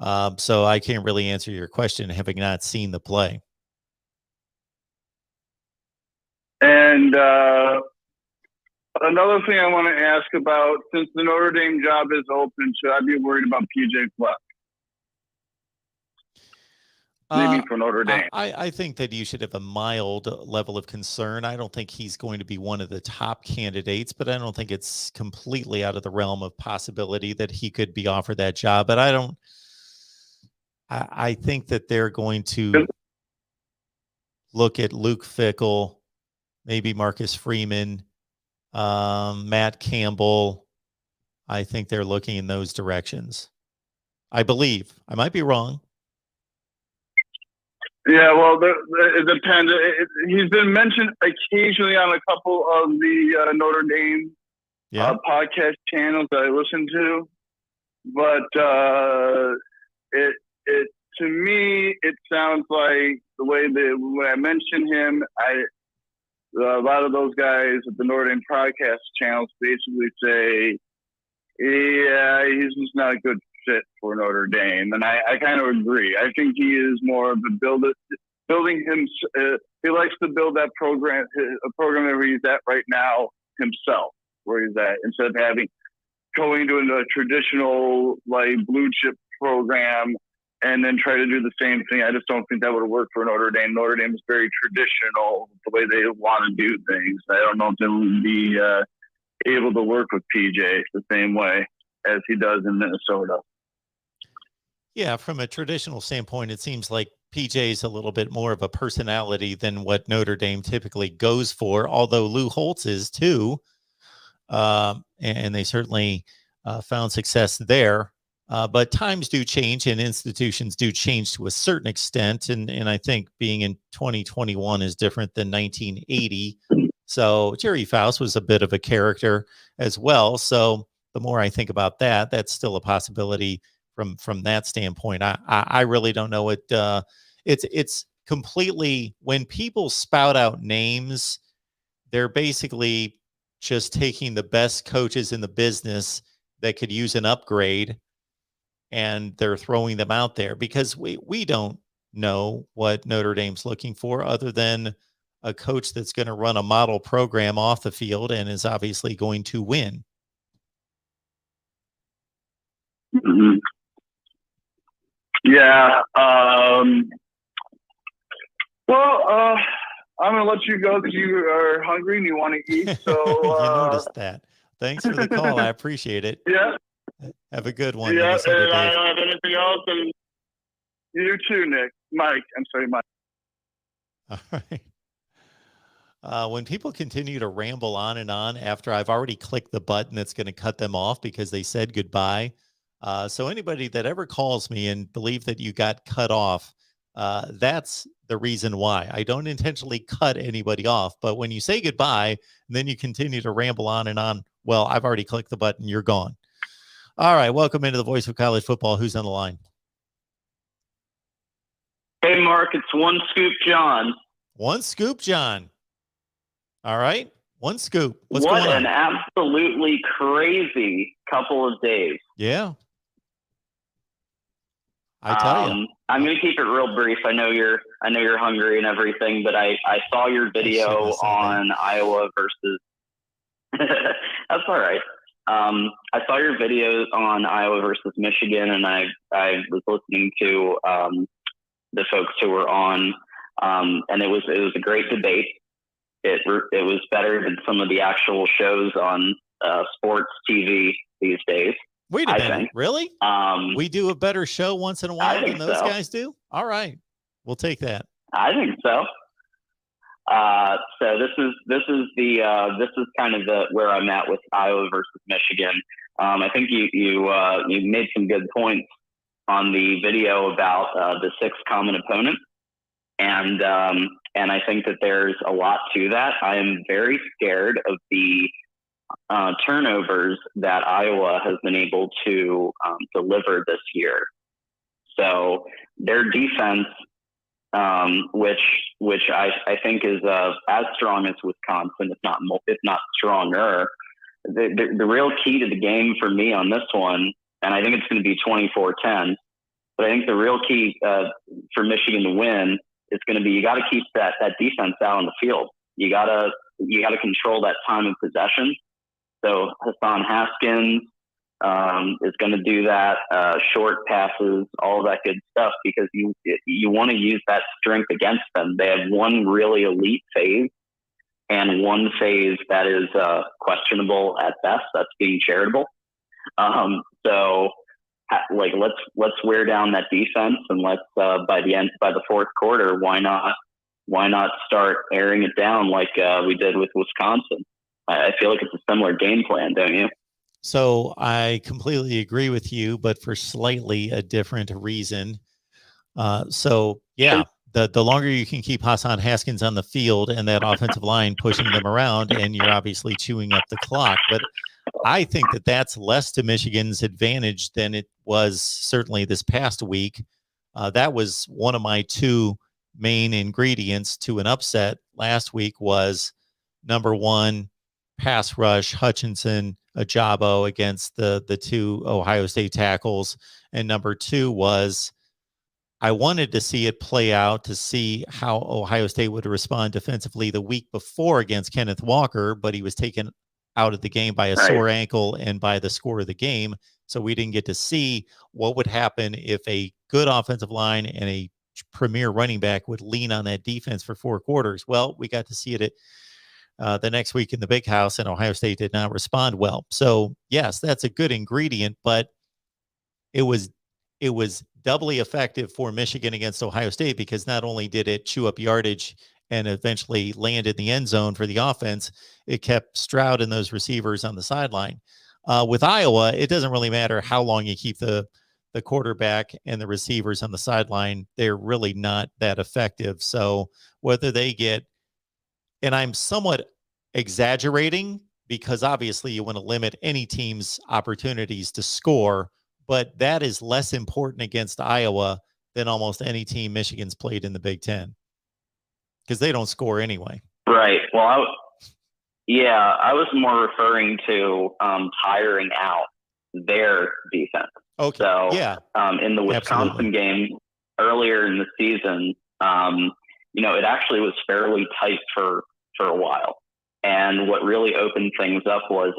S1: So I can't really answer your question having not seen the play.
S11: And another thing I want to ask about, since the Notre Dame job is open, should I be worried about PJ Fleck? Maybe for Notre Dame.
S1: I think that you should have a mild level of concern. I don't think he's going to be one of the top candidates, but I don't think it's completely out of the realm of possibility that he could be offered that job. But I think that they're going to look at Luke Fickell, maybe Marcus Freeman, Matt Campbell. I think they're looking in those directions. I believe. I might be wrong.
S11: Yeah, well, it depends. He's been mentioned occasionally on a couple of the Notre Dame podcast channels that I listen to, but it to me it sounds like the way that when I mention him, a lot of those guys at the Notre Dame podcast channels basically say, yeah, he's just not a good fit for Notre Dame, and I kind of agree. I think he is more of a building him. He likes to build that program, a program where he's at right now himself, where he's at, instead of going to a traditional blue chip program and then try to do the same thing. I just don't think that would work for Notre Dame. Notre Dame is very traditional the way they want to do things. I don't know if they will be able to work with PJ the same way as he does in Minnesota.
S1: Yeah, from a traditional standpoint, it seems like PJ is a little bit more of a personality than what Notre Dame typically goes for, although Lou Holtz is too. And they certainly found success there. But times do change and institutions do change to a certain extent. And I think being in 2021 is different than 1980. So Jerry Faust was a bit of a character as well. So the more I think about that, that's still a possibility from that standpoint. I really don't know what it's completely, when people spout out names, they're basically just taking the best coaches in the business that could use an upgrade and they're throwing them out there because we don't know what Notre Dame's looking for other than a coach that's going to run a model program off the field and is obviously going to win.
S11: Mm-hmm. Yeah. Well, I'm going to let you go because you are hungry and you want to eat. So
S1: you noticed that. Thanks for the call. I appreciate it.
S11: Yeah.
S1: Have a good one.
S11: Yeah,
S1: Minnesota
S11: and I
S1: Dave.
S11: don't have anything else. And you too, Nick. Mike. I'm sorry, Mike.
S1: All right. When people continue to ramble on and on after I've already clicked the button that's going to cut them off because they said goodbye. So anybody that ever calls me and believe that you got cut off, that's the reason why. I don't intentionally cut anybody off, but when you say goodbye, and then you continue to ramble on and on, well, I've already clicked the button. You're gone. All right. Welcome into the Voice of College Football. Who's on the line?
S4: Hey, Mark, it's One Scoop John.
S1: One Scoop John. All right. One Scoop. What's
S4: what
S1: going on?
S4: An absolutely crazy couple of days.
S1: Yeah. I tell you.
S4: I'm going to keep it real brief. I know you're hungry and everything, but I saw your video on Iowa versus. That's all right. I saw your videos on Iowa versus Michigan, and I was listening to the folks who were on, and it was a great debate. It was better than some of the actual shows on sports TV these days.
S1: Wait a minute, really? We do a better show once in a while than those guys do? All right. We'll take that.
S4: I think so. So this is kind of where I'm at with Iowa versus Michigan. I think you made some good points on the video about the 6 common opponents, and I think that there's a lot to that. I am very scared of the turnovers that Iowa has been able to deliver this year. So their defense, which I think is as strong as Wisconsin, if not stronger. The real key to the game for me on this one, and I think it's going to be 24-10, but I think the real key for Michigan to win is going to be you got to keep that defense out on the field. You got to control that time of possession. So Hassan Haskins is going to do that, short passes, all that good stuff, because you want to use that strength against them. They have one really elite phase and one phase that is questionable at best. That's being charitable. So let's wear down that defense, and let's by the fourth quarter, why not start airing it down like we did with Wisconsin? I feel like it's a similar game plan, don't you?
S1: So I completely agree with you, but for slightly a different reason. So yeah, the longer you can keep Hassan Haskins on the field and that offensive line pushing them around, and you're obviously chewing up the clock. But I think that that's less to Michigan's advantage than it was certainly this past week. That was one of my 2 main ingredients to an upset last week was, number one, pass rush, Hutchinson, Ajabo against the 2 Ohio State tackles. And number 2 was I wanted to see it play out to see how Ohio State would respond defensively the week before against Kenneth Walker, but he was taken out of the game by a sore ankle and by the score of the game. So we didn't get to see what would happen if a good offensive line and a premier running back would lean on that defense for 4 quarters. Well, we got to see it at the next week in the Big House, and Ohio State did not respond well. So yes, that's a good ingredient, but it was doubly effective for Michigan against Ohio State because not only did it chew up yardage and eventually land in the end zone for the offense, it kept Stroud and those receivers on the sideline. With Iowa, it doesn't really matter how long you keep the quarterback and the receivers on the sideline. They're really not that effective. So whether they get, and I'm somewhat exaggerating because obviously you want to limit any team's opportunities to score, but that is less important against Iowa than almost any team Michigan's played in the Big Ten because they don't score anyway.
S4: Right. Well, I was more referring to tiring out their defense.
S1: Okay.
S12: So,
S1: Yeah.
S12: In the Wisconsin
S1: Absolutely.
S12: game earlier in the season, it actually was fairly tight for a while. And what really opened things up was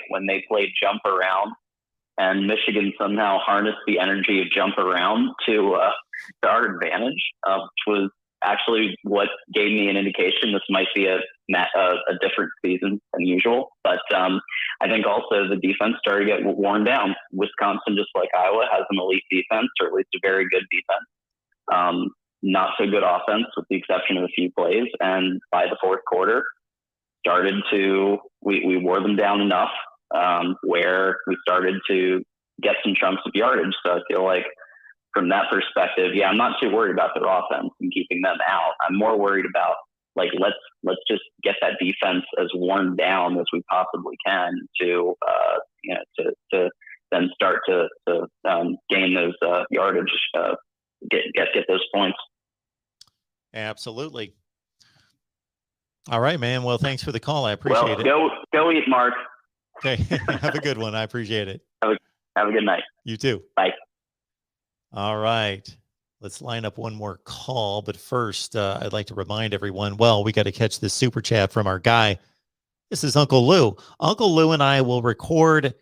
S12: when they played jump around, and Michigan somehow harnessed the energy of jump around to our advantage, which was actually what gave me an indication this might be a different season than usual. But I think also the defense started to get worn down. Wisconsin, just like Iowa, has an elite defense, or at least a very good defense. Not so good offense, with the exception of a few plays. And by the fourth quarter, we wore them down enough where we started to get some chunks of yardage. So I feel like from that perspective, I'm not too worried about their offense and keeping them out. I'm more worried about let's just get that defense as worn down as we possibly can to then start to gain those yardage, get those points.
S1: Absolutely. All right, man. Well, thanks for the call. I appreciate it.
S12: Go eat, Mark.
S1: Okay. Have a good one. I appreciate it.
S12: Have a good night.
S1: You too.
S12: Bye.
S1: All right. Let's line up one more call. But first, I'd like to remind everyone, we got to catch this super chat from our guy. This is Uncle Lou. Uncle Lou and I will record,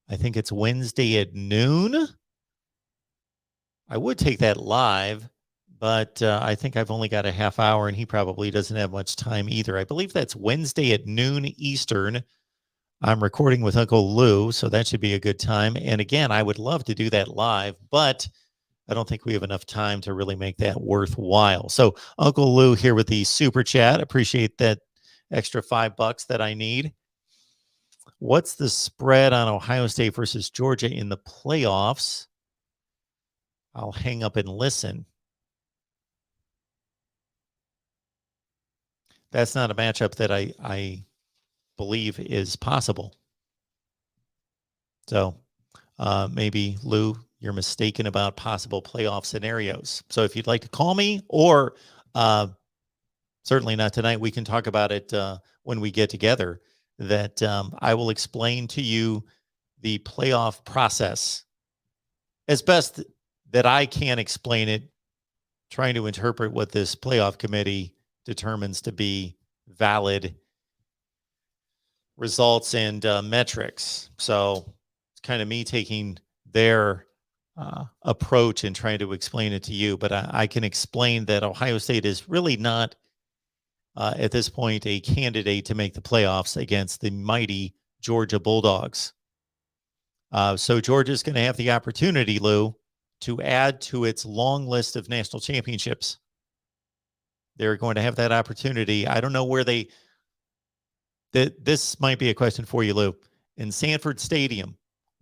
S1: I think it's Wednesday at noon. I would take that live, but I think I've only got a half hour, and he probably doesn't have much time either. I believe that's Wednesday at noon Eastern. I'm recording with Uncle Lou, so that should be a good time. And again, I would love to do that live, but I don't think we have enough time to really make that worthwhile. So Uncle Lou here with the super chat. Appreciate that extra $5 that I need. What's the spread on Ohio State versus Georgia in the playoffs? I'll hang up and listen. That's not a matchup that I believe is possible. So maybe, Lou, you're mistaken about possible playoff scenarios. So if you'd like to call me, or certainly not tonight, we can talk about it when we get together, that I will explain to you the playoff process as best that I can explain it, trying to interpret what this playoff committee determines to be valid results and metrics. So it's kind of me taking their approach and trying to explain it to you. But I can explain that Ohio State is really not, at this point, a candidate to make the playoffs against the mighty Georgia Bulldogs. So Georgia's going to have the opportunity, Lou, to add to its long list of national championships. They're going to have that opportunity. I don't know where this might be a question for you, Lou. In Sanford Stadium,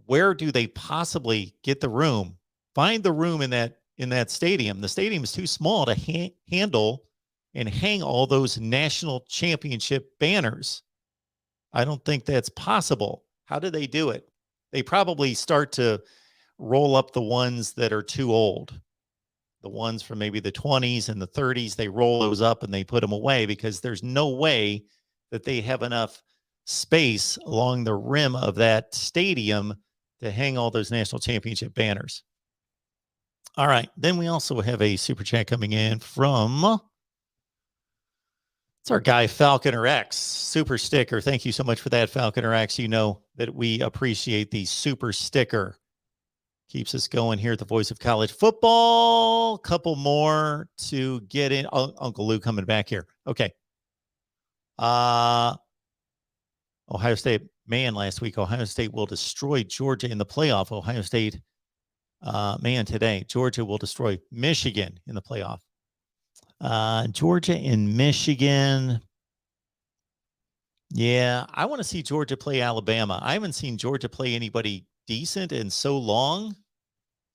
S1: where do they possibly get the room? Find the room in that stadium. The stadium is too small to handle and hang all those national championship banners. I don't think that's possible. How do they do it? They probably start to roll up the ones that are too old. The ones from maybe the 20s and the 30s, they roll those up and they put them away, because there's no way that they have enough space along the rim of that stadium to hang all those national championship banners. All right. Then we also have a super chat coming in from, it's our guy Falconer X, super sticker. Thank you so much for that, Falconer X. You know that we appreciate the super sticker. Keeps us going here at the Voice of College Football. Couple more to get in. Oh, Uncle Lou coming back here. Okay. Ohio State, man, last week, Ohio State will destroy Georgia in the playoff. Ohio State, man, today, Georgia will destroy Michigan in the playoff. Georgia and Michigan. Yeah, I want to see Georgia play Alabama. I haven't seen Georgia play anybody decent in so long.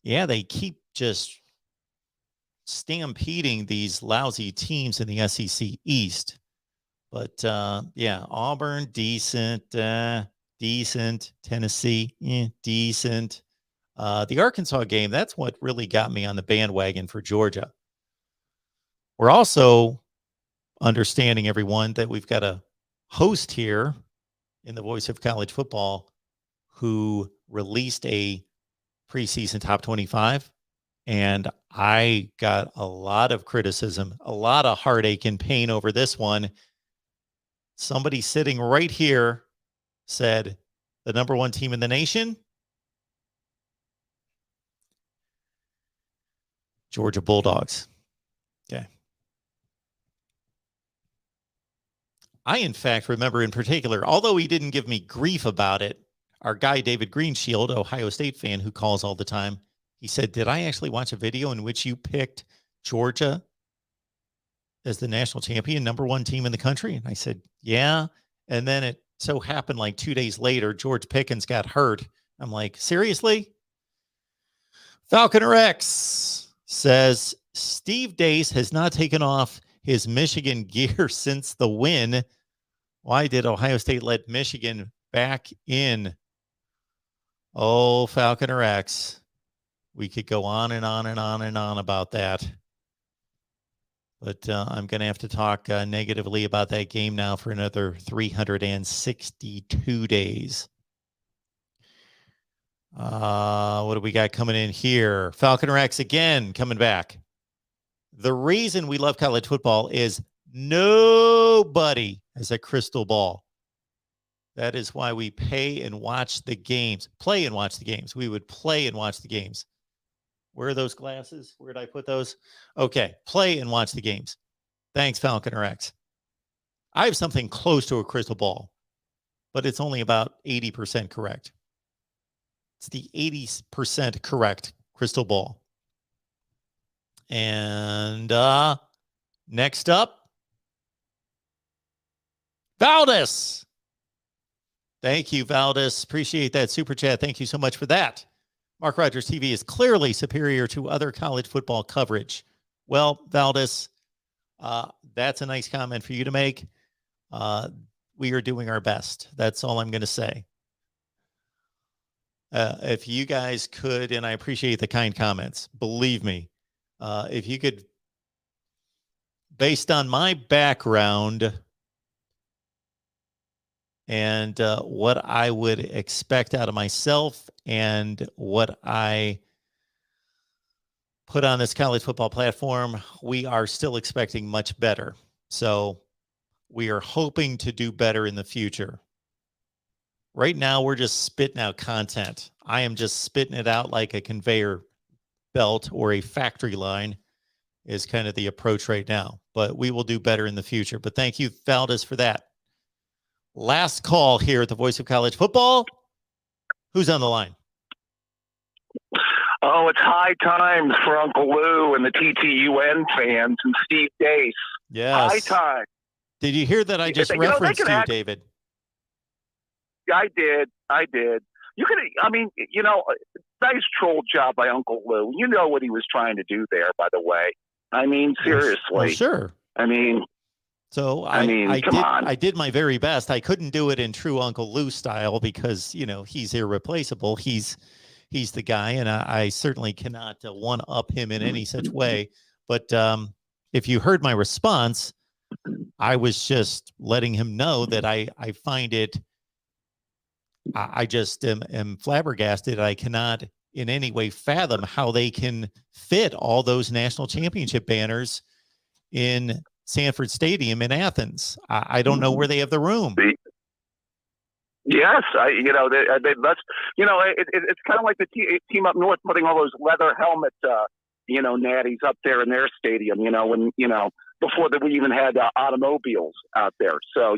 S1: Yeah, they keep just stampeding these lousy teams in the SEC East. But yeah, Auburn, decent. Tennessee, decent. The Arkansas game, that's what really got me on the bandwagon for Georgia. We're also understanding, everyone, that we've got a host here in the Voice of College Football who released a preseason top 25. And I got a lot of criticism, a lot of heartache and pain over this one. Somebody sitting right here said the number one team in the nation, Georgia Bulldogs. Okay. I, in fact, remember in particular, although he didn't give me grief about it, our guy, David Greenshield, Ohio State fan who calls all the time, he said, did I actually watch a video in which you picked Georgia as the national champion, number one team in the country? And I said, yeah. And then it so happened like 2 days later, George Pickens got hurt. I'm like, seriously? Falconer X says, Steve Dace has not taken off his Michigan gear since the win. Why did Ohio State let Michigan back in? Oh, Falconer X. We could go on and on and on and on about that. But I'm going to have to talk negatively about that game now for another 362 days. What do we got coming in here? Falconer X again coming back. The reason we love college football is nobody has a crystal ball. That is why we pay and watch the games. Play and watch the games. We would play and watch the games. Where are those glasses? Where did I put those? Okay. Play and watch the games. Thanks, Falconer X. I have something close to a crystal ball, but it's only about 80% correct. It's the 80% correct crystal ball. And next up, Valdez. Thank you, Valdez. Appreciate that super chat. Thank you so much for that. Mark Rogers TV is clearly superior to other college football coverage. Well, Valdez, that's a nice comment for you to make. We are doing our best. That's all I'm going to say. If you guys could, and I appreciate the kind comments, believe me, if you could, based on my background and what I would expect out of myself and what I put on this college football platform, we are still expecting much better. So we are hoping to do better in the future. Right now, we're just spitting out content. I am just spitting it out like a conveyor belt or a factory line is kind of the approach right now. But we will do better in the future. But thank you, Valdez, for that. Last call here at the Voice of College Football. Who's on the line?
S9: Oh, it's high times for Uncle Lou and the TTUN fans and Steve Dace.
S1: Yes.
S9: High time.
S1: Did you hear that I just referenced you, David?
S9: I did. You could, nice troll job by Uncle Lou. You know what he was trying to do there, by the way. I mean, seriously.
S1: Well, sure.
S9: I mean,
S1: I did my very best. I couldn't do it in true Uncle Lou style because, he's irreplaceable. He's the guy, and I certainly cannot one-up him in any such way. But if you heard my response, I was just letting him know that I find it, I just am flabbergasted. I cannot in any way fathom how they can fit all those national championship banners in Sanford Stadium in Athens. I don't know where they have the room.
S9: Yes, they must. It's kind of like the team up north putting all those leather helmet, natties up there in their stadium. Before that we even had automobiles out there. So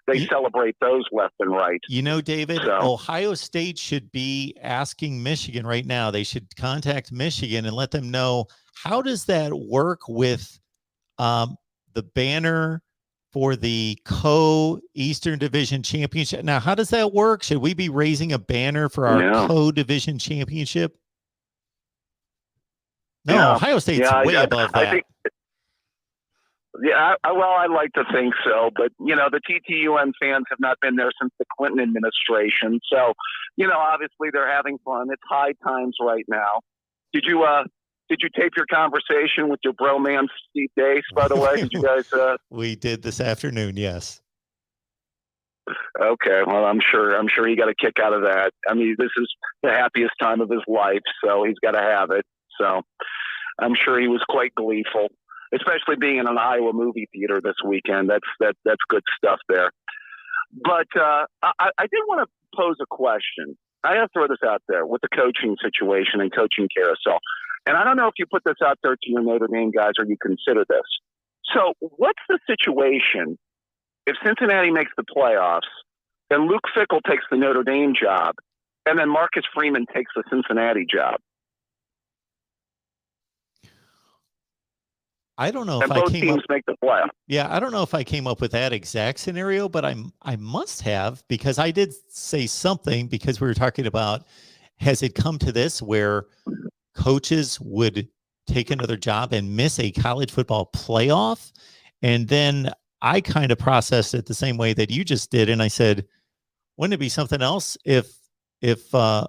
S9: they celebrate those left and right.
S1: David, Ohio State should be asking Michigan right now. They should contact Michigan and let them know, how does that work with the banner for the Co-Eastern Division Championship? Now, how does that work? Should we be raising a banner for our Co-Division Championship? No, Ohio State's way above that.
S9: I like to think so, but the TTUN fans have not been there since the Clinton administration, so obviously they're having fun. It's high times right now. Did you tape your conversation with your bro man Steve Dace? By the way, did you guys?
S1: We did this afternoon. Yes.
S10: Okay, well, I'm sure he got a kick out of that. I mean, this is the happiest time of his life, so he's got to have it. So I'm sure he was quite gleeful, especially being in an Iowa movie theater this weekend. That's good stuff there. But I did want to pose a question. I got to throw this out there with the coaching situation and coaching carousel. And I don't know if you put this out there to your Notre Dame guys or you consider this. So what's the situation if Cincinnati makes the playoffs and Luke Fickell takes the Notre Dame job and then Marcus Freeman takes the Cincinnati job?
S1: I don't know
S10: and
S1: if I
S10: both
S1: came
S10: teams
S1: up,
S10: make the playoffs.
S1: yeah, I don't know if I came up with that exact scenario, but I must have, because I did say something, because we were talking about, has it come to this where coaches would take another job and miss a college football playoff? And then I kind of processed it the same way that you just did. And I said, wouldn't it be something else if would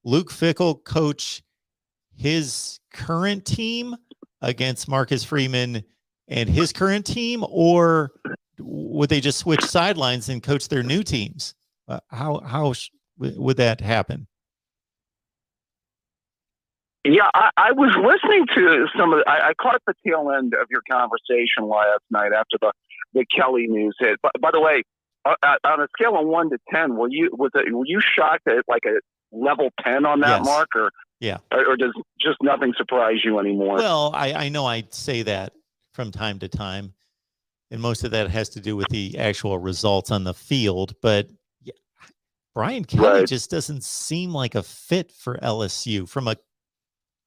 S1: Luke Fickell coach his current team against Marcus Freeman and his current team, or would they just switch sidelines and coach their new teams? How would that happen?
S10: Yeah, I was listening to some of I caught the tail end of your conversation last night after the Kelly news hit. By the way, on a scale of 1 to 10, were you shocked at like a level 10 on that,
S1: Yes.
S10: Mark, or
S1: Yeah.
S10: or does just nothing surprise you anymore?
S1: Well, I know I say that from time to time, and most of that has to do with the actual results on the field. But yeah, Brian Kelly just doesn't seem like a fit for LSU from a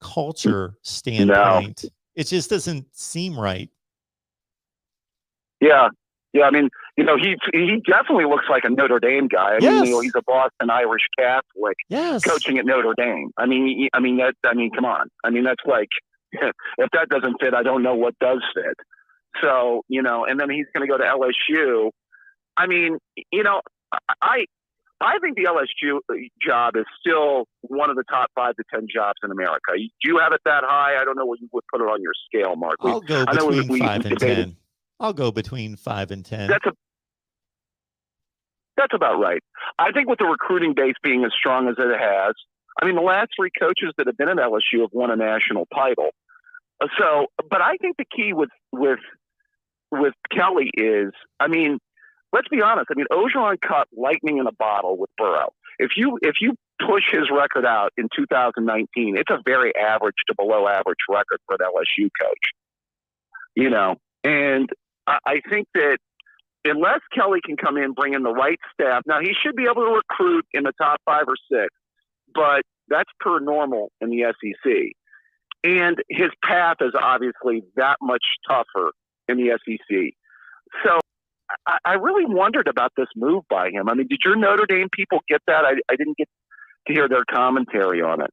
S1: culture standpoint. It just doesn't seem right.
S10: Yeah. I mean, he definitely looks like a Notre Dame guy. I mean, he's a Boston Irish Catholic coaching at Notre Dame. I mean, come on. I mean, that's like, if that doesn't fit, I don't know what does fit. So, and then he's going to go to LSU. I mean, I think the LSU job is still one of the top 5 to 10 jobs in America. Do you have it that high? I don't know what you would put it on your scale, Mark.
S1: I'll go between 5 and 10. I'll go between 5 and 10.
S10: That's about right. I think with the recruiting base being as strong as it has, I mean, the last 3 coaches that have been at LSU have won a national title. So, but I think the key with Kelly is, I mean, let's be honest. I mean, Orgeron caught lightning in a bottle with Burrow. If you push his record out in 2019, it's a very average to below average record for an LSU coach. And I think that unless Kelly can come in, bring in the right staff, now he should be able to recruit in the top 5 or 6, but that's per normal in the SEC. And his path is obviously that much tougher in the SEC. So I really wondered about this move by him. I mean, did your Notre Dame people get that? I didn't get to hear their commentary on it.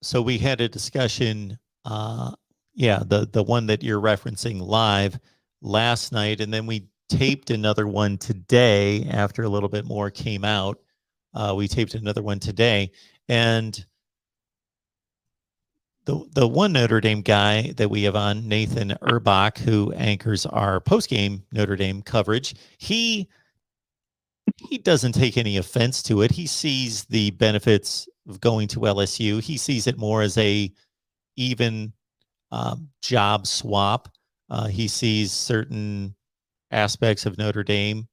S1: So we had a discussion, the one that you're referencing live last night, and then we taped another one today after a little bit more came out. We taped another one today, and the one Notre Dame guy that we have on, Nathan Erbach, who anchors our postgame Notre Dame coverage, he doesn't take any offense to it. He sees the benefits of going to LSU. He sees it more as a even job swap. He sees certain aspects of Notre Dame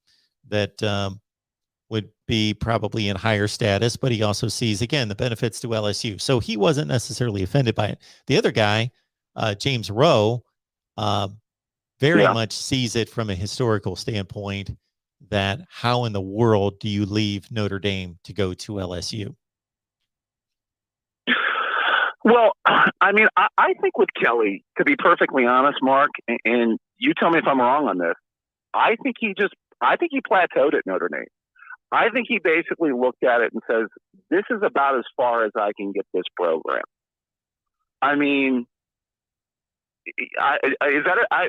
S1: that would be probably in higher status, but he also sees, again, the benefits to LSU. So he wasn't necessarily offended by it. The other guy, James Rowe, very much sees it from a historical standpoint, that how in the world do you leave Notre Dame to go to LSU?
S10: Well, I mean, I think with Kelly, to be perfectly honest, Mark, and you tell me if I'm wrong on this, I think he plateaued at Notre Dame. I think he basically looked at it and says, this is about as far as I can get this program. I mean,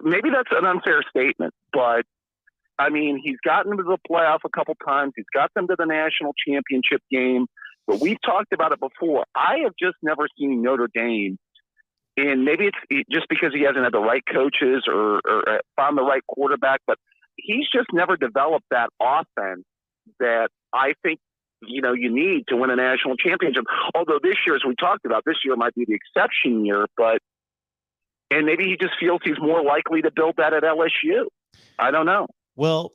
S10: maybe that's an unfair statement, but I mean, he's gotten to the playoff a couple times. He's got them to the national championship game, but we've talked about it before. I have just never seen Notre Dame And maybe it's just because he hasn't had the right coaches or found the right quarterback, but he's just never developed that offense that I think, you need to win a national championship. Although this year, as we talked about, this year might be the exception year, and maybe he just feels he's more likely to build that at LSU. I don't know.
S1: Well,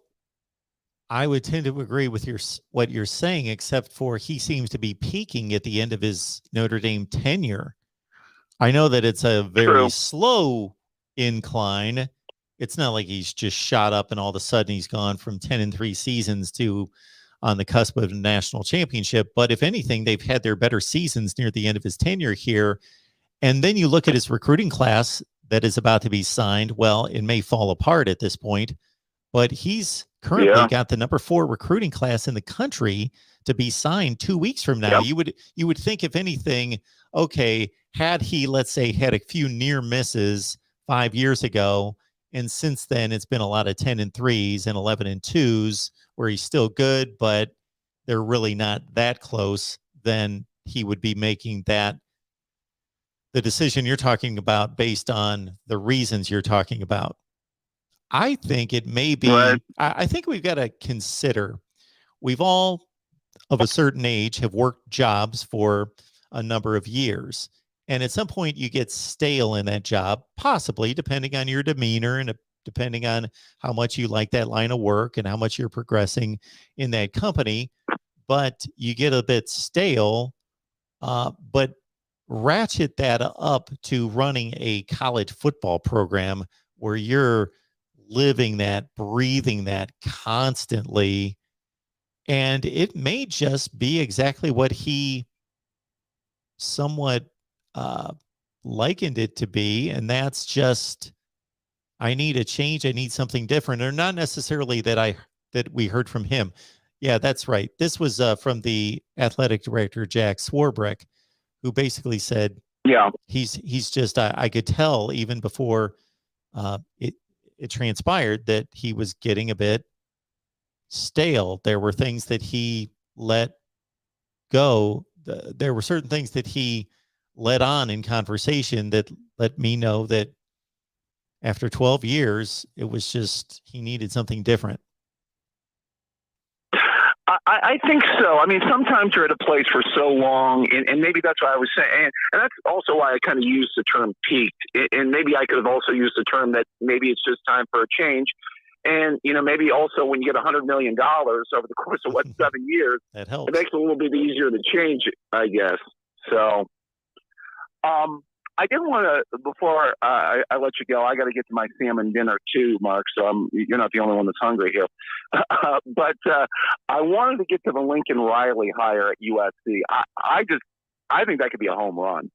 S1: I would tend to agree with what you're saying, except for he seems to be peaking at the end of his Notre Dame tenure. I know that it's a very slow incline. It's not like he's just shot up and all of a sudden he's gone from 10-3 seasons to on the cusp of a national championship. But if anything, they've had their better seasons near the end of his tenure here. And then you look at his recruiting class that is about to be signed. Well, it may fall apart at this point, but he's currently got the number 4 recruiting class in the country to be signed 2 weeks from now.
S10: Yep.
S1: You would think, if anything, okay, had he, let's say, had a few near misses 5 years ago, and since then it's been a lot of 10-3s and 11-2s where he's still good, but they're really not that close, then he would be making the decision you're talking about based on the reasons you're talking about. I think it may be, I think we've got to consider, we've all of a certain age have worked jobs for a number of years. And at some point you get stale in that job, possibly depending on your demeanor and depending on how much you like that line of work and how much you're progressing in that company. But you get a bit stale, but ratchet that up to running a college football program where you're living that, breathing that constantly. And it may just be exactly what he somewhat likened it to be. And that's just, I need a change. I need something different, or not necessarily that we heard from him. Yeah, that's right. This was from the athletic director, Jack Swarbrick, who basically said, he's just, I could tell even before it transpired that he was getting a bit stale. There were things that he let go. There were certain things that he let on in conversation that let me know that after 12 years, it was just, he needed something different.
S10: I think so. I mean, sometimes you're at a place for so long, and maybe that's why I was saying, and that's also why I kind of used the term peaked. And maybe I could have also used the term that maybe it's just time for a change. And, maybe also when you get $100 million over the course of 7 years,
S1: that helps.
S10: It makes it a little bit easier to change it, I guess. So, I didn't want to, before I let you go, I got to get to my salmon dinner too, Mark. So you're not the only one that's hungry here. But I wanted to get to the Lincoln Riley hire at USC. I think that could be a home run.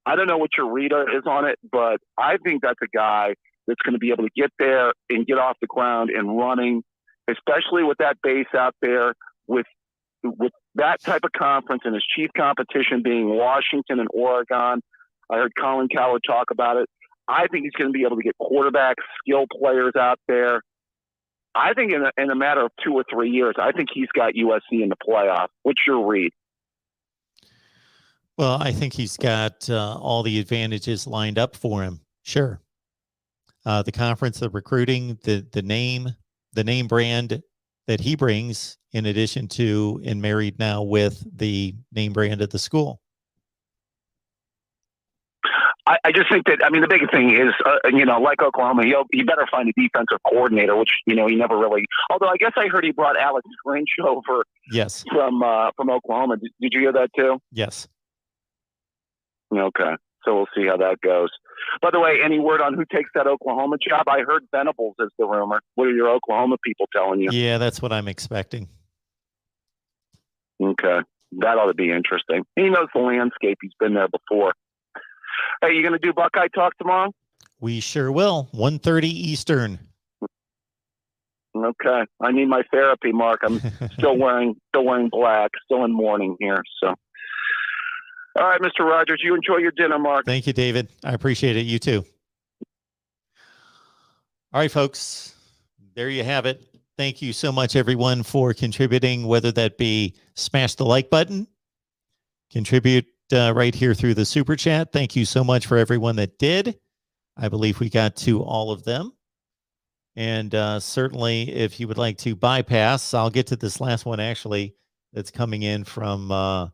S10: I don't know what your read is on it, but I think that's a guy that's going to be able to get there and get off the ground and running, especially with that base out there with that type of conference and his chief competition being Washington and Oregon. I heard Colin Cowherd talk about it. I think he's going to be able to get quarterbacks, skill players out there. I think in a matter of 2 or 3 years, I think he's got USC in the playoff. What's your read?
S1: Well, I think he's got all the advantages lined up for him. Sure. The conference, the recruiting, the name brand that he brings, in addition to and married now with the name brand of the school.
S10: I just think that, the big thing is, like Oklahoma, he better find a defensive coordinator, which, he never really, although I guess I heard he brought Alex Grinch over from Oklahoma. Did you hear that too?
S1: Yes.
S10: Okay. So we'll see how that goes. By the way, any word on who takes that Oklahoma job? I heard Venables is the rumor. What are your Oklahoma people telling you?
S1: Yeah, that's what I'm expecting.
S10: Okay. That ought to be interesting. He knows the landscape. He's been there before. Hey, you going to do Buckeye Talk tomorrow?
S1: We sure will. 1:30 Eastern.
S10: Okay. I need my therapy, Mark. I'm still wearing black, still in mourning here. So, all right, Mr. Rogers, you enjoy your dinner, Mark.
S1: Thank you, David. I appreciate it. You too. All right, folks. There you have it. Thank you so much, everyone, for contributing, whether that be smash the like button, contribute right here through the Super Chat. Thank you so much for everyone that did. I believe we got to all of them. And certainly, if you would like to bypass, I'll get to this last one, actually, that's coming in from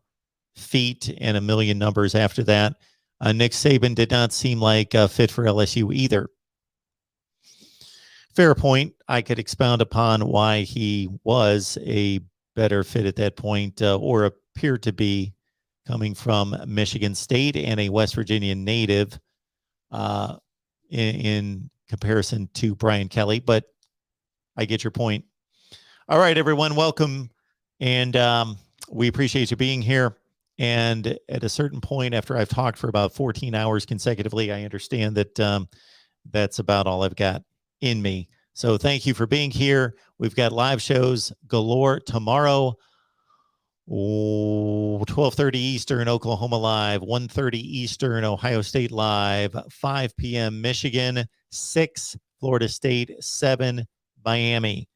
S1: Feet and a million numbers after that. Nick Saban did not seem like fit for LSU either. Fair point. I could expound upon why he was a better fit at that point, or appeared to be, coming from Michigan State and a West Virginia native in comparison to Brian Kelly, but I get your point. All right, everyone, welcome. And we appreciate you being here. And at a certain point, after I've talked for about 14 hours consecutively, I understand that that's about all I've got in me. So thank you for being here. We've got live shows galore tomorrow. 12:30 Eastern, Oklahoma Live, 1:30 Eastern, Ohio State Live, 5 p.m. Michigan, 6 Florida State, 7 Miami.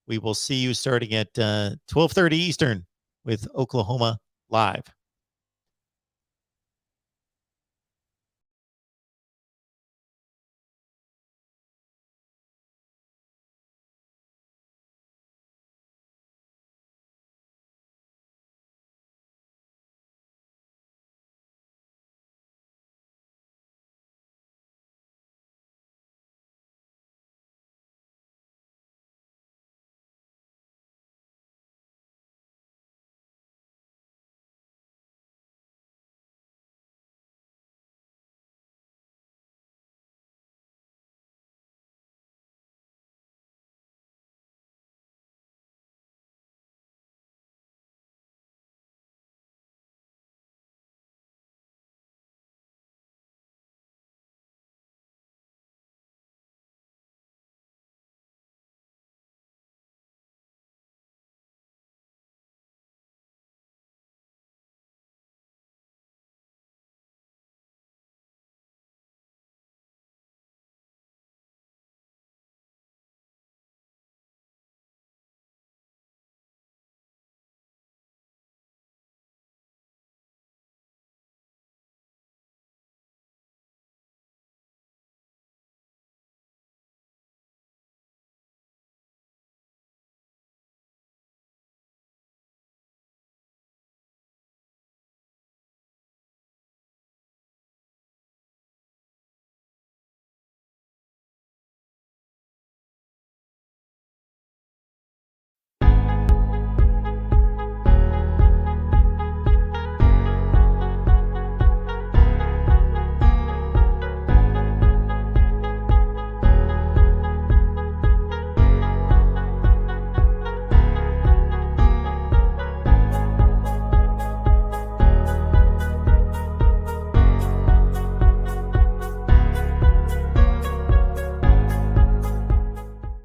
S1: We will see you starting at 12:30 Eastern with Oklahoma Live.